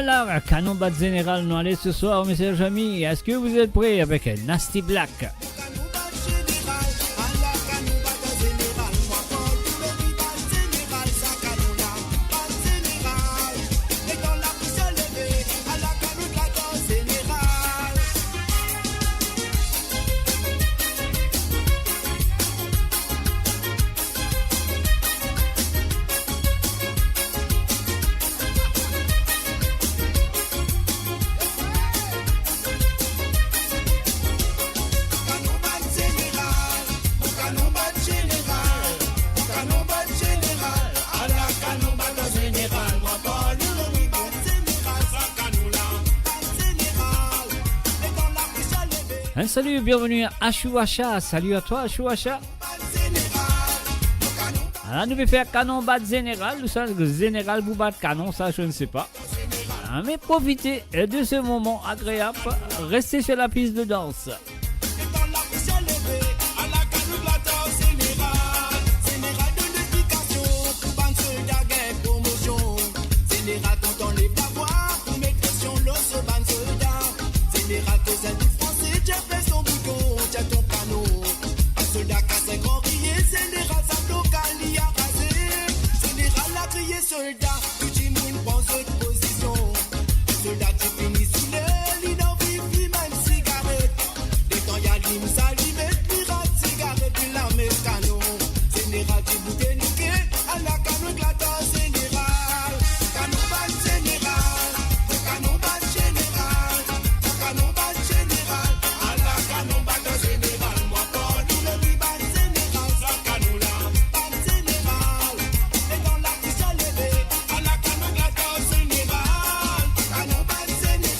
voilà, canon bat général, nous allons ce soir, mes chers amis. Est-ce que vous êtes prêts avec Nasty Black? Un salut, bienvenue à Chouacha. Salut à toi, Chouacha. Alors, nous vais faire canon bat général. Ou ça, général vous bat canon, ça, je ne sais pas. Mais profitez de ce moment agréable. Restez sur la piste de danse. Soldat, tout le monde prend cette position. Soldat, tu finis sous le lit dans vivi, même cigarette. Dès quand y a l'hymne, ça lui met pirate, cigarette, puis la met canon. Général, tu bouteilles niqué, à la canon, glatant, général. Canon, bat général. Canon, bat général. Canon, bat général. À la canon, bat général. Moi, quand nous le lui bat général. Ça, canon là, bat général. Et dans la couche à lever. À la canon, glatant, général. Canon, bat général.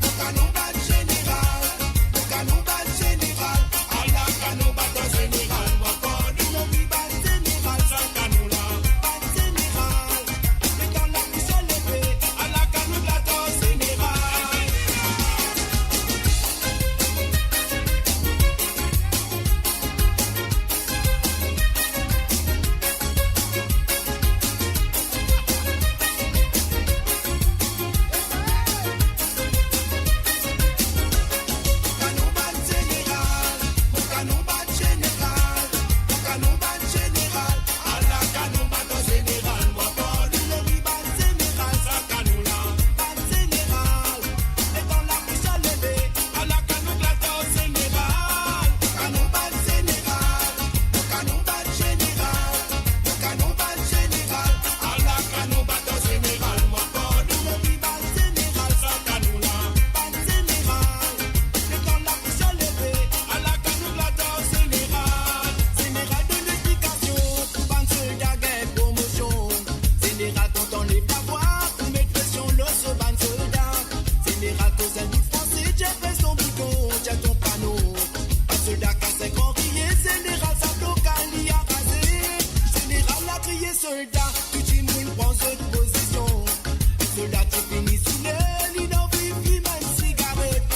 Canon, bat général. Canon, bat général. À la canon, bat général. Moi, quand nous le lui bat général. Ça, canon là, bat général. Et dans la couche à lever. À la canon, glatant, général. Canon bat général, mon canon bat général, mon canon bat général, à la canon bat général, moi quand le lui bat général, ça canon là, bat général, et dans la couche à lever, à la canon glatant général, canon bat général, mon canon bat général, mon canon bat général, à la canon bat général, moi quand le lui bat général, ça canon là, bat général. Et dans la couche à lever, à la canon glatant général. Général de l'éducation, pour ban soldat gain promotion. Général quand on les va voir, pour mettre pression l'eau sur ban soldat. Général cause un bout français, j'ai fait son bouton, j'ai ton panneau. Un soldat casse un grand crier, général ça bloque un lit à raser. Général a crié soldat, tout le monde prend cette position. Soldat tu finis sous le lit dans vivi, même cigarette.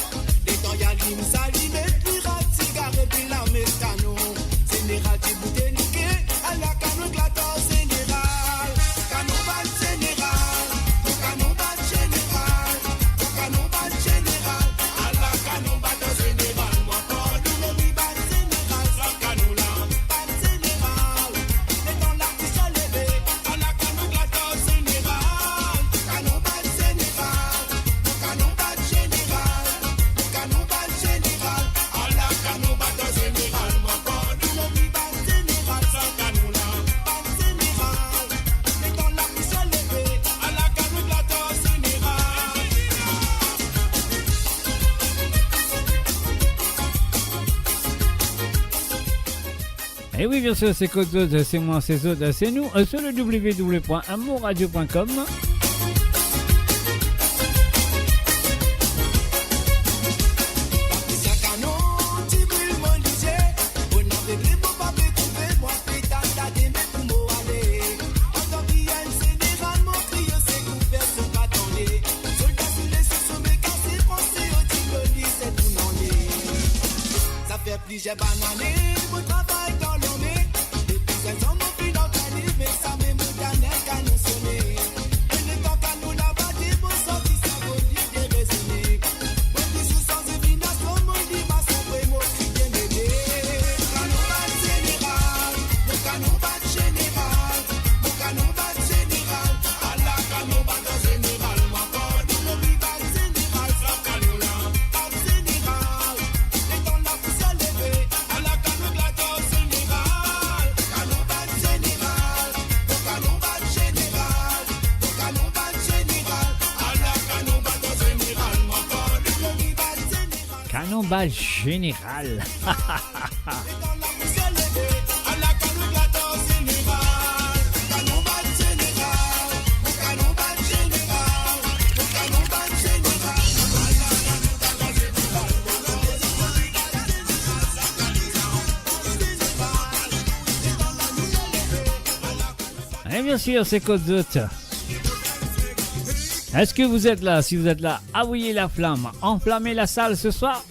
Dès quand y a l'hymne, ça lui met pirate, cigarette, puis la met canon. Général, tu bouteilles niqué, à la canon glatant général. Canon bat général, mon canon bat général, mon canon bat général, à la canon bat général. Moi quand nous le lui bat général, ça canon là, bat général. Et dans la couche à lever, à la canon glatant général. Canon bat général, mon canon bat général, mon canon bat général, à la canon bat général. Moi quand nous le lui bat général, ça canon là, bat général. Et dans la couche à lever, à la canon glatant général. Et oui, bien sûr, c'est Code Zod, c'est moi, c'est Zod, c'est nous, sur le www.amourradio.com. Patricia Canon, tu brûles mon lycée. On avait pris mon papier, trouvé moi, pétard, t'as des mecs pour m'aller. En tant qu'il y a une général, mon trio, c'est couvert, ce bâtonné. Soldats sous les sommets, cassés, français, au tigre, c'est tout non ça fait plusieurs bananes, mon travail dans l'année. Depuis 16 ans, mon fils dans ta mais ça m'est mon dernier canon sonné. Et le temps qu'à nous la battre, mon sang Cannonball général. Et bien sûr, c'est Côte d'Hôte. Est-ce que vous êtes là? Si vous êtes là, avouez la flamme, enflammez la salle ce soir.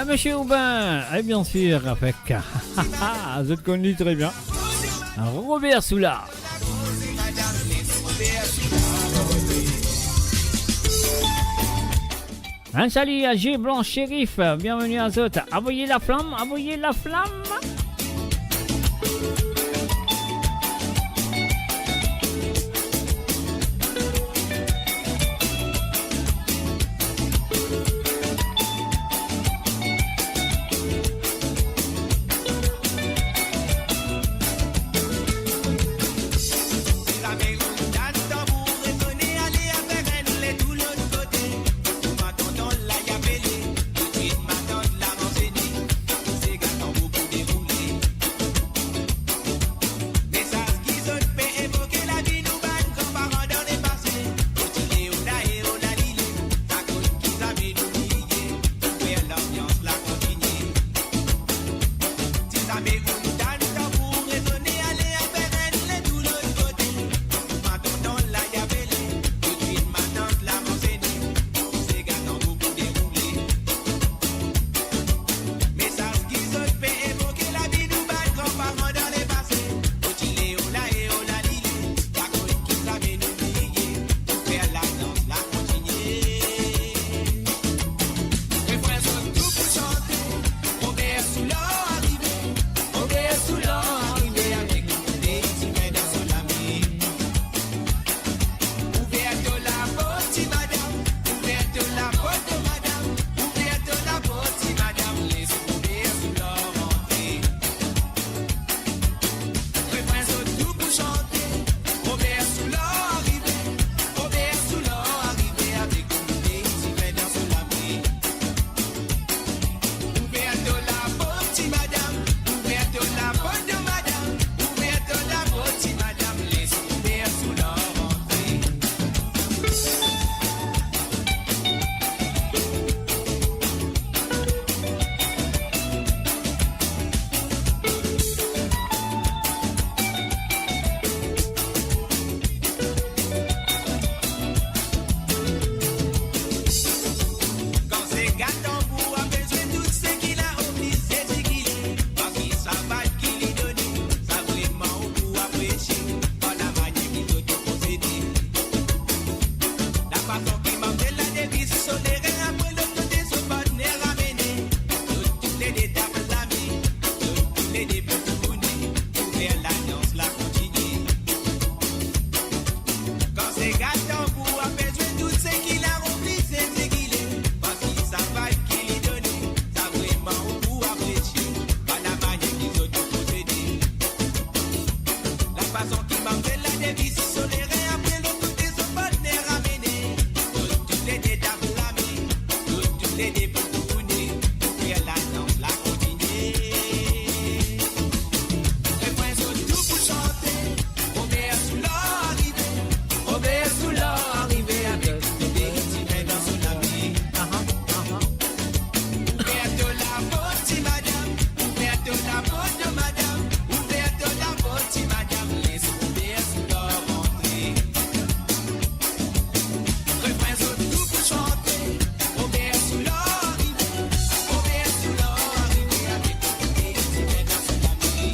Monsieur Aubin, et bien sûr avec je te connais très bien, Robert Soulard. Un salut à G Blanc Shérif, bienvenue à Zot. Envoyez la flamme, envoyez la flamme. faire l'annonce, la continuer. Quand c'est gâteau pour apaiser tout ce qu'il a rempli, c'est ce qu'il est. Parce qu'il savait qu'il y donnait, ça vraiment pour apprécier. Pas la manière qu'ils ont tout possédé. La façon qu'il m'a fait la devise, son erreur après l'autre, tout est son bonheur ramené. Toutes les dés d'Aboulamé, toutes les dés pour tourner, pour faire l'annonce, la continuer. Les points sont tout pour chanter, Robert sous l'arrivée, Robert sous l'arrivée avec des vérités dans son ami. Ouverte la porte, madame, ouverte la porte, madame, ouverte la porte, madame, laisse Robert sous leur entrée. Refrains sont tout pour chanter, Robert sous l'arrivée, Robert sous l'arrivée avec des vérités dans son ami.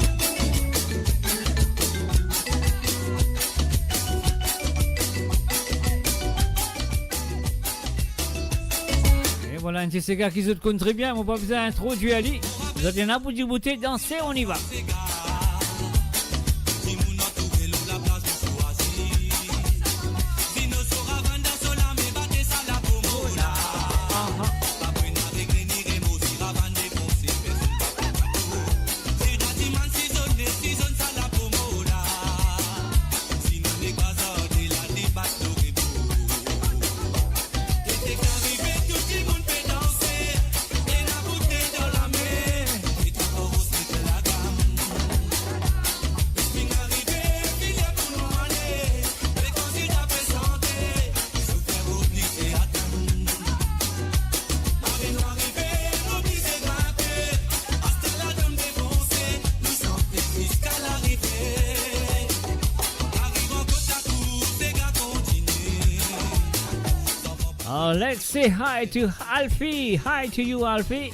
Et voilà un petit cigare qui se compte très bien, on va pas besoin d'introduire Ali. Vous êtes là pour du bouter, danser, on y va. Let's say hi to Alfie. Hi to you, Alfie.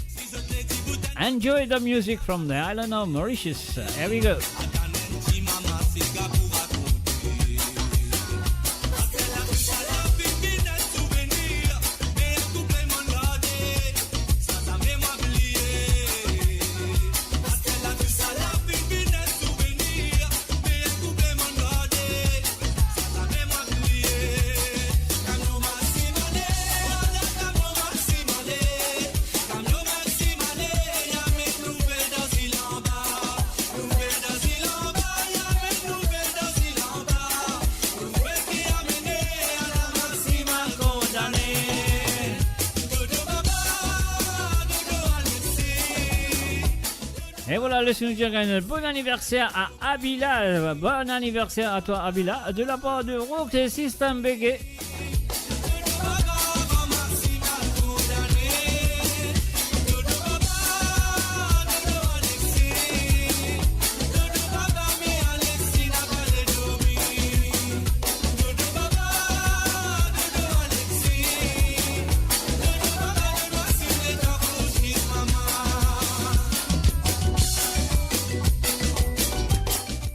Enjoy the music from the island of Mauritius. Here we go. Et voilà, laisse-nous dire un bon anniversaire à Abila. Bon anniversaire à toi, Abila, de la part de Rook et System BG.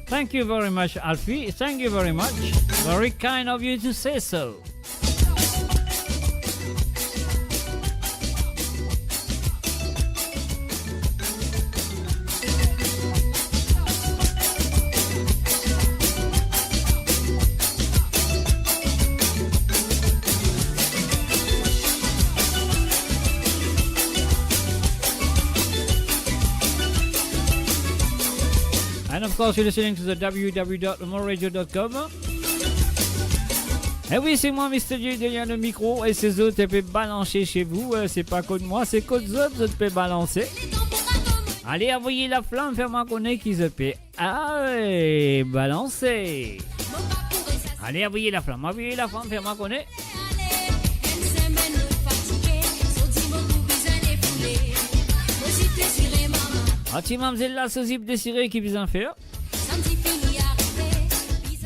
Thank you very much, Alfie. Thank you very much. Very kind of you to say so. And of course, you're listening to the www.moradio.com. Et oui, c'est moi, Mr. J, derrière le micro. Et ces autres, elles peuvent balancer chez vous. C'est pas que de moi, c'est que des autres, elles peuvent balancer. Allez, envoyez la flamme, fais-moi connaître qu'ils peuvent. Allez, balancer. Allez, envoyez la flamme, fais-moi connaître. Ah, tu m'amzelle là, ce zip désiré qui vient faire.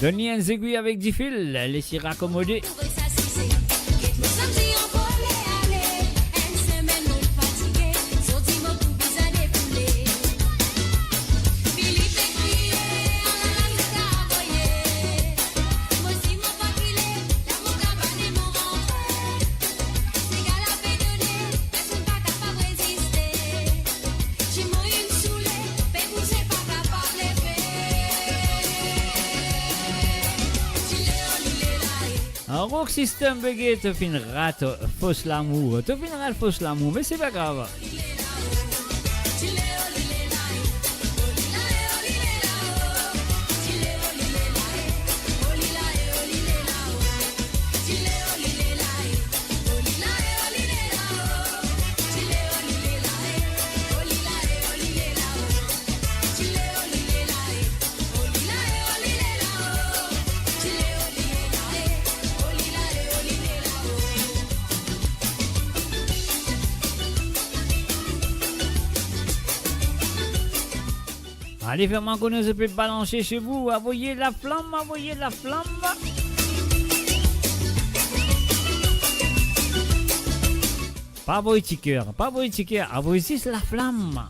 Donnez un aiguille avec 10 fils, laissez raccommoder. Un rock system bégué, te fin rate fausse l'amour. Te fin rate fausse l'amour, mais c'est pas grave. Allez, faire qu'on ne peut balancer chez vous. Envoyez la flamme, envoyez la flamme. Pas vos tickets, pas vos tickets. Envoyez juste la flamme.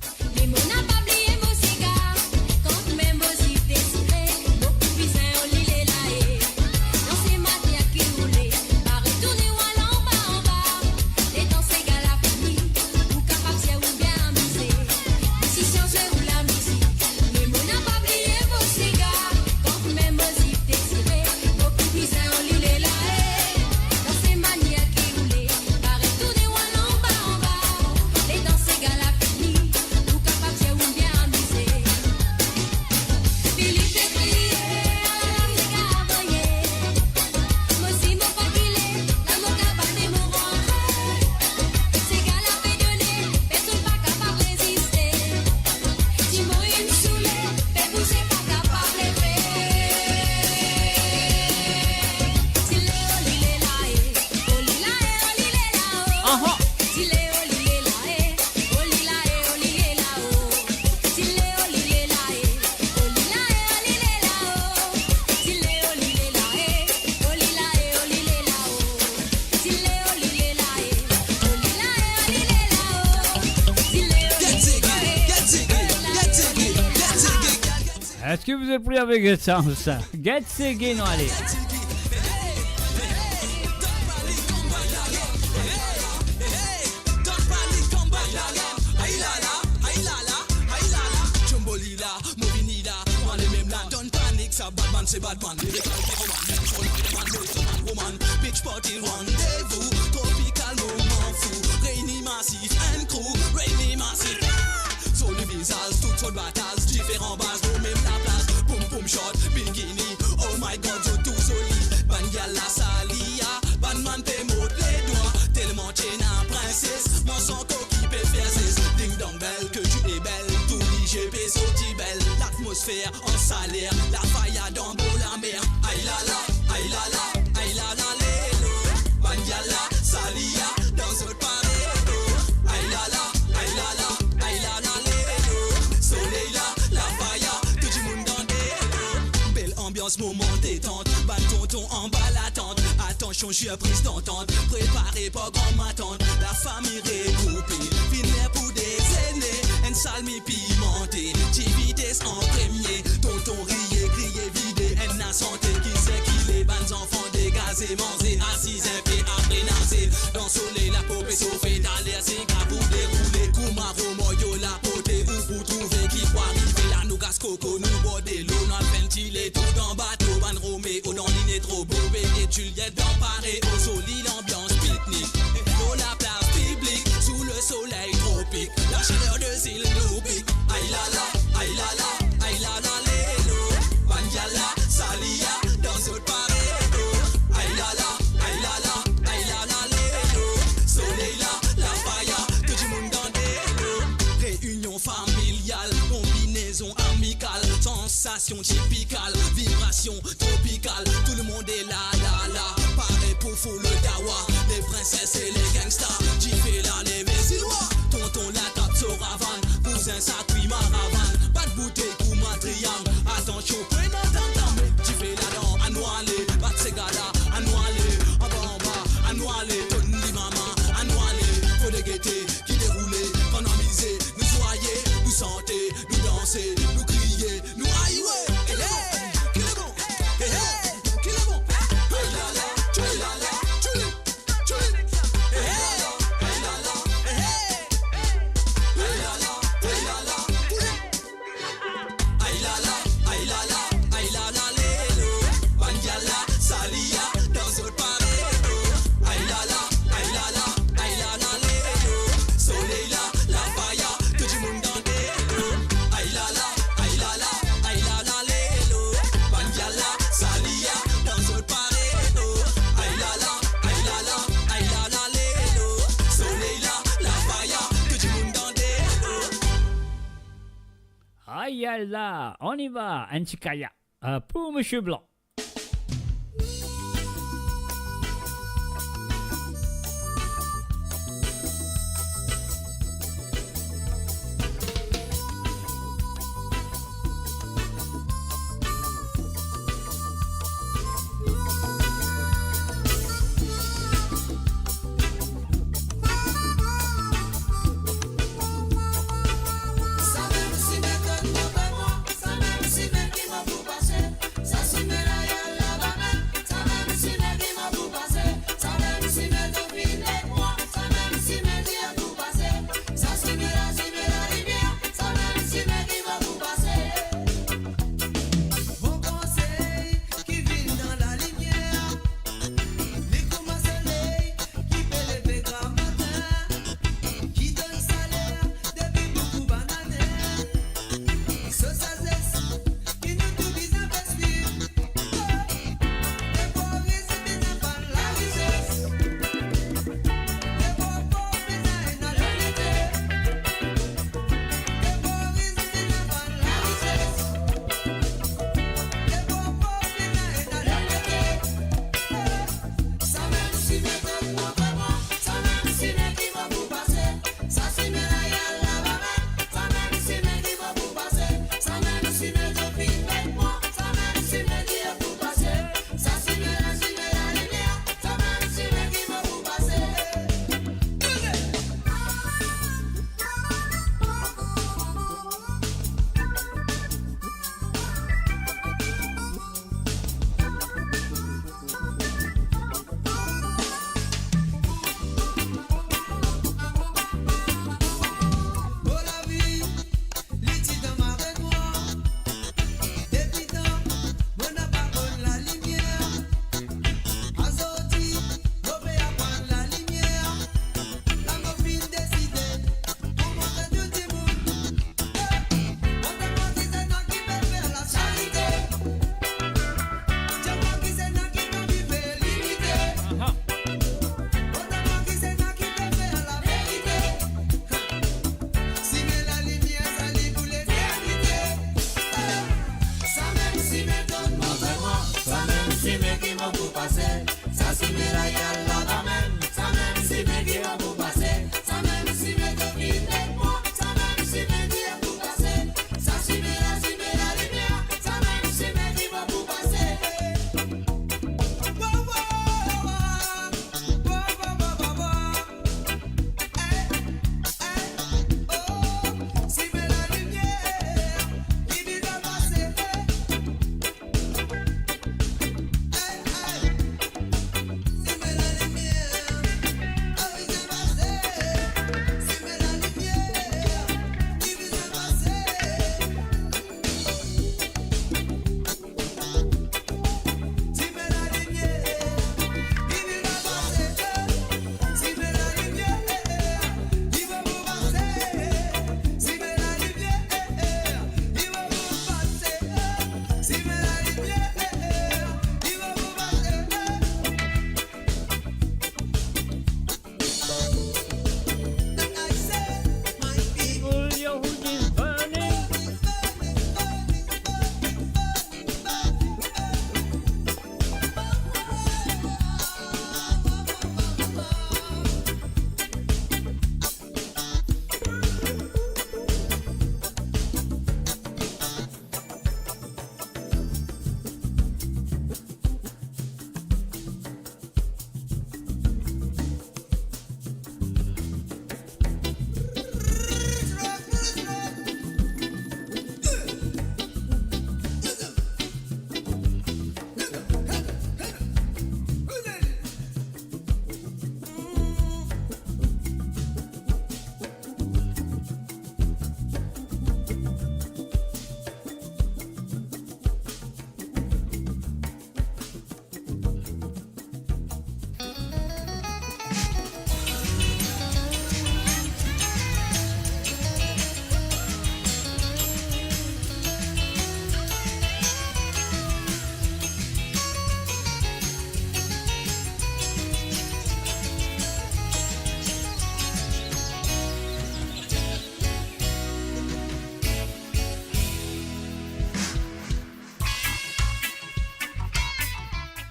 Est-ce que vous êtes prêts avec ça? Get Segé, non, allez. C'est Batman, lyrical woman, bitch party rendez-vous, tropical moment fou, Réuni massif and crew, Réuni massif. Sur le visage, toutes sortes de batailles, différents bases, nous même la place, boom boom shot, bikini, oh my god, yo tout solide, Banyala Salia, Batman te montre les doigts, tellement t'es une princesse, mon son qui peut faire cesse, ding dong belle, que tu es belle, tout l'IGP sorti belle, l'atmosphère en salaire, la faille dans la mer, aïe la la, aïe la la, aïe la la lélo, Banyala Salia, dans un paredo, aïe la la, aïe la la, aïe la la lélo, soleil là, la faille, tout le monde dans des belle ambiance, moment détente, ban tonton en bas la tente, attention je suis prise d'entente, préparé pas grand ma tante, la famille regroupée, finir pour des aînés, une salle mi pimentée, vitesse en premier, tonton rier, crier, vider, en santé, qui sait qui les bandes enfants dégazés, manger, assis, un peu après nager, dans le soleil, la peau est chauffée, dans l'air, c'est qu'à vous dérouler, Koumaro, moyo, la potée, ou pour trouver qui peut arriver, la nous casse coco, nous bordé, l'eau, nous ventilé, tout dans bateau, ban Roméo, dans l'île trop beau, et Juliette dans Paris, au soleil, l'ambiance pique-nique, l'eau, la place publique, sous le soleil tropique, la chaleur de s'il nous pique, aïe la la, aïe la la, aïe la la lélo, Banyala Salia, dans un paredo, aïe la la, aïe la la, aïe la la lélo, soleil là, la faille, que du monde dans des lots, réunion familiale, combinaison amicale, sensation typicale, vibration tropicale, tout le monde est là, là, là, pareil pour fou le dawa, les princesses et les gangsters, j'y fais là les Messilois, tonton la tape sur Havane, cousin ça cuit maravane, pas de bouteille ou ma triangle, attention, prenez dans tu fais la dent, anoualé, bat ces gars-là, anoualé, en bas, anoualé, tondi maman, anoualé, faut des gaietés, qui déroulent, qu'on a misé, nous soyez, nous sentez, nous danser, nous crier, nous aïe, ouais, hey, qui est bon, hey, hey, qui est bon, hey la la, tu es la la, tu es, hey, hey la la, hey, hey la la, hey la la, aïe la la, aïe la la, là, on y va, Antikaya, pour Monsieur Blanc. Ça même si m'étonne pas moi, ça même si m'étonne qui m'a pour passer, ça si me la y'a la va même, ça même si m'étonne qui m'a pour passer, ça même si m'étonne vite avec moi, ça même si m'étonne qui pour passer, ça si me la rivière, ça même si m'étonne qui m'a pour passer. Bon conseil qui vit dans la lumière, les commence soleil qui fait les pégrams matin, qui donne salaire depuis beaucoup banane. Ce sagesse qui nous tout vise à faire suivre. Les pauvres ils ne pas la richesse. Les pauvres ils n'ont la réalité. Les pauvres ils ne pas la richesse. Les pauvres ils n'ont la réalité. Ça même si m'étonne moi vraiment, ça même si m'étonne va vous passer, ça si me la y'a la va même, ça même si m'étonne va vous passer, ça même si m'étonne vite avec moi, ça même si m'étonne vous passer, ça si me la lumière, ça même si m'étonne va vous passer. Oh la vie, l'étude dans ma mémoire, depuis tant, on n'a pas connu la lumière. Azoti, on peut apprendre la lumière. La mofine décidée, pour montrer tout le monde. On demande qui c'est non qui peut faire la charité. Dis-moi qui c'est non qui peut vivre limité. On demande qui c'est non qui peut faire la vérité. Si met la lumière, ça lit pour l'éternité. Ça même si m'étonne moi vraiment, ça même si m'étonne qui m'a pour passer, ça si met la y'a la va même, ça même si m'étonne qui m'a pour passer, ça même si m'étonne qui avec moi, ça même si m'étonne qui m'a pour passer, ça si met la lumière, ça même si m'étonne qui m'a pour passer. Si met la lumière, qui vit dans ma série.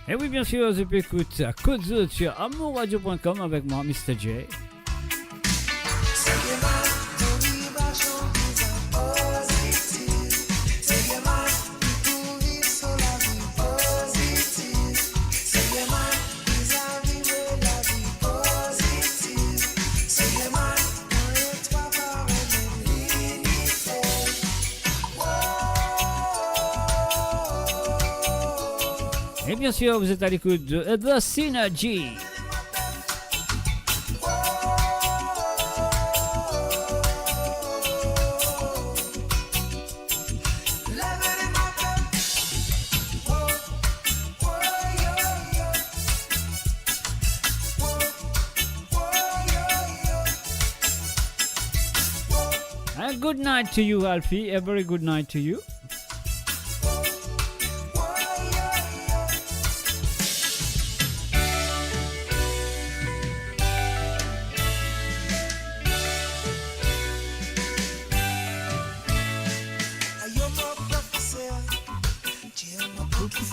Et oui, bien sûr, je peux écouter Côte Zout sur amourradio.com avec moi, Mr. J. Et bien sûr, vous êtes à l'écoute de The Synergy. A good night to you, Alfie. A very good night to you.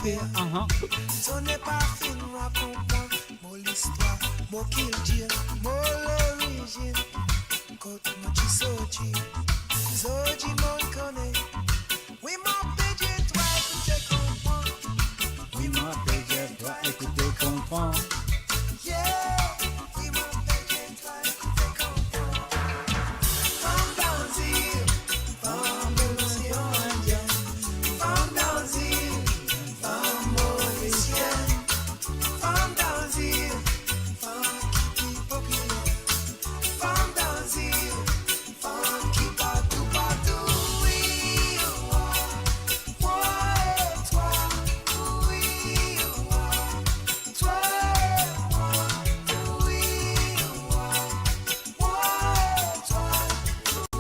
Ce n'est pas film, raconte-moi mon l'histoire, mon kill Dieu, mon l'origine. Côte mon chisoji, zoji mon connaît. Oui mon pédier, toi écoutez comprends. Oui mon pédier, toi écoutez comprends. Yeah, oui mon pédier, toi écoutez comprends. Femme d'Anzir, femme de l'océan Indien, femme d'Anzir. Femme mauricienne, femme d'Anzir, femme qui vit populaire, femme d'Anzir, femme qui bat tout partout, oui, moi et toi, oui, toi et moi, oui, moi et toi,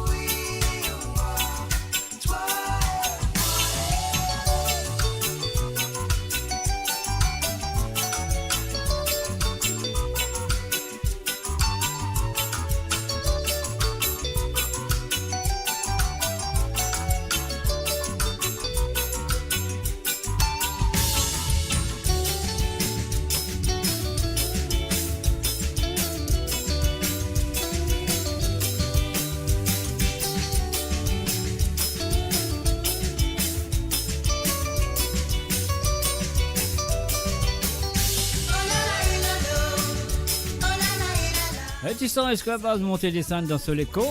oui, toi Et tu sens Esclavage monter et descendre dans ce l'écho.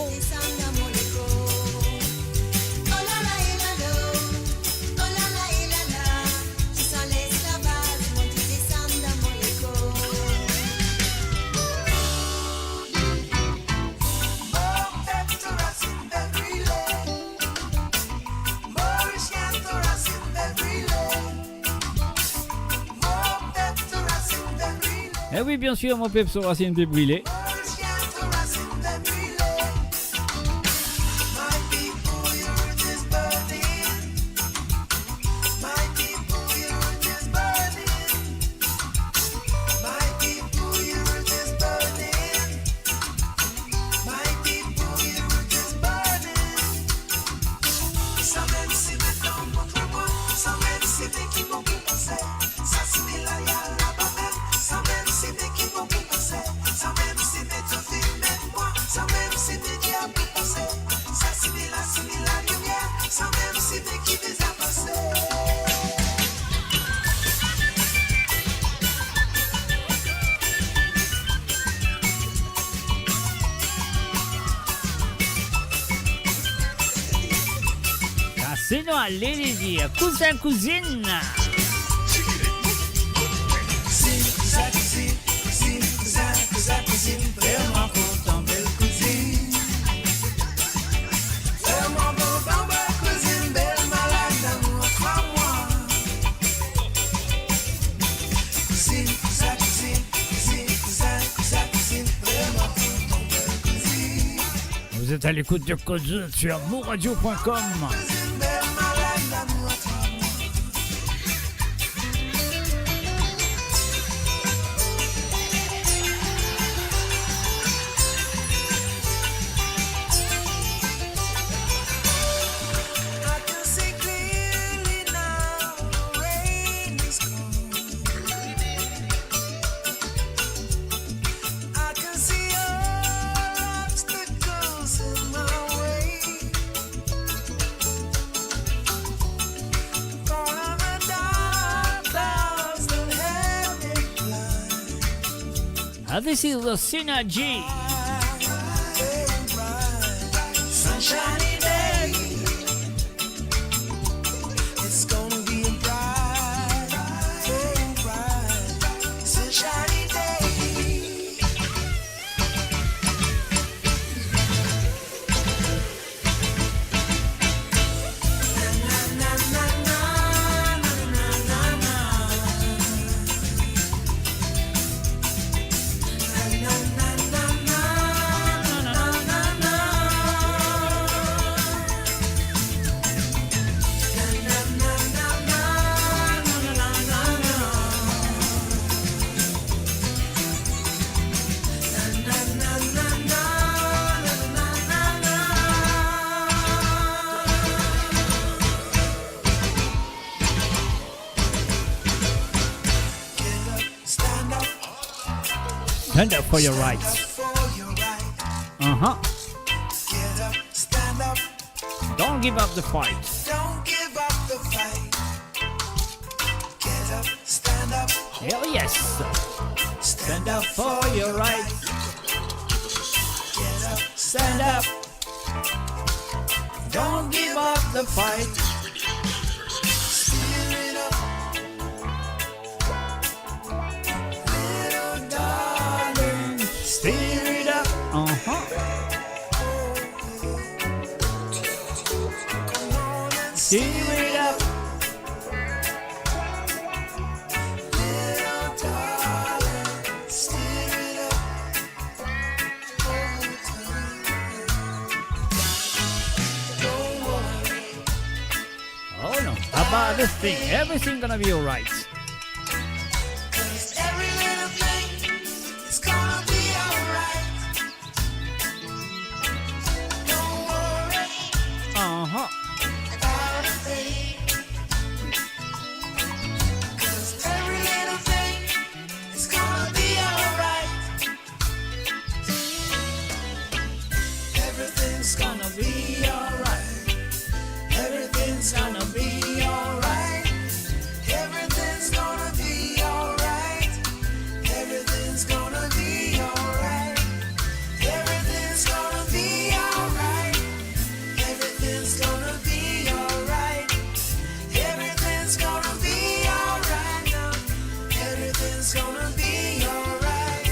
Et oui, bien sûr, mon peuple sur racine de brûler. Sinon, allez les dire, cousin, cousine. Vraiment content, belle cousine. Vraiment content, belle cousine, belle malade d'amour, crois-moi. Cousine, cousine, vraiment content, belle cousine. Vous êtes à l'écoute de Côte Zout sur amourradio.com. This is the Synergy. Sunshiny day. It's gonna be a bright, sunshiny day. Na na na na na na na Stand up for your rights. Uh-huh. Get up, stand up. Don't give up the fight. Don't give up the fight. Get up, stand up. Hell yes. Stand up for your rights. Get up, Stand up. don't give up the fight. Steer it up. Little darling, steer it up. Uh-huh. Come on and Steer it up. little darling, steer it up. Don't worry. Oh no. About this thing. Everything gonna be alright. 'Cause every little thing is gonna be alright. Don't worry Uh-huh. about a thing. 'Cause every little thing is gonna be alright. Everything's gonna be alright. Everything's gonna be alright. Everything's gonna be alright. Everything's gonna be alright. Everything's gonna be alright. Everything's gonna be alright. Everything's gonna be alright now. Everything's gonna be alright.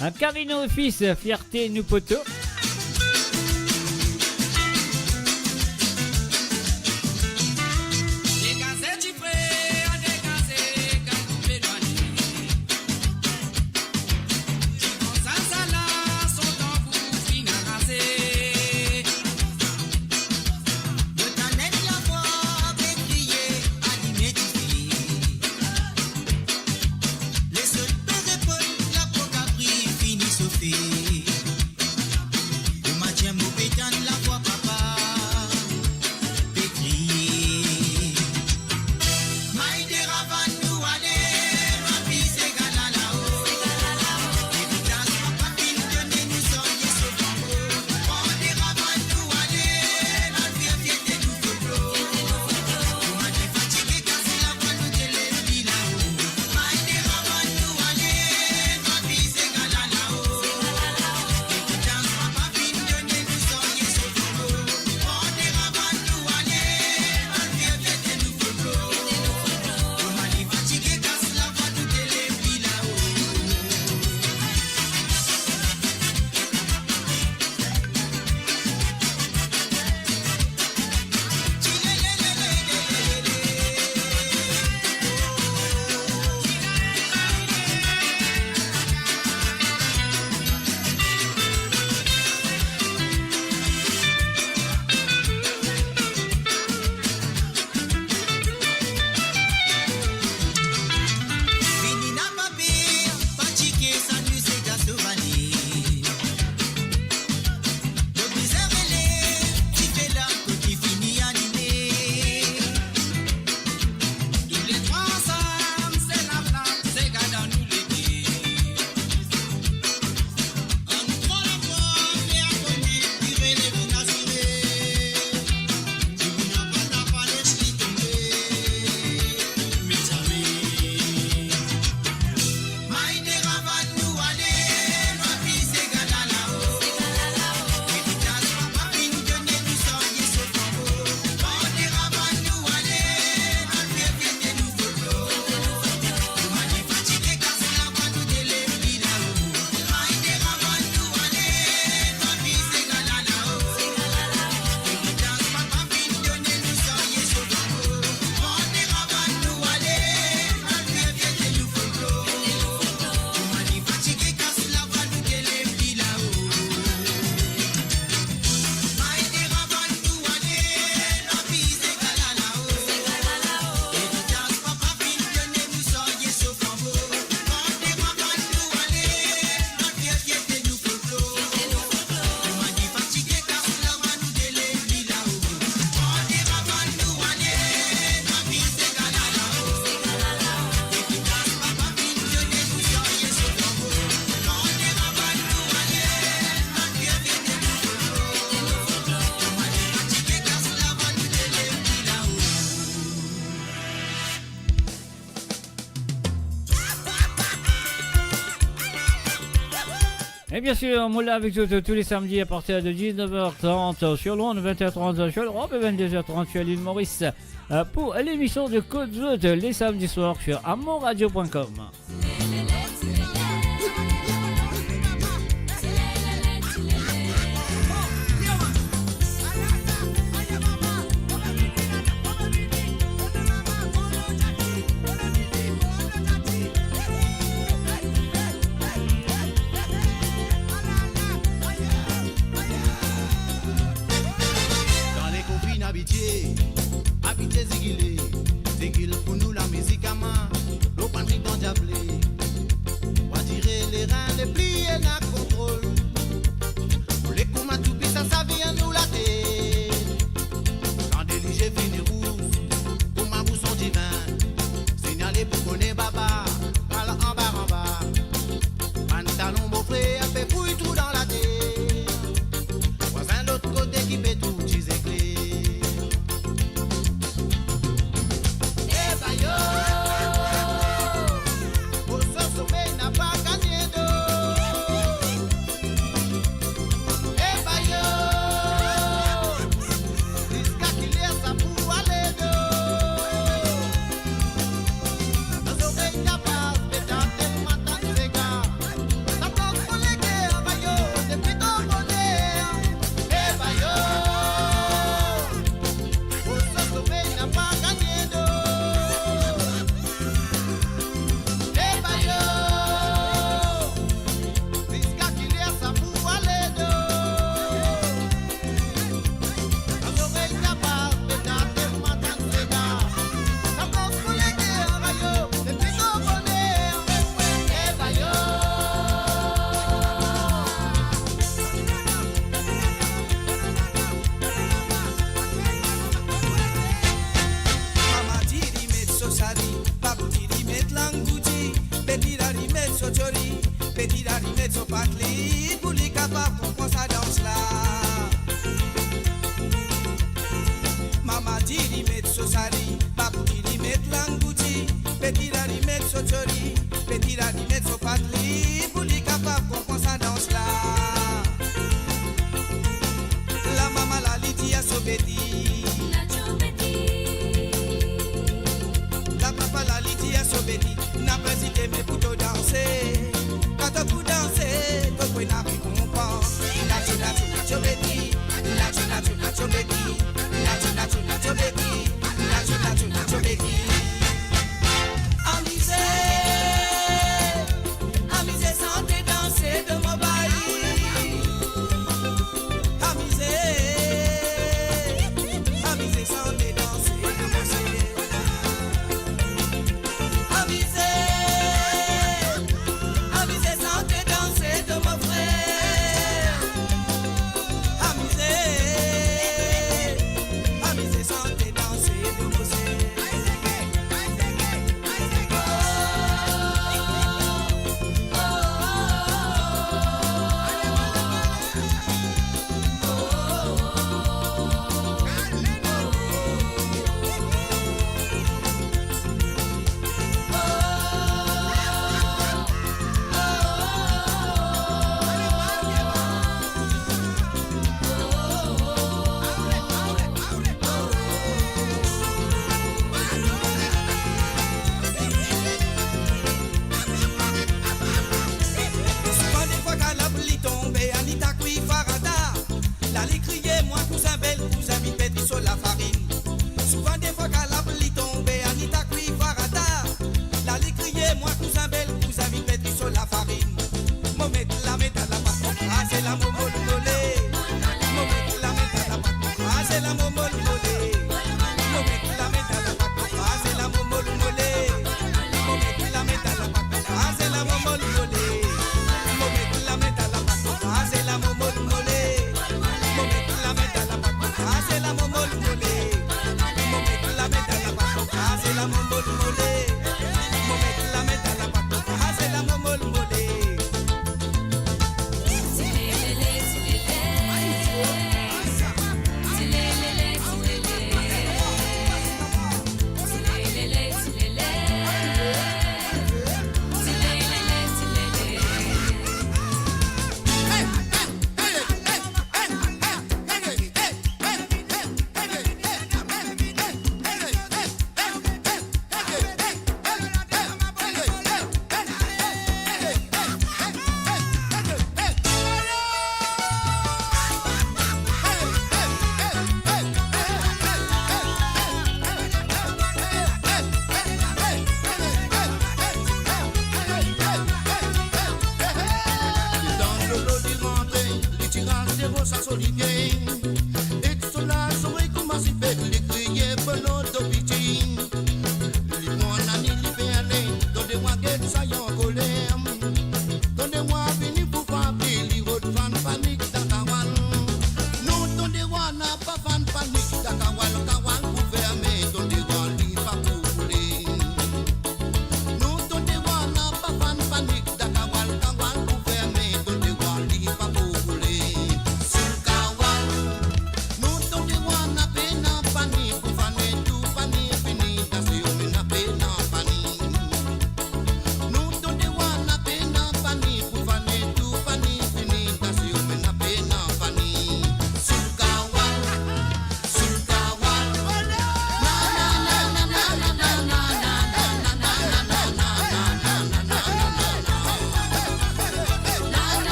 Un Carino fils, fierté nous poteau. Dégazé du pré, dégazé, quand vous m'éloignez. Qui vont ça là, sont en vous finarasé. De ta nette la voix crier, animé du fil. Les seuls épaules, la peau capri finit sauter. Et bien sûr, on est là avec tous les samedis à partir de 19h30 sur Londres, 20h30 sur l'Europe et 22h30 sur l'île Maurice pour l'émission de Côte Zoute les samedis soirs sur amonradio.com. Habité Zigile, Zigile pour nous la musique à main, l'eau panique dans diablé. On va tirer les reins, les plier, la contrôle. Pour les coups, ma toupie, ça vient nous la tête. Quand des légers finissent rouges, pour ma bouche sont divins. Signalé pour connaître baba, parle en bas. Pantalon beau frais, a fait fouille tout dans la tête. Voisin l'autre côté qui fait tout, disait clé.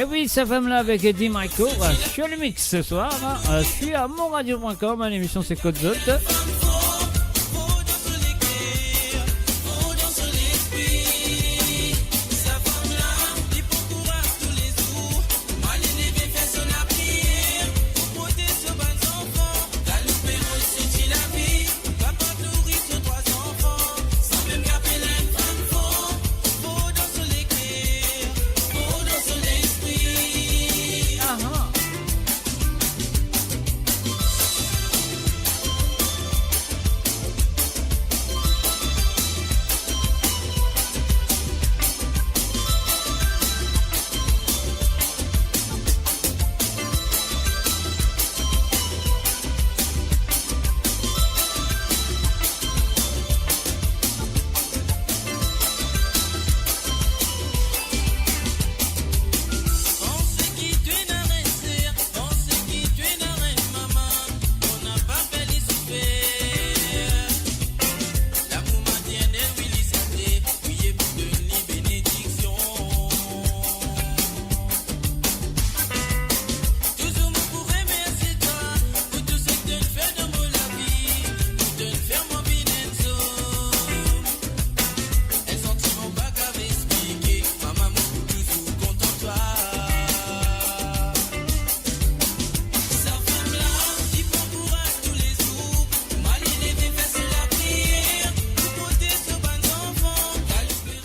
oui, sa femme-là avec Eddie Michael sur le mix ce soir. Je suis à monradio.com, l'émission c'est Code Zot.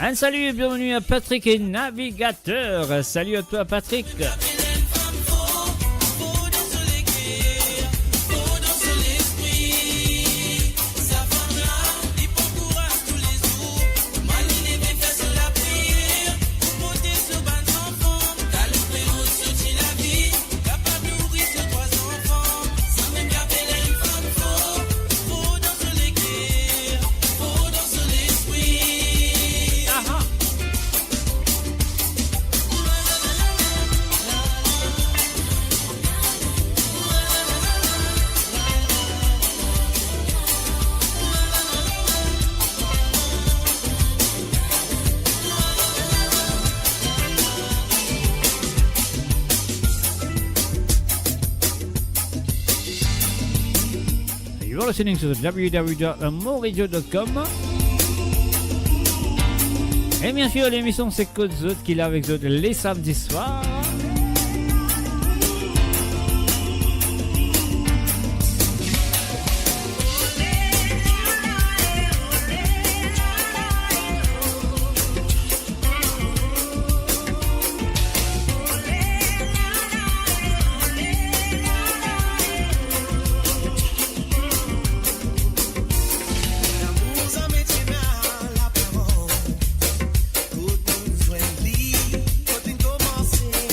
Un salut et bienvenue à Patrick et Navigateur. Salut à toi Patrick. You're listening to www.moradio.com. Et bien sûr, l'émission c'est Code Zot qui est avec Zot les samedis soirs. Côté commencer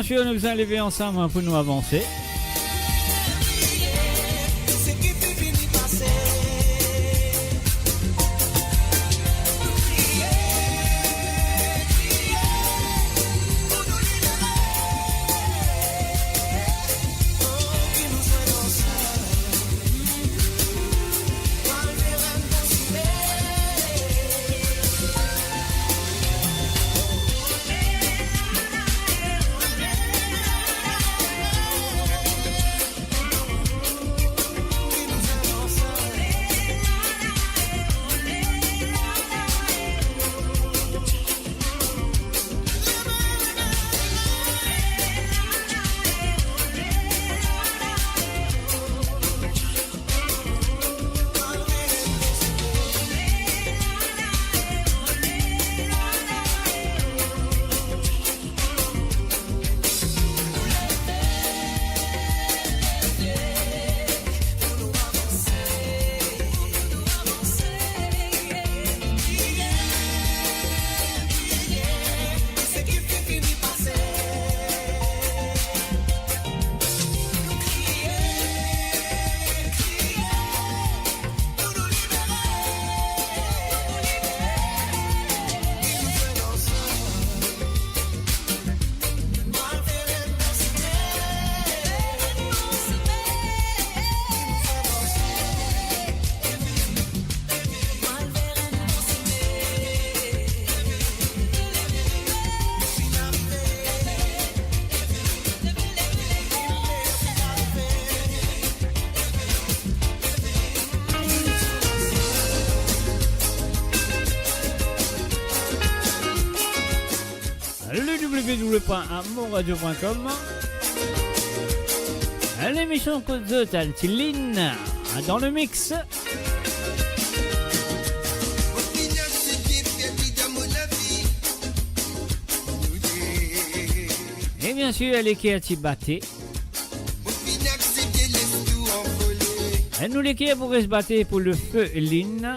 sûr, nous allons lever ensemble pour nous avancer. www.amoradio.com. L'émission Côte de Tantiline dans le mix. Et bien sûr, elle est qui a batté. Elle nous l'équipe pour se battre pour le feu Lynn.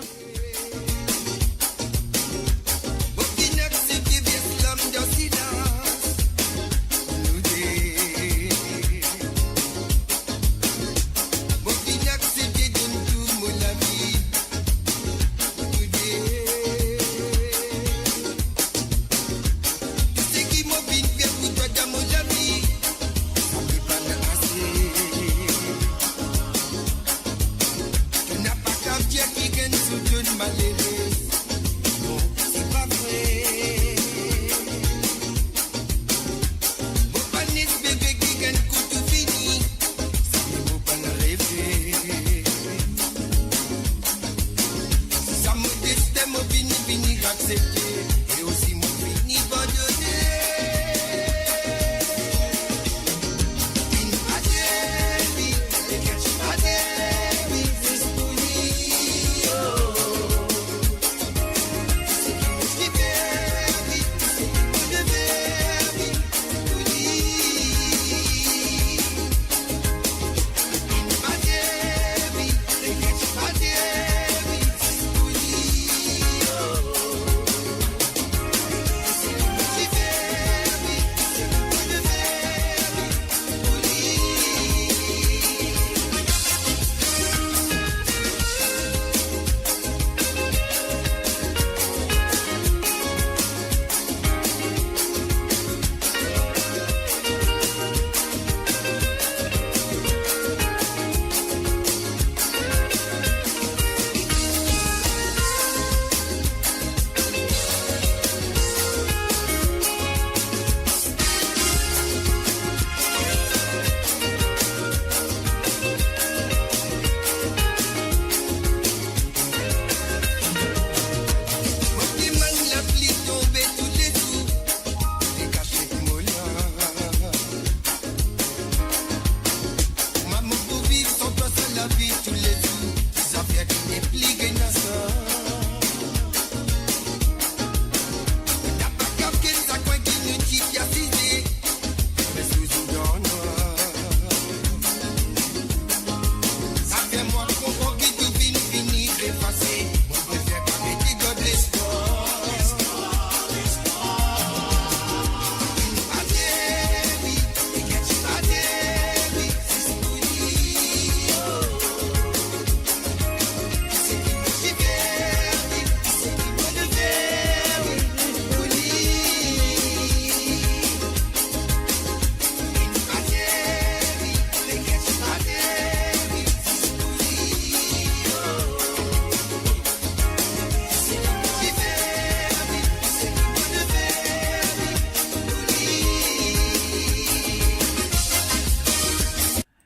Qui gagne sous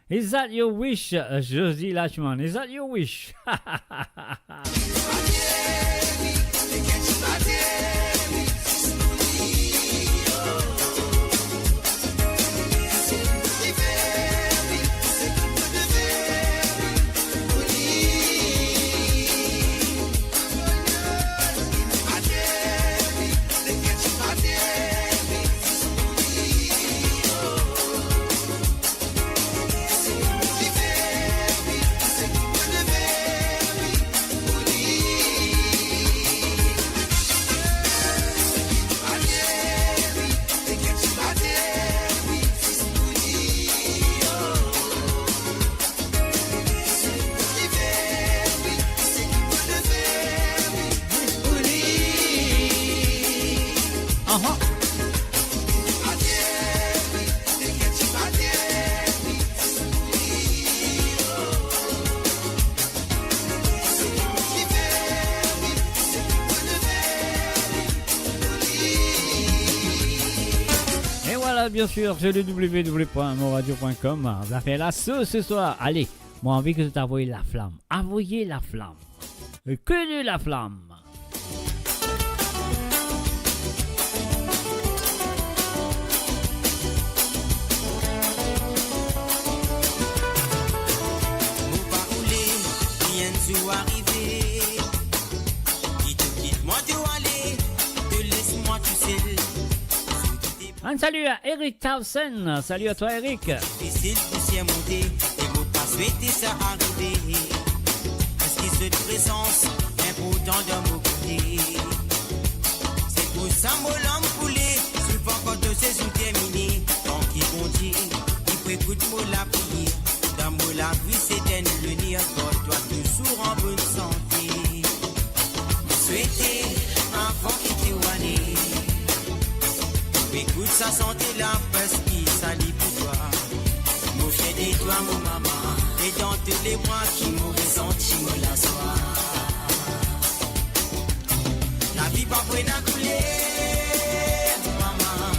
Is that your wish, Josie Lachman? Is that your wish? Bien sûr, j'ai le www.moradio.com. On va faire la sauce ce soir. Allez, moi envie que tu t'envoies la flamme. Envoyez la flamme. Que de la flamme. Mon pas rouler, rien ne arriver. Qui te quitte, moi tu aller. Te laisse-moi, tu sais. Un salut à Eric Towson. Salut à toi, Eric. Difficile poussière monter, et vous pas souhaiter ça arriver. Parce qu'il se présence, important dans mon côté. C'est pour ça, mon l'homme coulé, souvent quand de ces sous terminé. Tant qu'il continue, il faut écouter mon la prière. Dans mon la vie, c'est un l'avenir, quand toi toujours en bonne santé. Souhaiter, avant qu'il t'ait wanné. Écoute sa santé là parce qu'il s'allie pour toi. Mon frère et toi, mon maman. Et dans tous les mois qui m'auraient senti la soie. La vie pas prenne à couler, maman.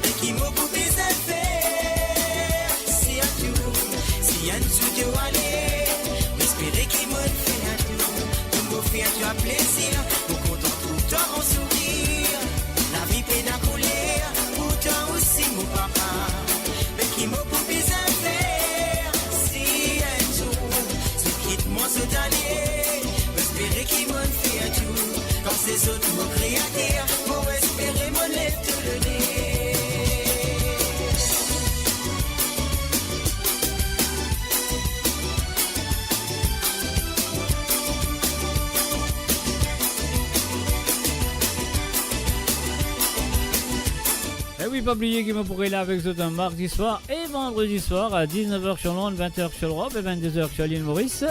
Et qui m'a coupé ses faire. C'est à tout. Si y'a une sous de aller. Espérer qu'il me fait à tout. Pour me faire tu as plaisir. Pour qu'on t'en trouve toi en sourire. La vie peine à couler. Toi aussi mon papa, mais qui m'a pour bien faire. Si un jour, ce quitte moi ce dernier, espérer qu'il m'en fait à tout. Quand ces autres m'ont créé à dire, pour espérer mon lève tout le nez. Et oui, pas oublier qu'il me pourrait là avec vous un mardi soir et vendredi soir à 19h sur Londres, 20h sur l'Europe et 22h sur l'île Maurice.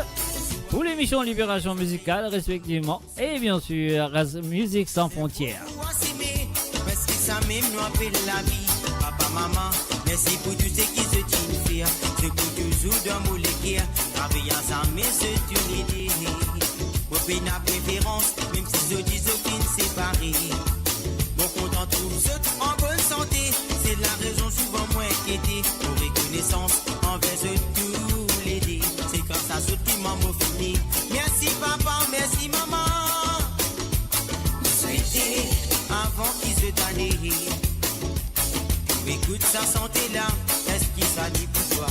Pour l'émission Libération musicale respectivement. Et bien sûr, Musique sans frontières. Parce que ça même nous appelle la vie. Papa, maman, merci pour tout ce qui se tient faire. C'est pour toujours dans mon léguer. Travailler ensemble, c'est une idée. Au pays n'a préférence, même si je dis aucune séparée. Bon, qu'on en trouve autres en bonne santé. C'est la raison souvent moins inquiétée. Pour reconnaissance envers eux tous les dés. C'est comme ça, ceux qui m'en fini. Merci papa, merci maman. Souhaiter avant qu'ils se donnent. Écoute sa santé là, est-ce qu'il s'allie pour toi?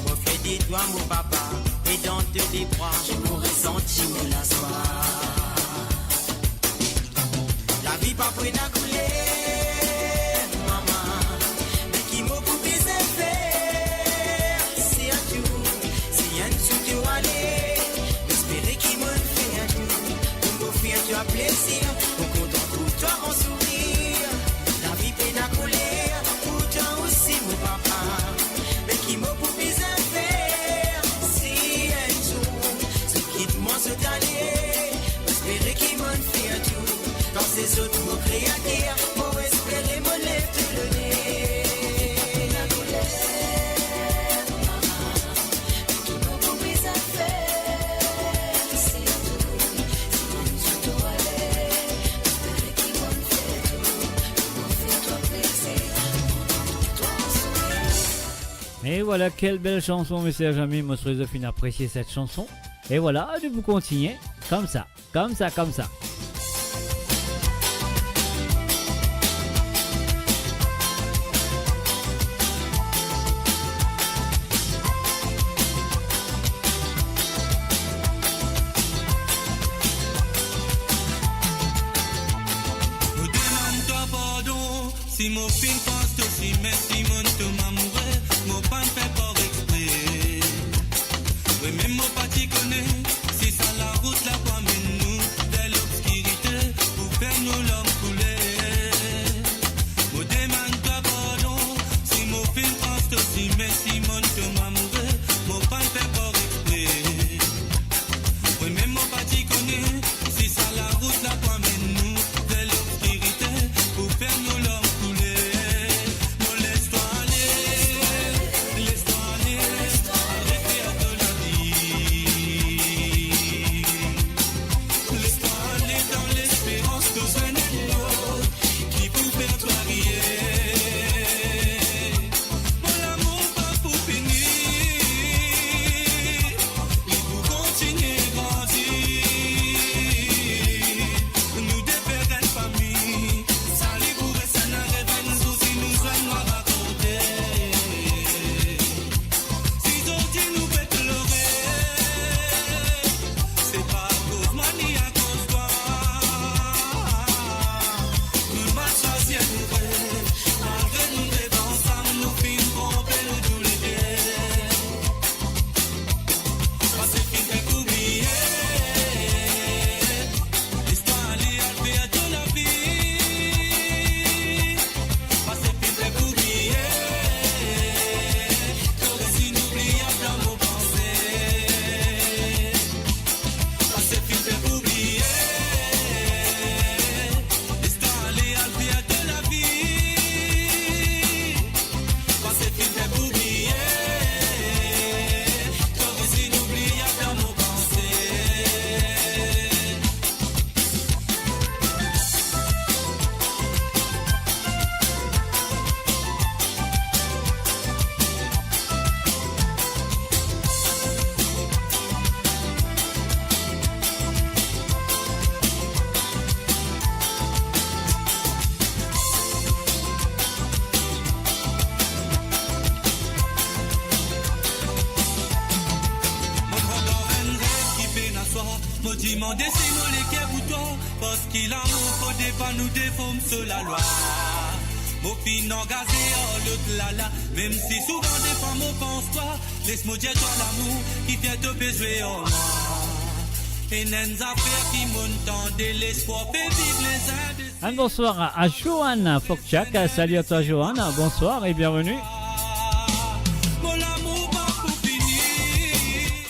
Mon frère des doigts, mon papa, et dans tous les bras, je pourrais sentir la soie. La vie pas prenne à couler, maman, mais qui m'a coupé ses faire. C'est à tout, si un sou tu aller, espérer qu'il me fait un tout. Pour m'offrir tu as plaisir, pour qu'on t'en trouve toi en sourire. La vie peine à couler, pour toi aussi mon papa, mais qui m'a coupé ses faire. Si un jour, ce quitte-moi ce dernier, espérer qu'il me fait un tout. Quand ces autres m'ont créé à dire, voilà, quelle belle chanson, mes chers amis. Moi, je suis apprécié cette chanson. Et voilà, de vous continuer comme ça, comme ça, comme ça. Si mon film passe aussi, mais si mon te m'amourait, mon pas me fait pas exprès. Oui, même mon pas t'y connaît, si ça la route la quoi mène nous vers l'obscurité, pour faire nous l'homme couler. Mon demande toi pardon, si mon film passe aussi, mais si mon te m'amourait, mon pas me fait pas exprès. Oui, même mon pas t'y connaît, si ça la route la quoi mène nous vers l'obscurité, pour faire nous l'homme. Même si souvent des femmes on pense toi, laisse-moi dire toi l'amour qui fait te besoin en moi. Et n'en affaires qui montent de l'espoir fait vivre les uns des... Un bonsoir à Johan Fokchak. Salut à toi Johan, bonsoir et bienvenue.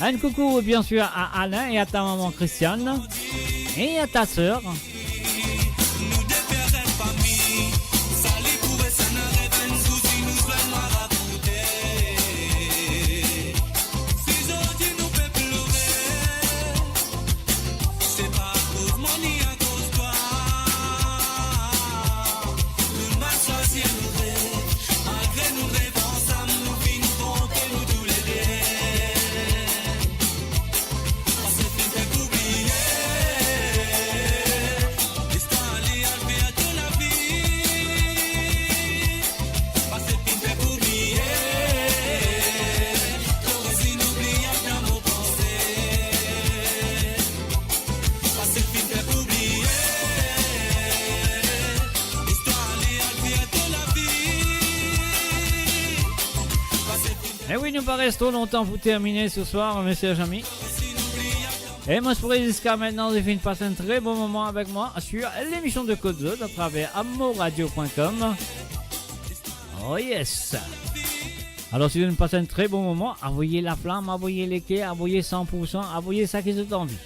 Un coucou bien sûr à Alain et à ta maman Christiane et à ta sœur. Et oui, nous pas restons longtemps pour terminer ce soir, mes chers amis. Et moi, je pourrais jusqu'à maintenant, j'ai fait une passe un très bon moment avec moi sur l'émission de Côte d'Azur à travers amourradio.com. Oh yes! Alors, si vous nous passez un très bon moment, envoyez la flamme, envoyez les quais, envoyez 100%, envoyez ça qui est envie.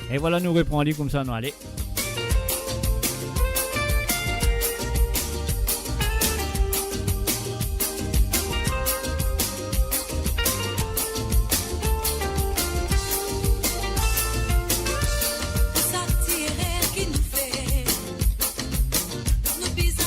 Et voilà, nous reprenons comme ça, nous allez. Qui nous fait, nous pisons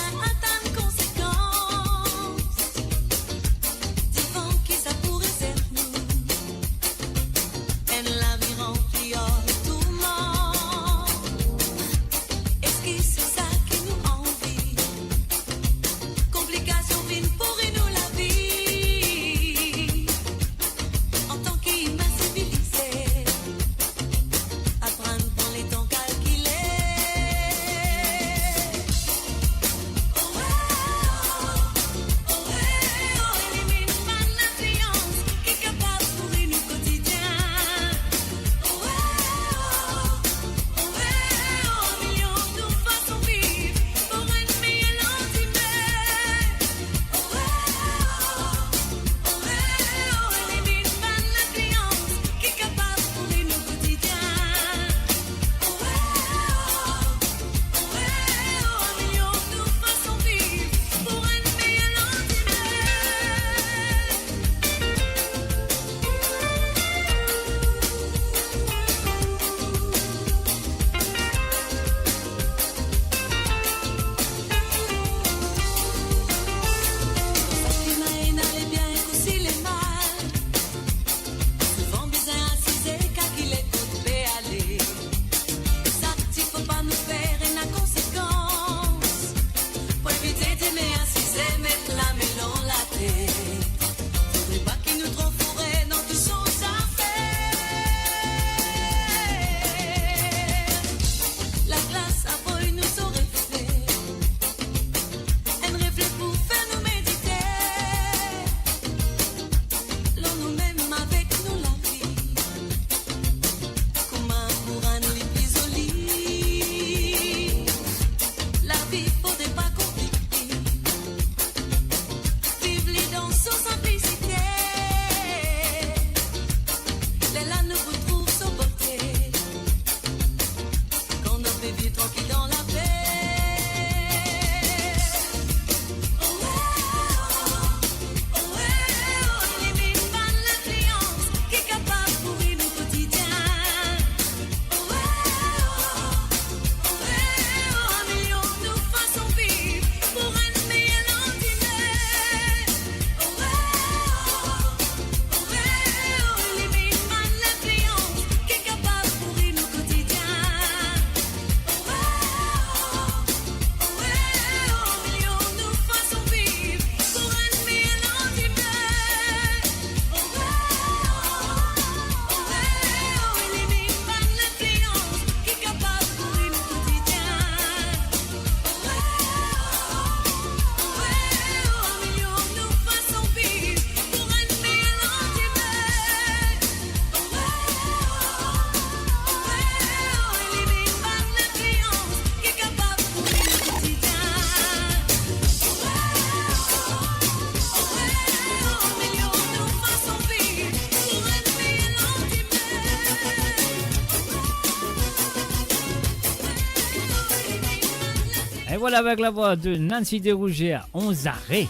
voilà avec la voix de Nancy Desrougier à 11 arrêts.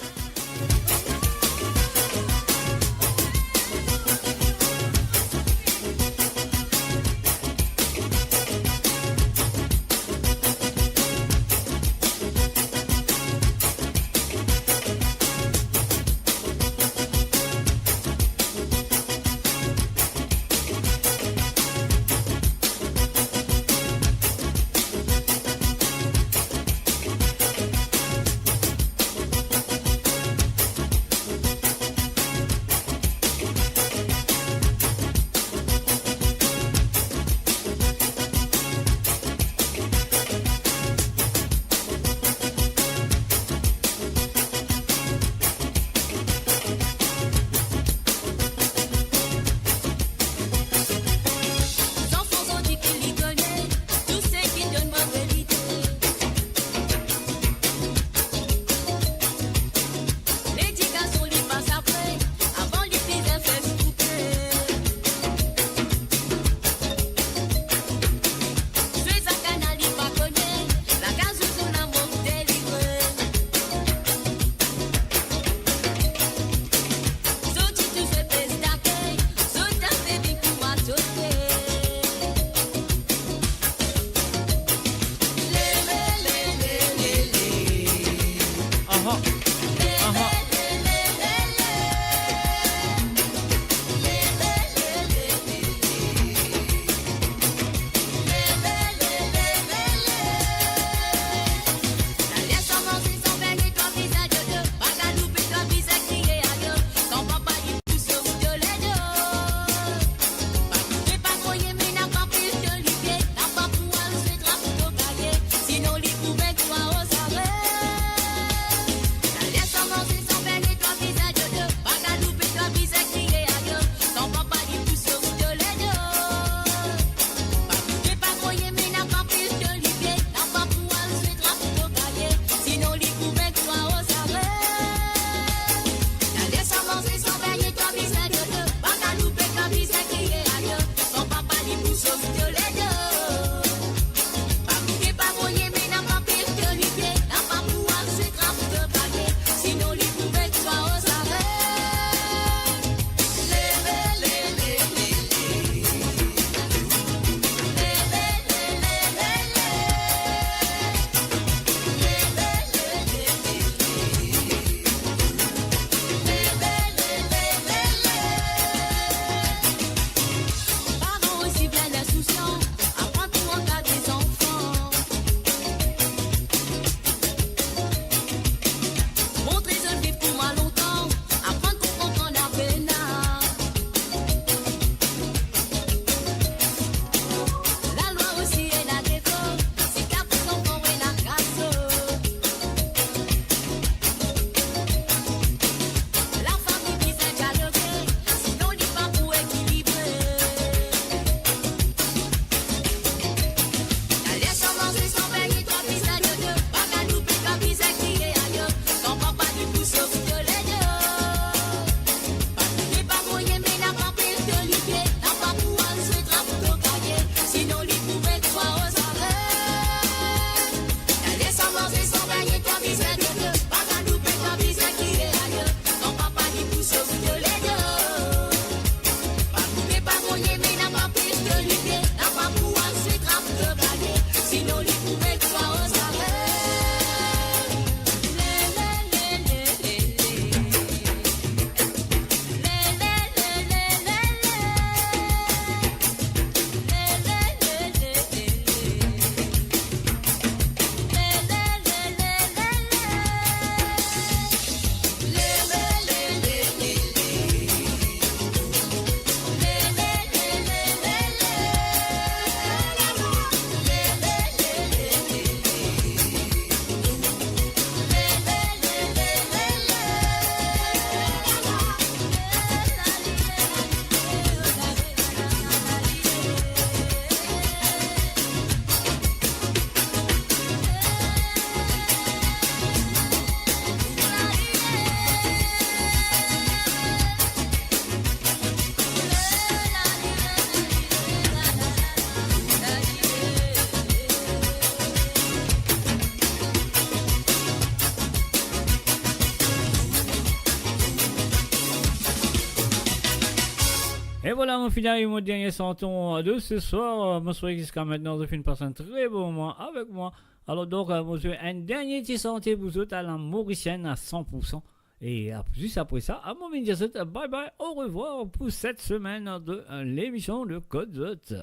Sinon, les couverts, toi, aux arrêts. La laisse avancer sans Et voilà mon fidèle, mon dernier santon de ce soir. Je souhaite jusqu'à maintenant, je fais une personne très bon moment avec moi. Alors donc, je fais un dernier petit santé pour vous à la mauricienne à 100%. Et juste après ça, à mon midi, bye bye, au revoir pour cette semaine de l'émission de Code Zot.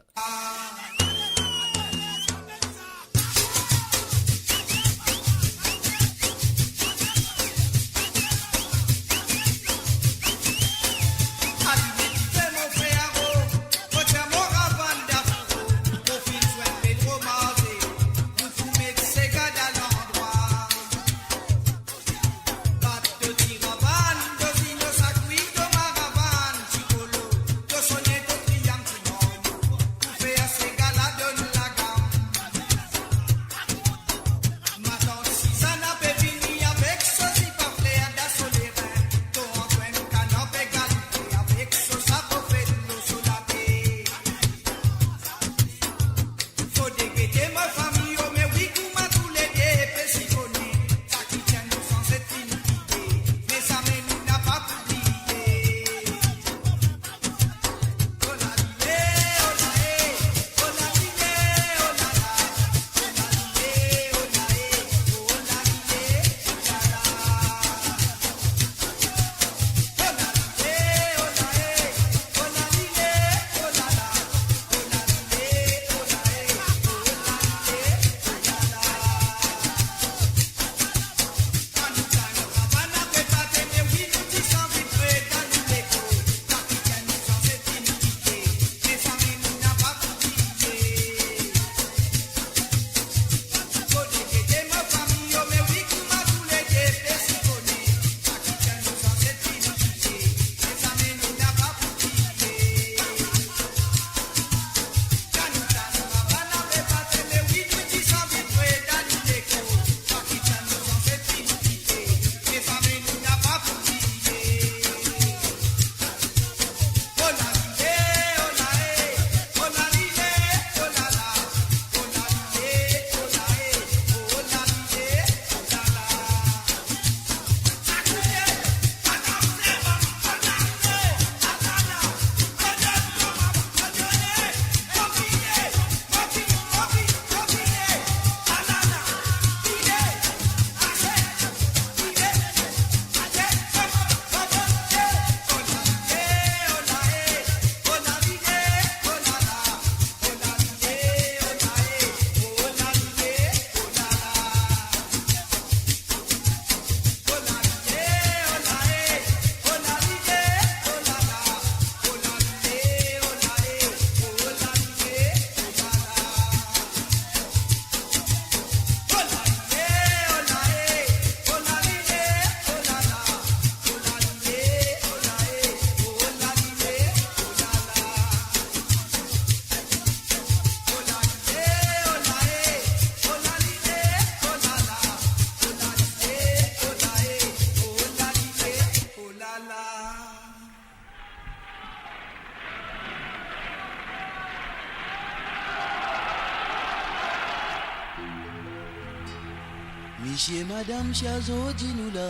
Monsieur, madame, chers dis-nous là,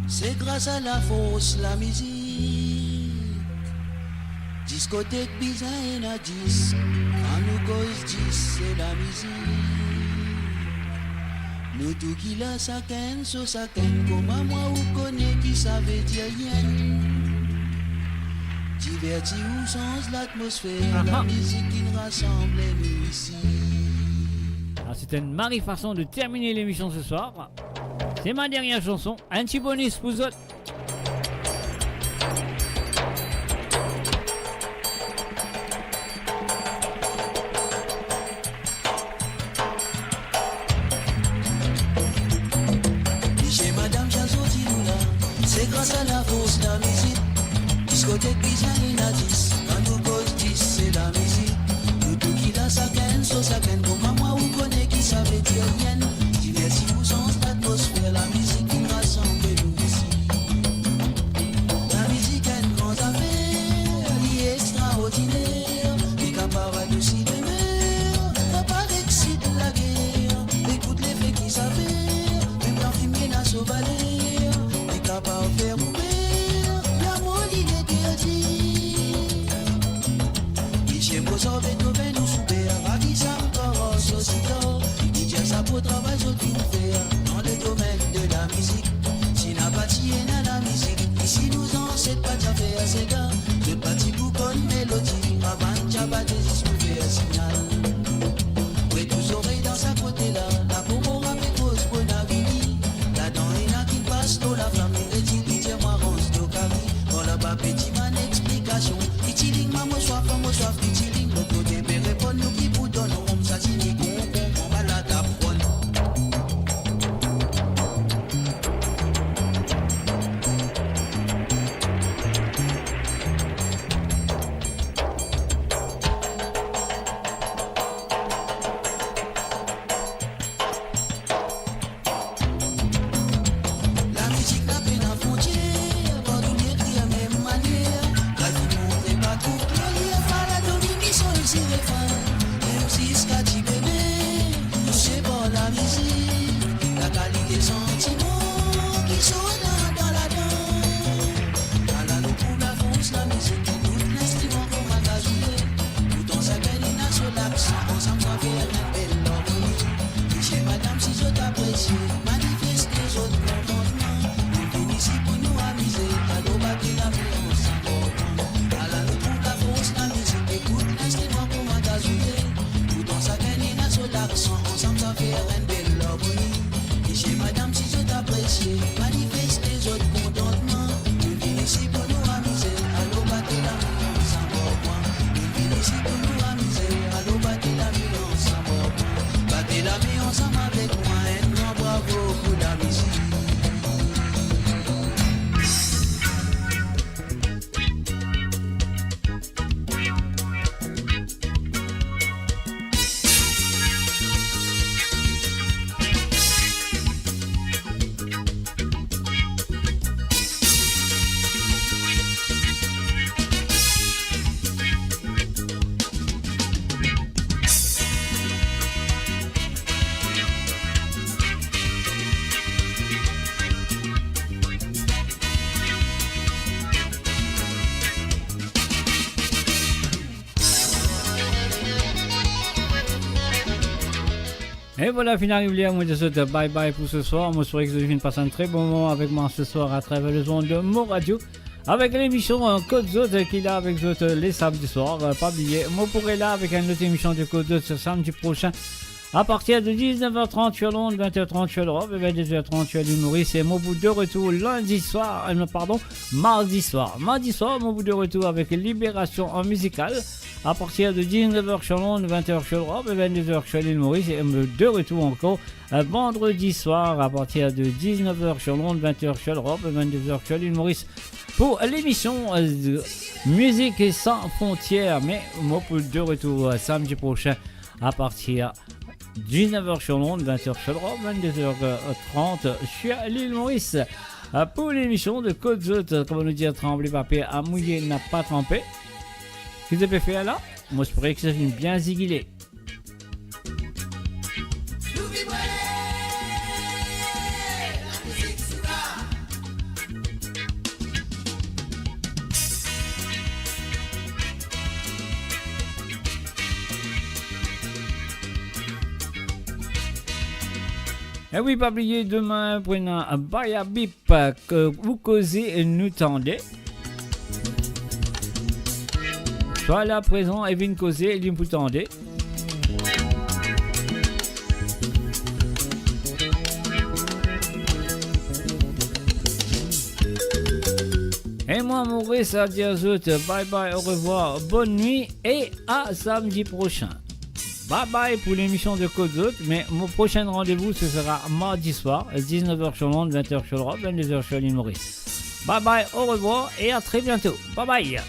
c'est grâce à la force, la musique. Discothèque bizarre et la disque, quand nous cause 10, c'est la musique. Nous tout qui la saken, so saken, comme moi ou connaît qui savait dire rien. Diverti ou sens l'atmosphère, la musique qui nous rassemble nous ici. C'était une magnifique façon de terminer l'émission ce soir. C'est ma dernière chanson, un petit bonus pour vous autres. Chez Madame Chazot, c'est grâce à la force de la musique. Discothèque bizarre et la 10, quand nous cause 10, c'est la musique. Nous tout qui la saken, so saken, comme moi ou connaît qui savait dire rien. Diversi ou sens l'atmosphère, la musique qui rassemble nous ici. La musique est une grande affaire, elle est extraordinaire. Les capables de s'y demeure, t'as pas d'excit de la guerre. Écoute les faits qui s'avèrent, même dans film qui n'a sauvalé. Les capables de faire mourir, la molle il est guerre. musique. Si n'a pas tiré la musique, ici nous en cette pas déjà fait assez gars. Je parti pour qu'on mélodie, avant déjà pas des pour faire signal. Oui, tous oreilles dans sa côté là, la pomo rappelle cause pour naviguer. Là-dedans, il y en a qui passent dans la flamme, et dit, tiens, moi, rose, de Cali. On a pas petit man explication. Itiling, maman, soif, itiling, le côté, mais répond, nous qui vous donnent, on s'attire, on va la tape. Et voilà, finalement, moi je souhaite bye bye pour ce soir. Moi, je souhaite que vous ayez passé un très bon moment avec moi ce soir à travers le son de Mo Radio. Avec l'émission Code Zot qu'il a avec Zot les samedis soirs. Pas oublier, moi pourrai là avec une autre émission de Code Zot ce samedi prochain. À partir de 19h30 sur Londres, 20h30 sur l'Europe et 22h30 sur l'île Maurice. Et mon bout de retour mardi soir. Mardi soir, mon bout de retour avec Libération en musicale. À partir de 19h sur Londres, 20h sur l'Europe et 22h sur l'île Maurice. Et de retour encore vendredi soir à partir de 19h sur Londres, 20h sur l'Europe et 22h sur l'île Maurice. Pour l'émission Musique sans frontières. Mais mon bout de retour samedi prochain à partir 19h sur Londres, 20h sur l'Europe, 22h30 sur l'île Maurice. Pour l'émission de Code Zot, comme on nous dit, trembler papier à mouiller n'a pas trempé. Qu'est-ce que vous avez fait là? Moi, je pourrais que ça vienne bien ziguiler. Et oui, pas oublier demain, prenons un bail à bip que vous causez et nous tendez. Soit là présent et venez causer et vous tendez. Et moi, Maurice, ça dit à eux, bye bye, au revoir, bonne nuit et à samedi prochain. Bye bye pour l'émission de Code Zot, mais mon prochain rendez-vous ce sera mardi soir, 19h sur Londres, 20h sur l'Europe, 22h sur l'île Maurice. Bye bye, au revoir et à très bientôt. Bye bye.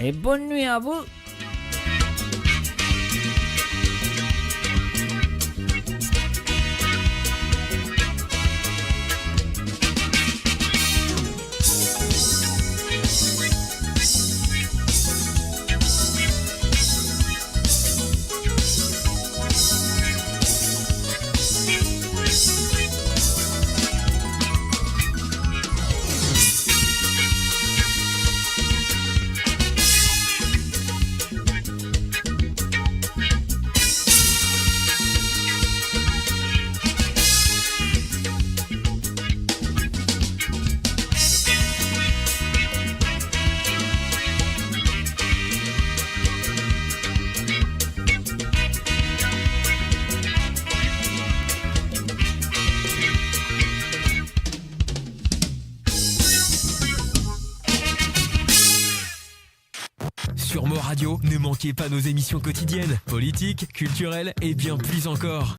Et bonne nuit à vous. radio, ne manquez pas nos émissions quotidiennes, politiques, culturelles et bien plus encore.